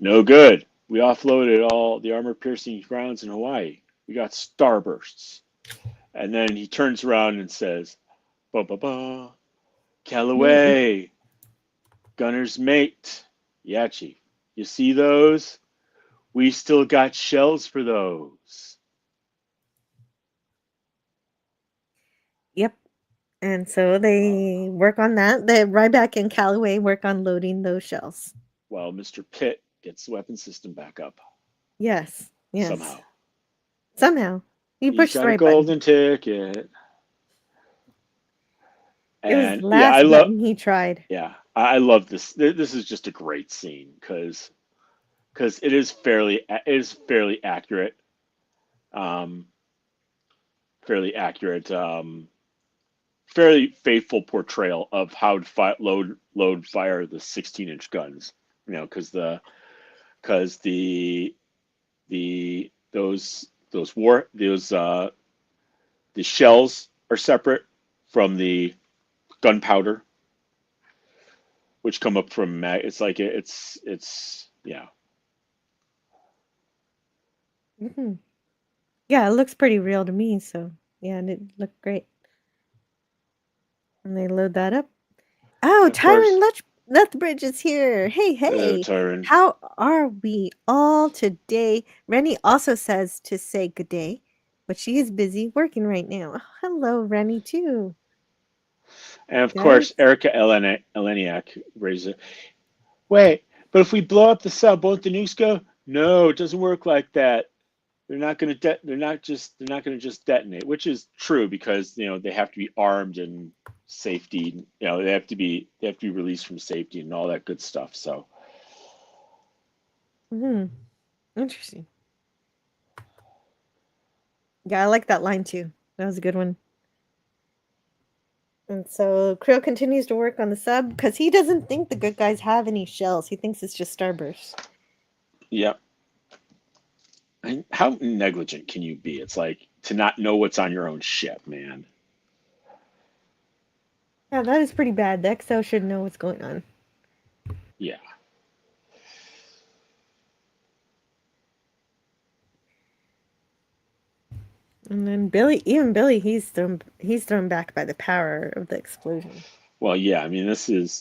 No good. We offloaded all the armor-piercing rounds in Hawaii. We got starbursts. And then he turns around and says, "Ba-ba-ba, Callaway, gunner's mate. Yeah, Chief. You see those? We still got shells for those." Yep. And so they work on that. The Ryback and Callaway work on loading those shells. While Mr. Pitt gets the weapon system back up. Yes. Somehow. He pushed the right golden ticket. It was the last button he tried. Yeah, I love this. This is just a great scene because it is fairly accurate. Fairly faithful portrayal of how to load fire the 16-inch guns. Because the shells are separate from the gunpowder, which come up from it's yeah. Mm-hmm. Yeah, it looks pretty real to me. So yeah, and it looked great. And they load that up. Oh, Tyron Lethbridge is here. Hey. Hello, Tyron. How are we all today? Rennie also says to say good day, but she is busy working right now. Oh, hello, Rennie, too. And of Guys? course, Erica Eleniak raises it. Wait, but if we blow up the sub, won't the nukes go? No, it doesn't work like that. They're not going to they're not going to just detonate, which is true because they have to be armed and safety. They have to be released from safety and all that good stuff. So Interesting. Yeah, I like that line too. That was a good one. And so Krill continues to work on the sub because he doesn't think the good guys have any shells. He thinks it's just starburst. yeah. And how negligent can you be? It's like to not know what's on your own ship, man. Yeah, that is pretty bad. The XO should know what's going on. Yeah. And then Billy, he's thrown back by the power of the explosion. Well, yeah. I mean,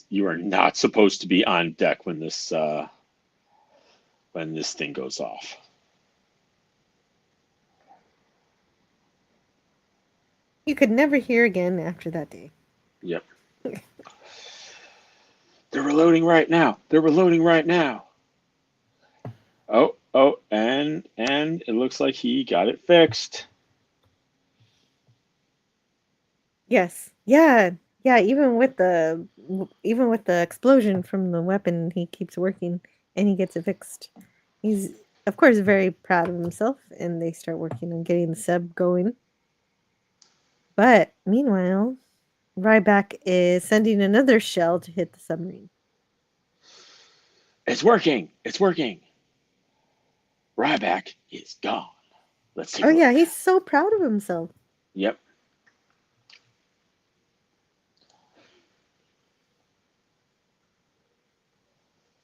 you are not supposed to be on deck when this thing goes off. You could never hear again after that day. Yep. They're reloading right now. Oh, and it looks like he got it fixed. Yes. Yeah. Even with the explosion from the weapon, he keeps working and he gets it fixed. He's of course very proud of himself, and they start working on getting the sub going. But meanwhile, Ryback is sending another shell to hit the submarine. It's working. Ryback is gone. Let's see. Oh yeah, he's so proud of himself. Yep.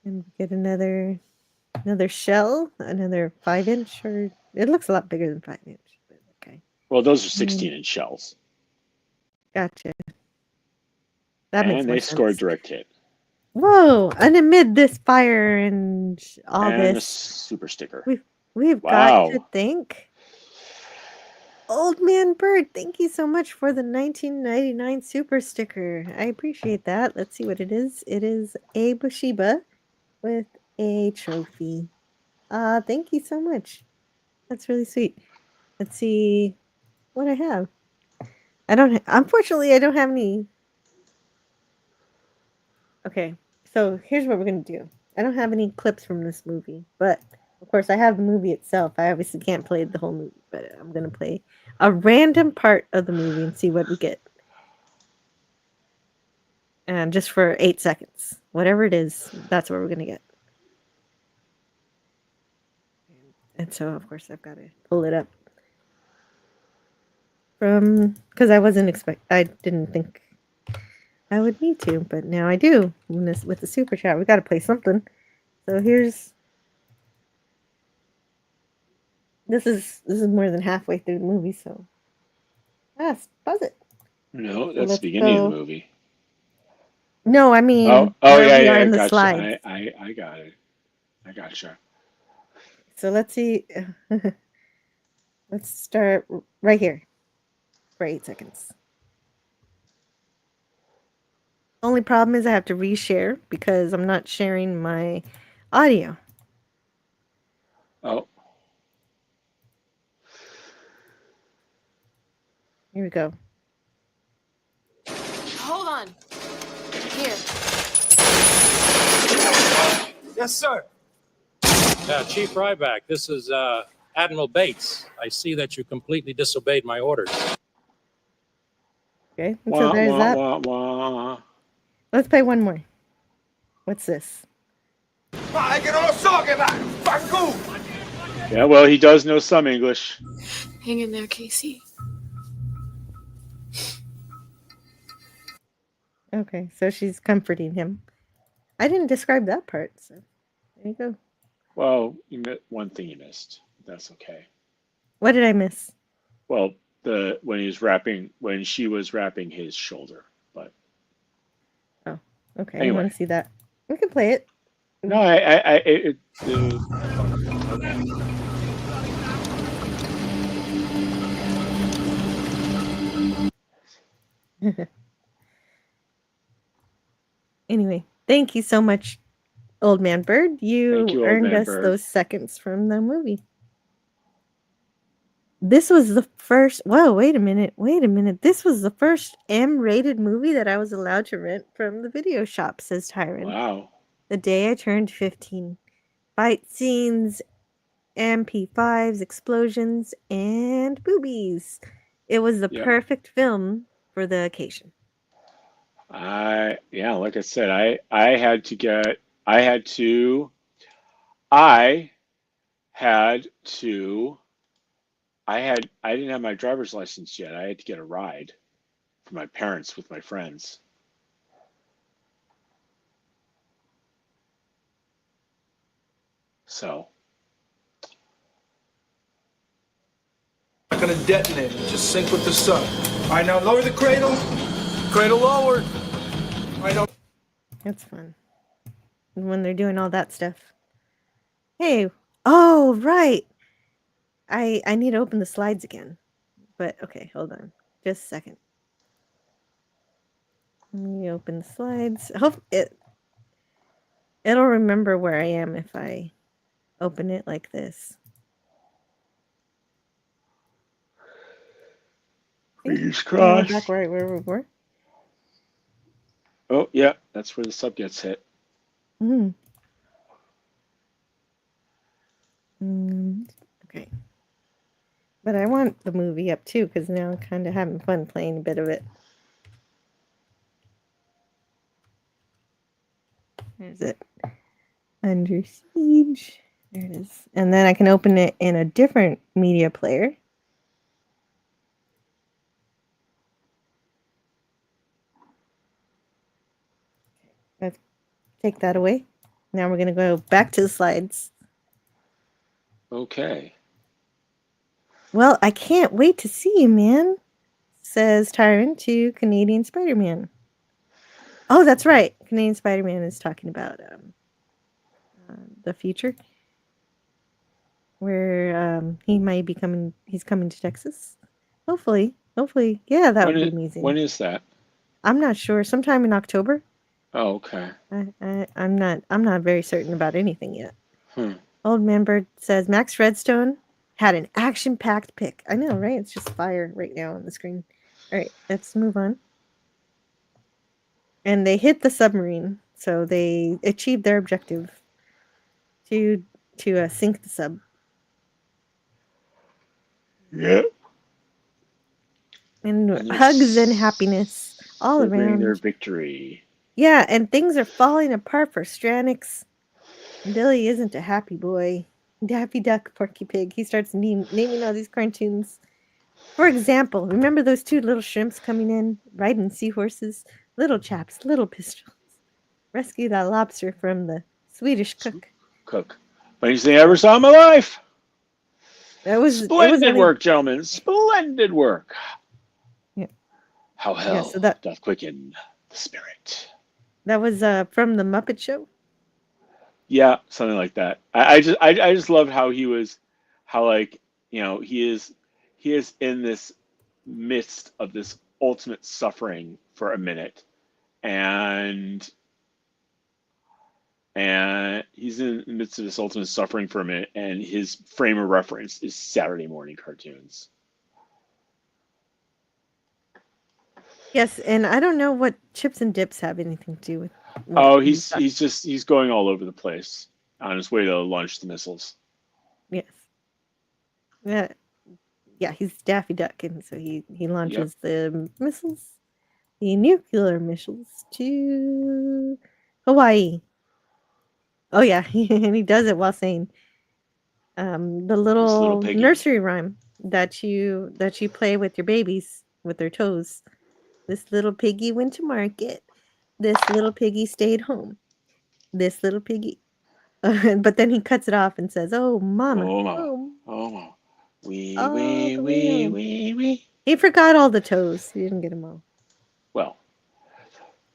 And we get another shell, another 5-inch, or it looks a lot bigger than 5-inch. But okay. Well, those are 16-inch shells. Gotcha. That makes and more they sense. score a direct hit. Whoa! And amid this fire and all And a this, super sticker. we've Wow. got to thank Old Man Bird. Thank you so much for the 1999 super sticker. I appreciate that. Let's see what it is. It is a Bushiba with a trophy. Thank you so much. That's really sweet. Let's see what I have. Unfortunately, I don't have any. Okay, so here's what we're gonna do. I don't have any clips from this movie, but of course I have the movie itself. I obviously can't play the whole movie, but I'm gonna play a random part of the movie and see what we get. And just for 8 seconds. Whatever it is, that's what we're gonna get. And so of course I've got to pull it up. Because I didn't think I would need to, but now I do. With the super chat, we got to play something. So this is more than halfway through the movie, so pause it. No, that's the beginning of the movie. No, I mean, yeah, in the gotcha. slides. I got it. I gotcha. So let's see. Let's start right here for 8 seconds. Only problem is I have to reshare because I'm not sharing my audio. Oh. Here we go. Hold on. Here. Yes, sir. Chief Ryback, this is Admiral Bates. I see that you completely disobeyed my orders. Okay, so there's that. Let's play one more. What's this? I get all soggy about it. Fuck cool. Yeah, well, he does know some English. Hang in there, Casey. Okay, so she's comforting him. I didn't describe that part, so there you go. Well, one thing you missed. That's okay. What did I miss? Well, when she was wrapping his shoulder, but. Oh, okay. Anyway. I want to see that. We can play it. No, Anyway, thank you so much, Old Man Bird. Thank You you, Old earned Man us Bird. those seconds from the movie. This was the first. Whoa, wait a minute. Wait a minute. This was the first M-rated movie that I was allowed to rent from the video shop, says Tyron. Wow. The day I turned 15. Fight scenes, MP5s, explosions, and boobies. It was the Yep. perfect film for the occasion. Yeah, like I said, I had to I had to I didn't have my driver's license yet. I had to get a ride from my parents with my friends. So Not gonna detonate it. Just sink with the sun. All right, now lower the cradle. Cradle lowered. All right, now. That's fun. When they're doing all that stuff. Hey, oh, right. I need to open the slides again. But okay, hold on. Just a second. Let me open the slides. Hope it'll remember where I am if I open it like this. fingers Can you go crossed. back right where we were? Oh yeah, that's where the sub gets hit. Okay. But I want the movie up too, because now I'm kind of having fun playing a bit of it. There's it. Under Siege. There it is. And then I can open it in a different media player. Let's take that away. Now we're going to go back to the slides. Okay. Well, I can't wait to see you, man, says Tyron to Canadian Spider-Man. Oh, that's right. Canadian Spider-Man is talking about the future, where he might be coming. He's coming to Texas. Hopefully, yeah, that would be amazing. When is that? I'm not sure. Sometime in October. Oh, okay. I'm not very certain about anything yet. Hmm. Old Man Bird says Max Redstone had an action-packed pick. I know, right? It's just fire right now on the screen. All right, let's move on. And they hit the submarine, so they achieved their objective to sink the sub. Yep. And hugs and happiness all around. Their victory. Yeah, and things are falling apart for Stranix. Billy isn't a happy boy. Daffy Duck, Porky Pig. He starts naming all these cartoons. For example, remember those two little shrimps coming in, riding seahorses? Little chaps, little pistols. Rescue that lobster from the Swedish cook. Funniest thing I ever saw in my life. Splendid only... work, gentlemen. Splendid work. Yeah. How hell doth quicken the spirit. That was from the Muppet Show. Yeah, something like that. I just loved how he is in this midst of this ultimate suffering for a minute, and he's in the midst of this ultimate suffering for a minute, and his frame of reference is Saturday morning cartoons. Yes, and I don't know what Chips and Dips have anything to do with. Oh, he's going all over the place on his way to launch the missiles. Yes. Yeah, he's Daffy Duck, and so he launches the missiles, the nuclear missiles to Hawaii. Oh yeah, and he does it while saying the little nursery rhyme that you play with your babies with their toes. This little piggy went to market. This little piggy stayed home. This little piggy. But then he cuts it off and says, "Oh, mama. Oh, mama. Wee. He forgot all the toes. He didn't get them all. Well,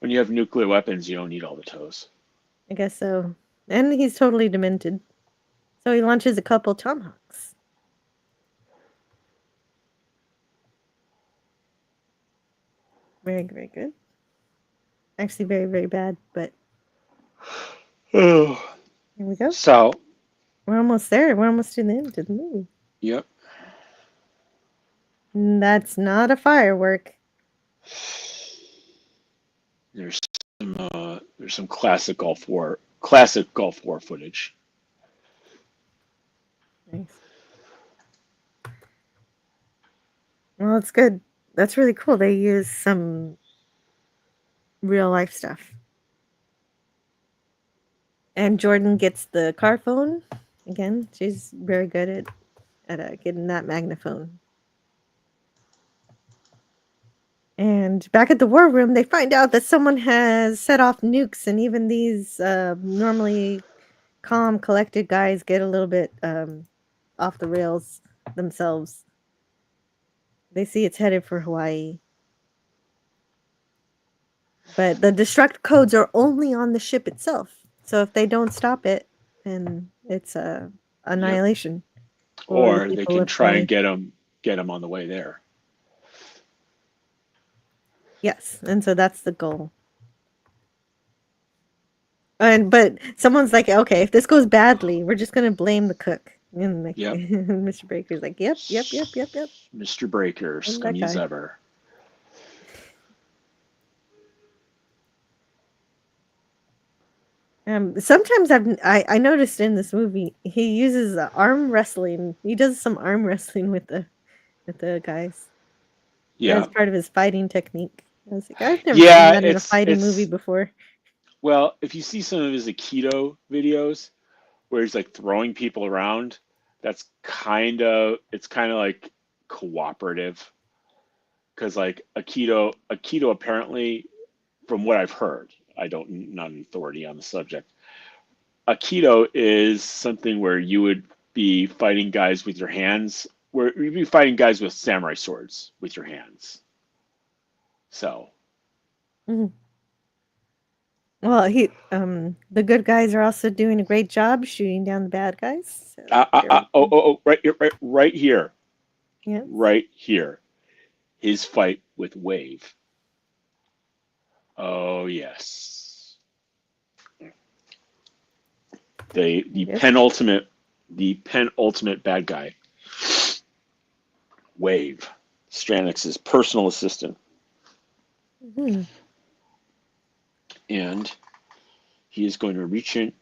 when you have nuclear weapons, you don't need all the toes. I guess so. And he's totally demented. So he launches a couple tomahawks. Very, very good. Actually, very, very bad. But Oh, here we go. so We're almost there. We're almost to the end of the movie. yep. That's not a firework. There's some classic Gulf War footage. Nice. Well, it's good. That's really cool. They use some real life stuff. And Jordan gets the car phone. Again, she's very good at getting that magnaphone. And back at the war room, they find out that someone has set off nukes, and even these normally calm, collected guys get a little bit off the rails themselves. They see it's headed for Hawaii. But the destruct codes are only on the ship itself. So if they don't stop it, then it's annihilation. Or they can try and get them on the way there. Yes, and so that's the goal. But someone's like, okay, if this goes badly, we're just gonna blame the cook. And like, Mr. Breaker's like, yep. Mr. Breaker, scummy as ever. Sometimes I noticed in this movie he uses arm wrestling. He does some arm wrestling with the guys. Yeah, as part of his fighting technique. I was like, I've never seen that in a fighting movie before. Well, if you see some of his Aikido videos where he's like throwing people around, it's kind of like cooperative, because like Aikido apparently, from what I've heard, not an authority on the subject. Aikido is something where you would be fighting guys with your hands, where you'd be fighting guys with samurai swords with your hands. So. Mm-hmm. Well, the good guys are also doing a great job shooting down the bad guys. So right here. Yeah. Right here. His fight with Wave. Oh yes. The penultimate bad guy. Wave. Stranix's personal assistant. Mm-hmm. And he is going to reach in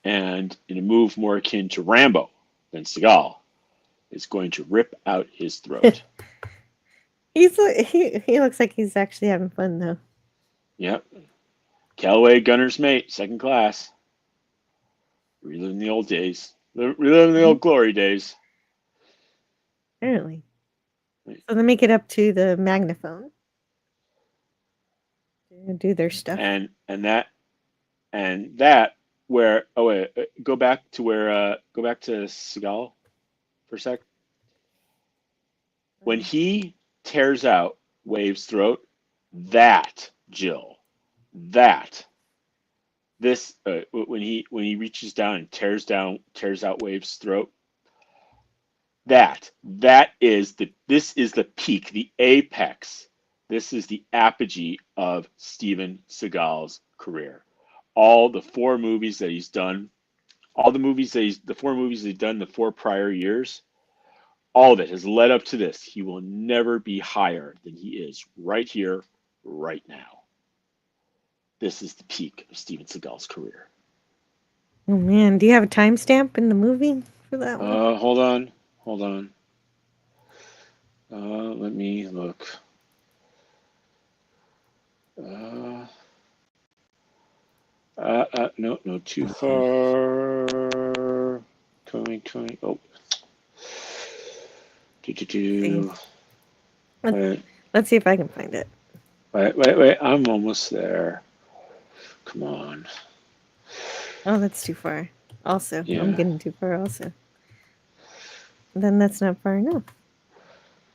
and, in a move more akin to Rambo than Seagal, is going to rip out his throat. He looks like he's actually having fun though. Yep. Callaway Gunner's Mate, second class. Reliving the old days. Reliving the old glory days. Apparently. So they make it up to the magnaphone. Do their stuff. And that where go back to Seagal for a sec. When he tears out Wave's throat, when he reaches down and tears out Wave's throat, this is the peak, the apex. This is the apogee of Steven Seagal's career. All the four movies that he's done, the 4 prior years, all of it has led up to this. He will never be higher than he is right here, right now. This is the peak of Steven Seagal's career. Oh man, do you have a timestamp in the movie for that one? Hold on. Let me look. No, too far. 2020. Oh. Let's see if I can find it. Wait. I'm almost there. Come on. Oh, that's too far. Also, Yeah. I'm getting too far also. Then that's not far enough.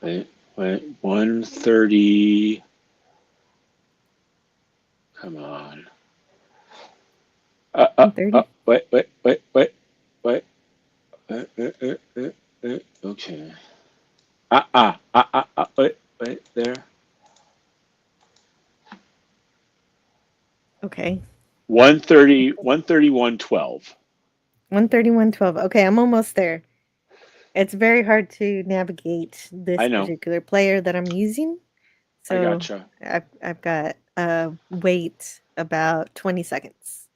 Wait. 130. Come on. 130? Wait. Okay. Wait, there. Okay. 130, 131.12. 131.12. Okay, I'm almost there. It's very hard to navigate this I know. particular player that I'm using. I So gotcha. I've got wait about 20 seconds.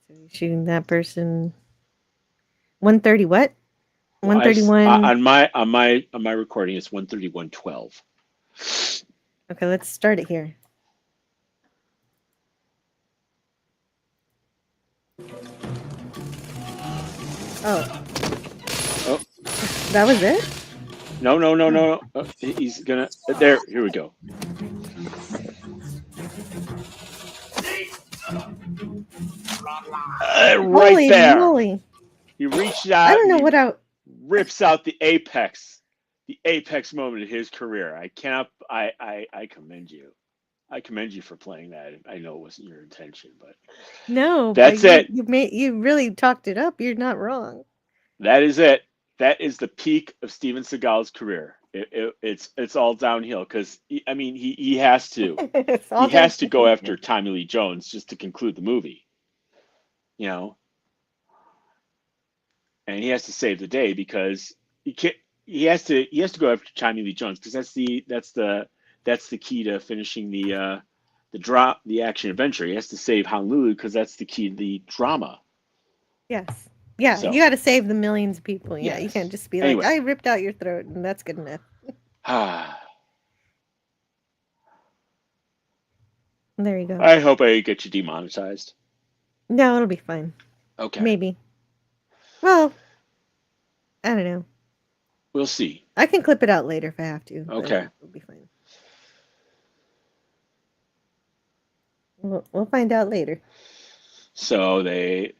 So you're shooting that person. 130 what? Well, 131. on my recording, it's 131.12. Okay, let's start it here. Oh. Oh. That was it? No. Oh, he's gonna. There. Here we go. Right Holy there. moly. He reached out. I don't know what I. Rips out the apex moment of his career. I cannot. I commend you. I commend you for playing that. I know it wasn't your intention, but No, that's but it. You really talked it up. You're not wrong. That is it. That is the peak of Steven Seagal's career. It's all downhill because I mean he has to go after Tommy Lee Jones just to conclude the movie, you know, and he has to save the day because he has to go after Tommy Lee Jones because that's the key to finishing the action adventure. He has to save Honolulu because that's the key to the drama. Yes. Yeah, So, you got to save the millions of people. Yeah, you yes. can't just be Anyway. like, I ripped out your throat, and that's good enough. There you go. I hope I get you demonetized. No, it'll be fine. Okay. Maybe. Well, I don't know. We'll see. I can clip it out later if I have to. Okay. It'll be fine. We'll find out later. So the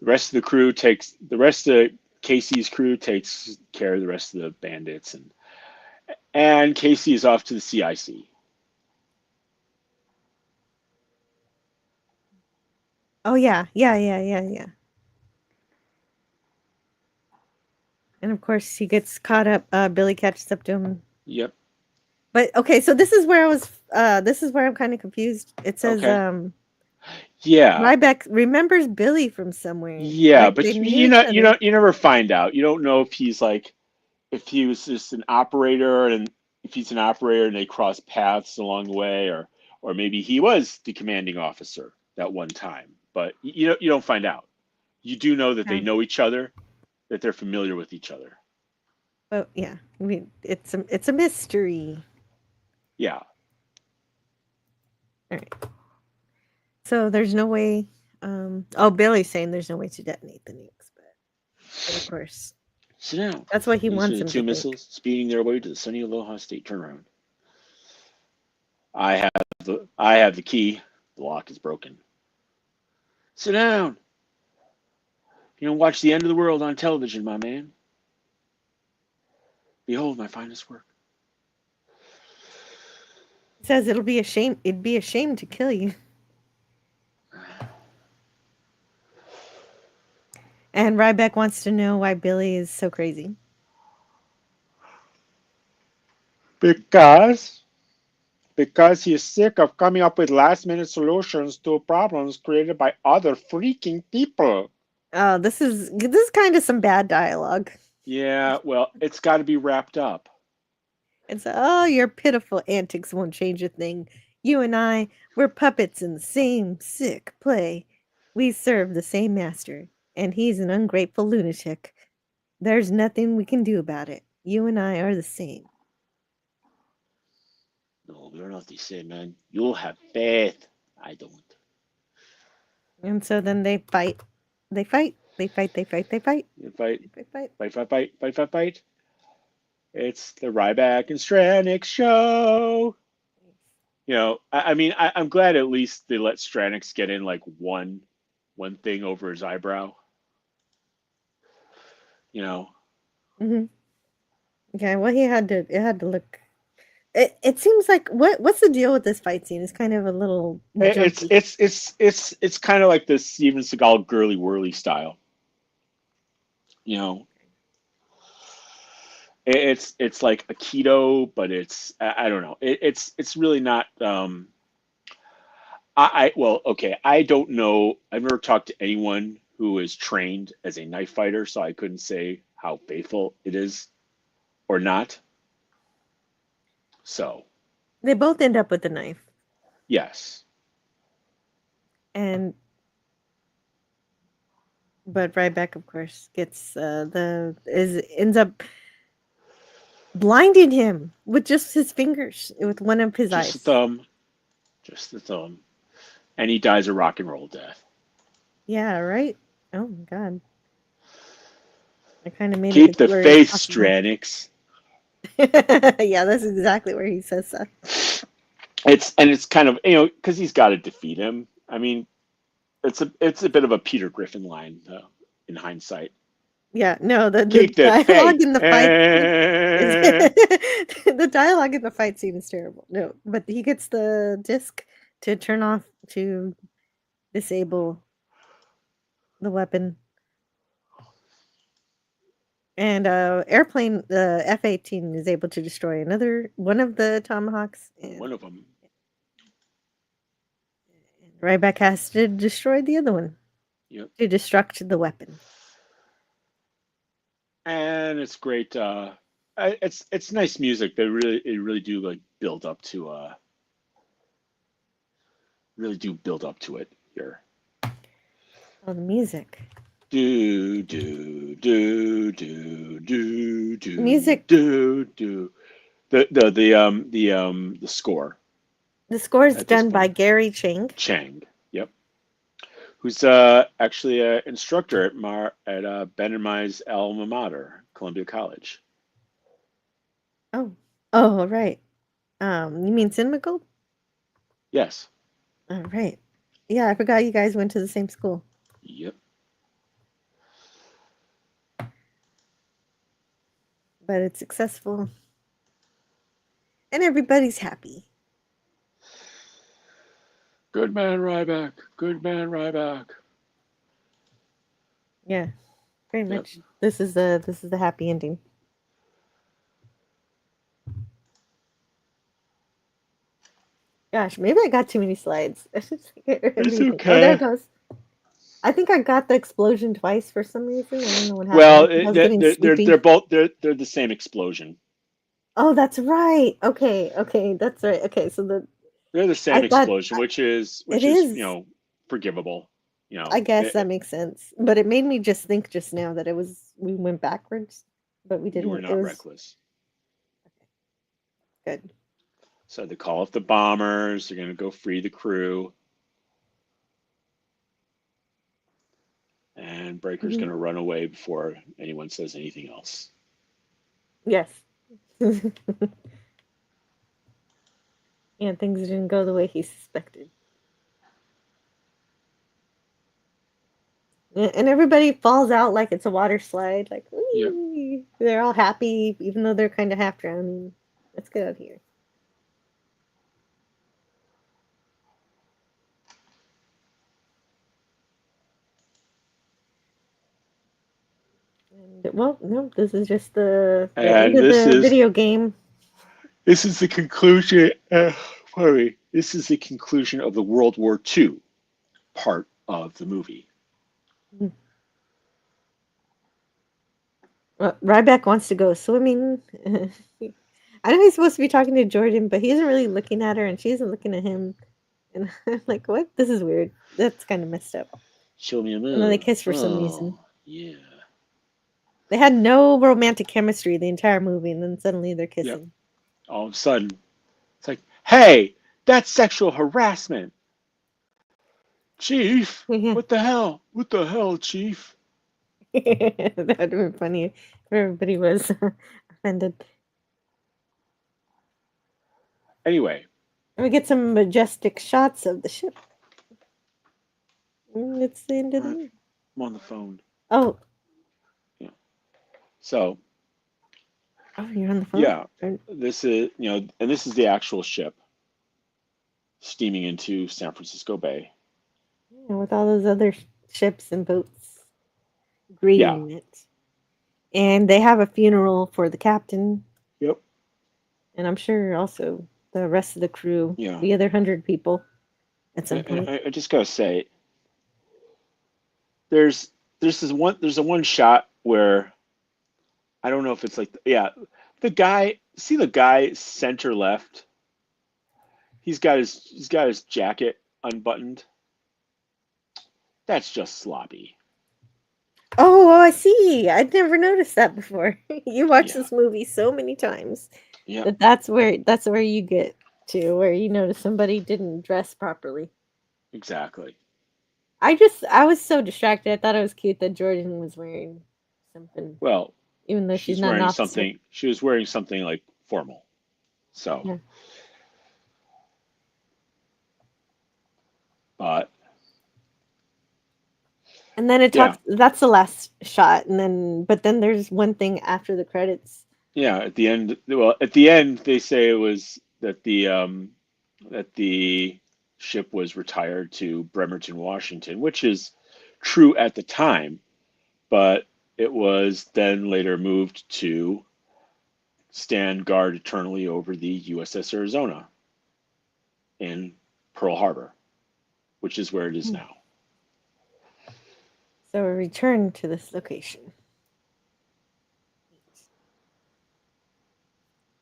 rest of Casey's crew takes care of the rest of the bandits, and Casey is off to the CIC. Oh yeah. And of course he gets caught up. Billy catches up to him. Yep. But okay, so this is where I was. This is where I'm kind of confused. It says, yeah, Ryback remembers Billy from somewhere. Yeah, like but you never find out. You don't know if if he was just an operator, and if he's an operator and they cross paths along the way, or maybe he was the commanding officer that one time. But you don't find out. You do know that they know each other, that they're familiar with each other. Oh yeah, I mean it's a mystery. Yeah. All right. So there's no way. Billy's saying there's no way to detonate the nukes, but of course. Sit down. That's what he wants him to two think. missiles speeding their way to the sunny Aloha State turnaround. I have the key. The lock is broken. Sit down. You don't watch the end of the world on television, my man. Behold my finest work. It says it'd be a shame to kill you. And Ryback wants to know why Billy is so crazy. Because he is sick of coming up with last-minute solutions to problems created by other freaking people. Oh, this is kind of some bad dialogue. Yeah, well, it's got to be wrapped up. It's your pitiful antics won't change a thing. You and we're puppets in the same sick play. We serve the same master, and he's an ungrateful lunatic. There's nothing we can do about it. You and I are the same. No, we're not the same, man. You'll have faith. I don't. And so then they fight. They fight. Fight. It's the Ryback and Stranix show. You know, I mean, I'm glad at least they let Stranix get in like one thing over his eyebrow. You know. Mm-hmm. Okay, well, it had to look. It seems like what's the deal with this fight scene? It's kind of a little. It's kind of like the Steven Seagal girly whirly style. You know. It's like Aikido, but I don't know. It's really not. Well, okay. I don't know. I've never talked to anyone who is trained as a knife fighter, so I couldn't say how faithful it is or not. So They both end up with the knife, yes, but Ryback, of course, gets ends up blinding him with just his fingers, with one of his just the eyes. thumb, just the thumb, and he dies a rock and roll death. Yeah, right. Oh my god, I kind of made Keep it the blurry as faith, possible. Stranix. Yeah, that's exactly where he says that. It's kind of because he's got to defeat him. I mean, it's a bit of a Peter Griffin line in hindsight. Yeah, no, the Keep the dialogue faith. in the fight the dialogue in the fight scene is terrible. No, but he gets the disc to turn off to disable the weapon. And airplane, the F-18 is able to destroy one of the tomahawks. And One of them. Ryback has to destroy the other one. Yep. To destruct the weapon. And it's great. It's nice music. They really do like build up to it here. Oh, the music. Do do do do do do Music. do do. The score. The score is At this done by point. Gary Chang. Chang. Yep. Who's actually an instructor at Ben and Mai's alma mater, Columbia College. Oh, right. You mean Cinema Gold? Yes. Oh, right. Yeah, I forgot you guys went to the same school. Yep. But it's successful. And everybody's happy. Good man, Ryback. Good man, Ryback. Yeah, pretty much. This is the happy ending. Gosh, maybe I got too many slides. It's Oh, okay. there it goes. I think I got the explosion twice for some reason. I don't know what happened. Well, I was getting sleepy. they're both they're the same explosion. Oh, that's right. Okay, that's right. Okay, so They're the same explosion, which is forgivable. I guess that makes sense. But it made me just think just now that we went backwards, but we didn't. You were not reckless. Good. So they call up the bombers. They're going to go free the crew. And Breaker's going to run away before anyone says anything else. Yes. Yeah, things didn't go the way he suspected. And everybody falls out like it's a water slide. Like, yep. They're all happy, even though they're kind of half drowning. Let's get out here. And, well, no, this is just the end of the video game. This is the conclusion. This is the conclusion of the World War II part of the movie. Well, Ryback wants to go swimming. I know he's supposed to be talking to Jordan, but he isn't really looking at her, and she isn't looking at him. And I'm like, what? This is weird. That's kind of messed up. Show me a move. And then they kiss for some reason. Yeah. They had no romantic chemistry the entire movie, and then suddenly they're kissing. Yep. All of a sudden, it's like, hey, that's sexual harassment. Chief, what the hell? What the hell, Chief? That would have been funny if everybody was offended. Anyway. We get some majestic shots of the ship. It's the end of the movie. I'm on the phone. Oh. Yeah. So. Oh, you're on the phone? Yeah. This is, and this is the actual ship steaming into San Francisco Bay. Yeah, with all those other ships and boats greeting it. And they have a funeral for the captain. Yep. And I'm sure also the rest of the crew, Yeah. the other 100 people at some point. I just gotta say, there's a one shot where I don't know if it's like the guy center left. He's got his jacket unbuttoned. That's just sloppy. Oh, I see. I'd never noticed that before. You watch Yeah. this movie so many times Yeah. that that's where you get to, where you notice somebody didn't dress properly. Exactly. I was so distracted. I thought it was cute that Jordan was wearing something, Well, even though she's not an wearing officer. something. She was wearing something like formal. So, Yeah. but And then it Yeah. talks. That's the last shot, and then there's one thing after the credits. yeah, at the end, they say it was that the ship was retired to Bremerton, Washington, which is true at the time, but it was then later moved to stand guard eternally over the USS Arizona in Pearl Harbor, which is where it is now. So we return to this location.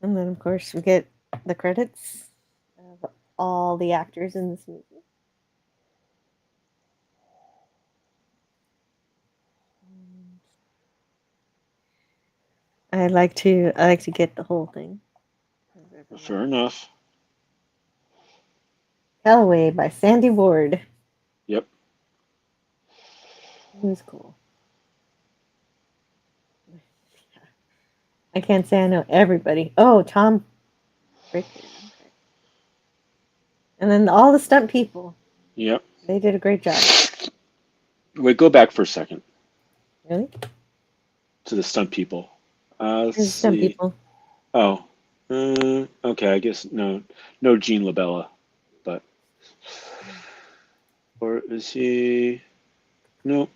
And then, of course, we get the credits of all the actors in this movie. I like to get the whole thing. Fair enough. Callaway by Sandy Ward. Yep. Who's cool. I can't say I know everybody. Oh, Tom Rickard. Okay. And then all the stunt people. Yep. They did a great job. Wait, go back for a second Really? to the stunt people. Let's Who's stunt see. people? Oh, okay. I guess no Gene LaBella, but or is he? No,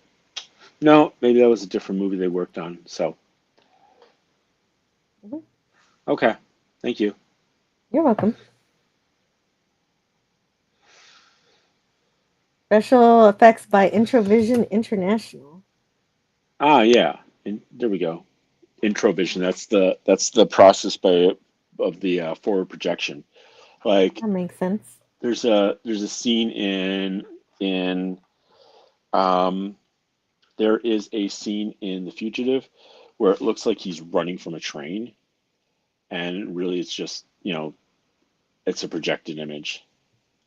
maybe that was a different movie they worked on. So, Mhm. okay, thank you. You're welcome. Special effects by Introvision International. Ah, yeah, and there we go. Introvision. That's the process of the forward projection. Like That makes sense. there's a scene there is a scene in The Fugitive where it looks like he's running from a train, and really it's just it's a projected image.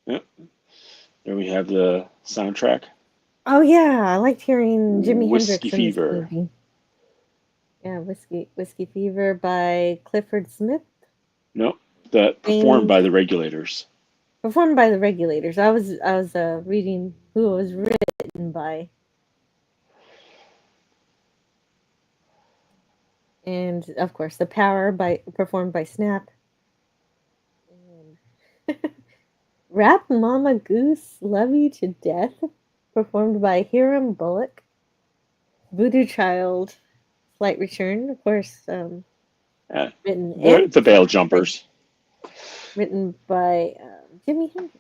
Yep. There we have the soundtrack. Oh yeah, I liked hearing Jimi Whiskey Hendrix in this Fever. movie. Yeah, Whiskey Fever by Clifford Smith. No, performed by the Regulators. Performed by the Regulators. I was reading who it was written by. And of course, The Power performed by Snap. And Rap Mama Goose Love You to Death performed by Hiram Bullock. Voodoo Child Slight Return, of course, written The Bail Jumpers. Written by Jimi Hendrix.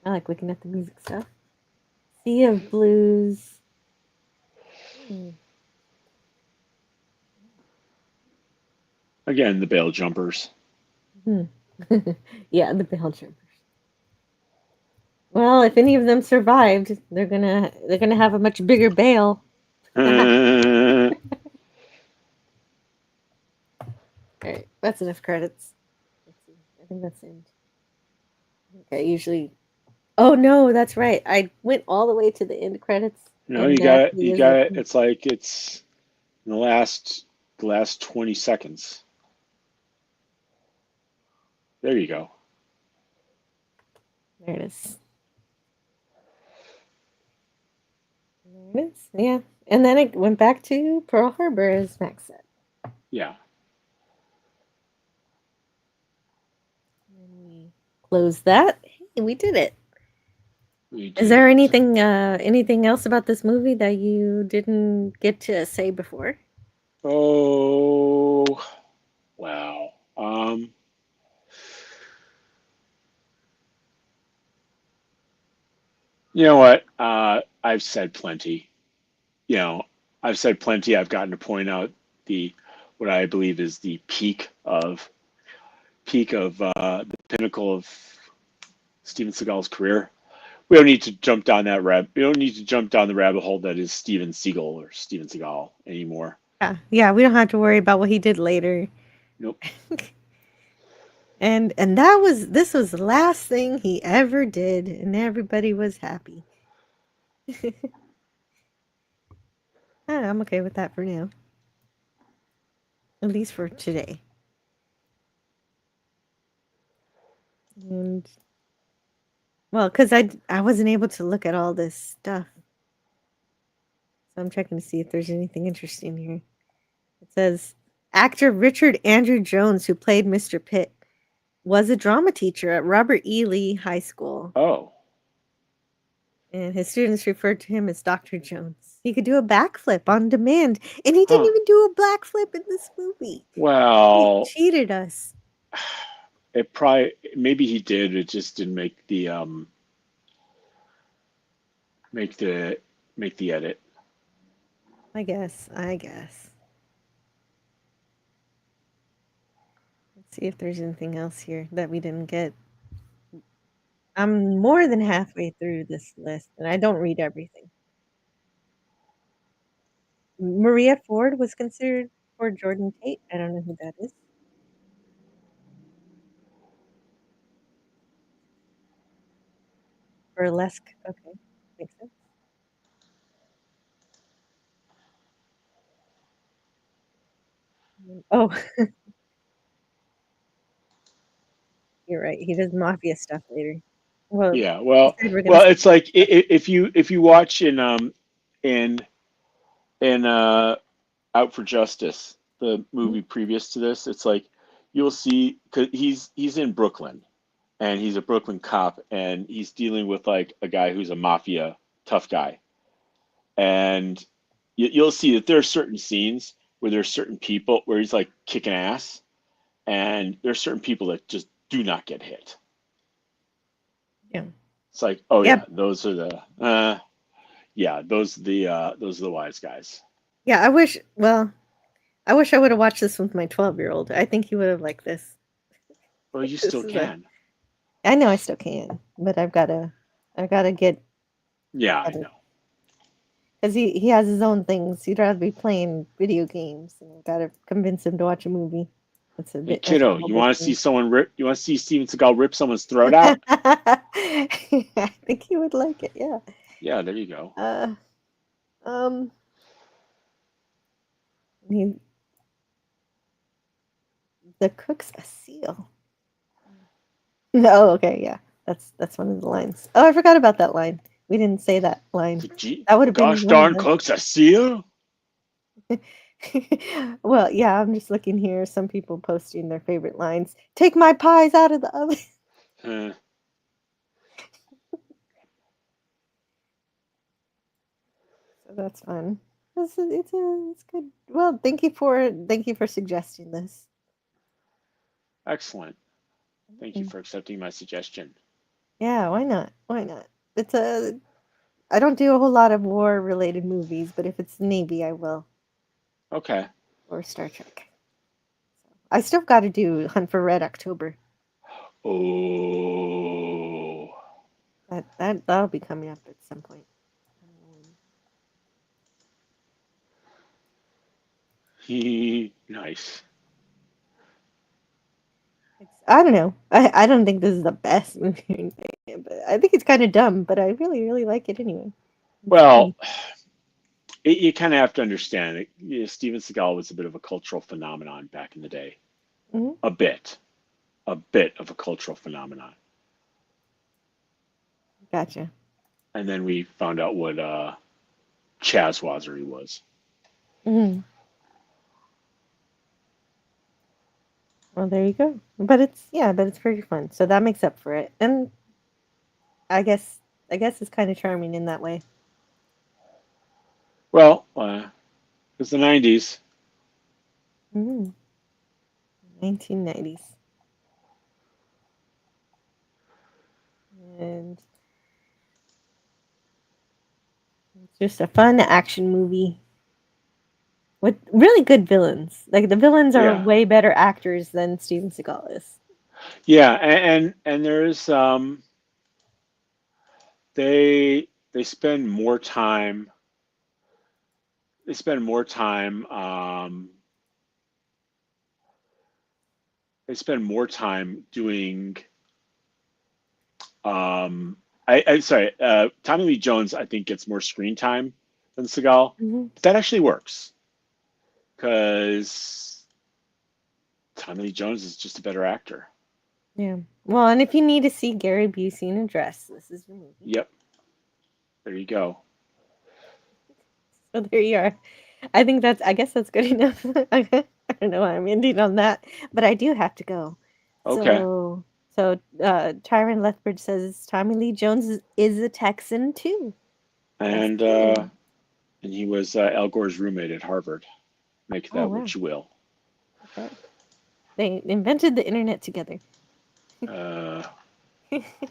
I like looking at the music stuff. Sea of Blues. Again, the Bail Jumpers. Yeah, the Bail Jumpers. Well, if any of them survived, they're gonna have a much bigger bail. All right, that's enough credits. Let's see. I think that's it. Okay, usually. Oh no, that's right. I went all the way to the end credits. No, you got it. You got it. It's like it's in the last 20 seconds. There you go. There it is. There it is. Yeah. And then it went back to Pearl Harbor, as Max said. Yeah. And we close that. Hey, we did it. Is there anything else about this movie that you didn't get to say before? Oh, wow. You know what? I've said plenty. You know, I've said plenty. I've gotten to point out the what I believe is the the pinnacle of Steven Seagal's career. We don't need to jump down we don't need to jump down the rabbit hole that is Steven Seagal or Steven Seagal anymore. Yeah, we don't have to worry about what he did later. Nope. And this was the last thing he ever did, and everybody was happy. I'm okay with that for now. At least for today. And well, because I wasn't able to look at all this stuff. So I'm checking to see if there's anything interesting here. It says actor Richard Andrew Jones, who played Mr. Pitt, was a drama teacher at Robert E. Lee High School. Oh. And his students referred to him as Dr. Jones. He could do a backflip on demand, and he didn't even do a backflip in this movie. Well, he cheated us. Maybe he did. It just didn't make the edit. I guess. Let's see if there's anything else here that we didn't get. I'm more than halfway through this list, and I don't read everything. Maria Ford was considered for Jordan Tate. I don't know who that is. Burlesque. Okay, makes sense. Oh, you're right. He does mafia stuff later. Well, Yeah. Well, we said we're gonna it's like if you watch in Out for Justice, the movie previous to this, it's like you'll see because he's in Brooklyn and he's a Brooklyn cop and he's dealing with like a guy who's a mafia tough guy, and you'll see that there are certain scenes where there's certain people where he's like kicking ass, and there's certain people that just do not get hit. Yeah. It's like, oh Yep. yeah, those are the those are the wise guys. Yeah, I wish I would have watched this with my 12-year-old. I think he would have liked this. Well, you still can. I know I still can, but I've gotta get. Yeah, I know. Because he has his own things. He'd rather be playing video games, and I've got to convince him to watch a movie. That's a Hey, bit. kiddo, you want to see someone rip? You want to see Steven Seagal rip someone's throat out? I think he would like it. Yeah. Yeah, there you go. The cook's a seal. No, okay, yeah, that's one of the lines. Oh, I forgot about that line. We didn't say that line. That would have been. Gosh darn cook's a seal. Well, yeah, I'm just looking here. Some people posting their favorite lines. Take my pies out of the oven. So that's fun. It's good. Well, thank you for suggesting this. Excellent. Thank you for accepting my suggestion. Yeah, why not? Why not? I don't do a whole lot of war-related movies, but if it's Navy, I will. Okay. Or Star Trek. I still got to do Hunt for Red October. Oh. That'll be coming up at some point. Nice. I don't know. I don't think this is the best movie or anything, but I think it's kind of dumb, but I really, really like it anyway. Well, you kind of have to understand it. Yeah, Steven Seagal was a bit of a cultural phenomenon back in the day. Mm-hmm. A bit of a cultural phenomenon. Gotcha. And then we found out what Chazwazer he was. Mm-hmm. Well, there you go. But it's pretty fun. So that makes up for it. And I guess I guess it's kind of charming in that way. Well, it's the 90s. 1990s. And it's just a fun action movie with really good villains. Like the villains are Yeah. way better actors than Steven Seagal is. Yeah, and there's they spend more time. They spend more time. They spend more time doing. I sorry. Tommy Lee Jones, I think, gets more screen time than Seagal. But that actually works because Tommy Lee Jones is just a better actor. Yeah. Well, and if you need to see Gary Busey in a dress, this is your movie. Yep. There you go. So there you are. I guess that's good enough. I don't know why I'm ending on that, but I do have to go. Okay. So Tyron Lethbridge says Tommy Lee Jones is a Texan too. And he was Al Gore's roommate at Harvard. Make that what you will. Okay. They invented the internet together. I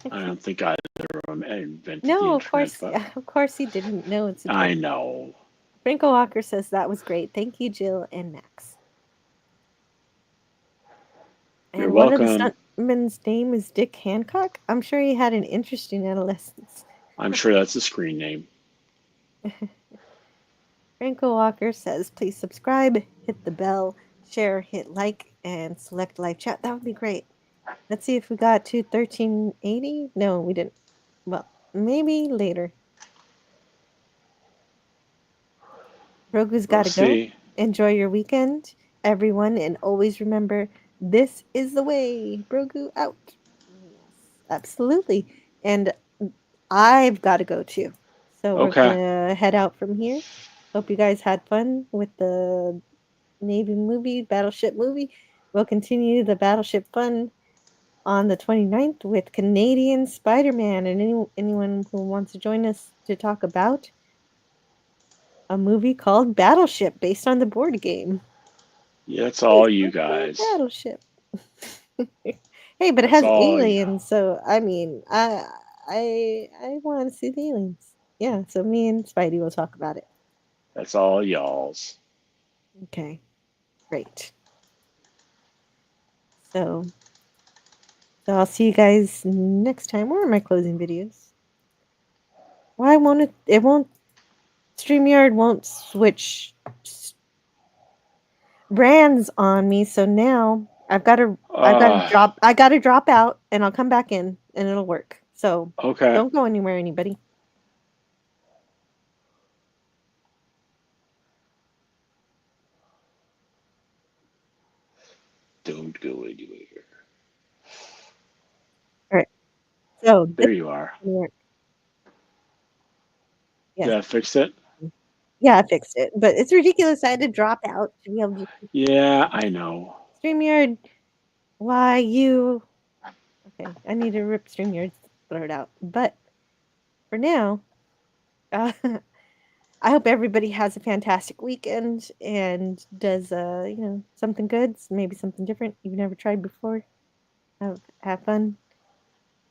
don't think either of them invented No, the of course, internet, of course he didn't know it's. but I know. Franco Walker says that was great. Thank you, Jill and Max. You're And one of welcome. the stuntmen's name is Dick Hancock. I'm sure he had an interesting adolescence. I'm sure that's a screen name. Franco Walker says, please subscribe, hit the bell, share, hit like, and select live chat. That would be great. Let's see if we got to 1380. No, we didn't. Well, maybe later. Rogu's got to go. Enjoy your weekend, everyone, and always remember, this is the way. Brogu out. Yes, absolutely. And I've got to go too. So we're going to head out from here. Hope you guys had fun with the Navy movie, Battleship movie. We'll continue the Battleship fun on the 29th with Canadian Spider-Man. And anyone who wants to join us to talk about a movie called Battleship based on the board game. Yeah, it's all you guys. Battleship. Hey, but it has aliens, so I mean, I want to see the aliens. Yeah, so me and Spidey will talk about it. That's all y'all's. Okay, great. So I'll see you guys next time. Where are my closing videos? Why won't it? It won't. StreamYard won't switch brands on me, so now I've got to drop out, and I'll come back in, and it'll work. So don't go anywhere, anybody. Don't go anywhere. All right. So there you are. Yes. Yeah, fixed it. Yeah, I fixed it, but it's ridiculous. I had to drop out to be able to. Yeah, I know. StreamYard, why you? Okay, I need to rip StreamYard, throw it out. But for now, I hope everybody has a fantastic weekend and does something good, maybe something different you've never tried before. Have fun.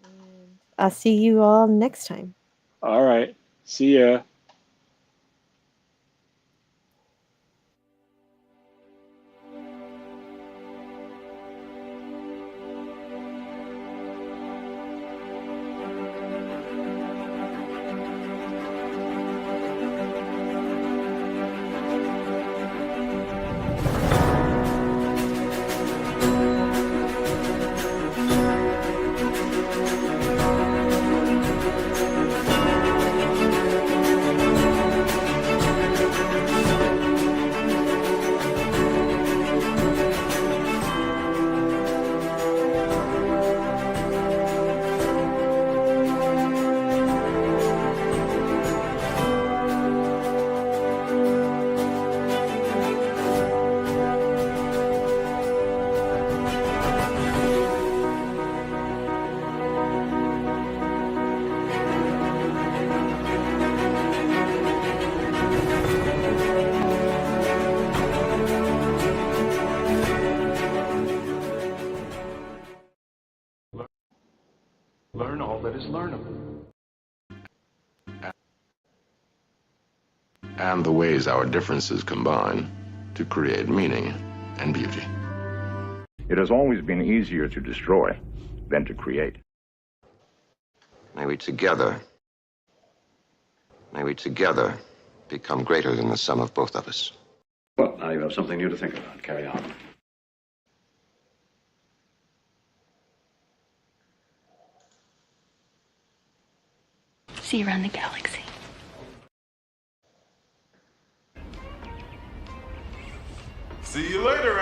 And I'll see you all next time. All right. See ya. learn all that is learnable. And the ways our differences combine to create meaning and beauty. It has always been easier to destroy than to create. May we together become greater than the sum of both of us. Well, now you have something new to think about. Carry on. See you around the galaxy. See you later,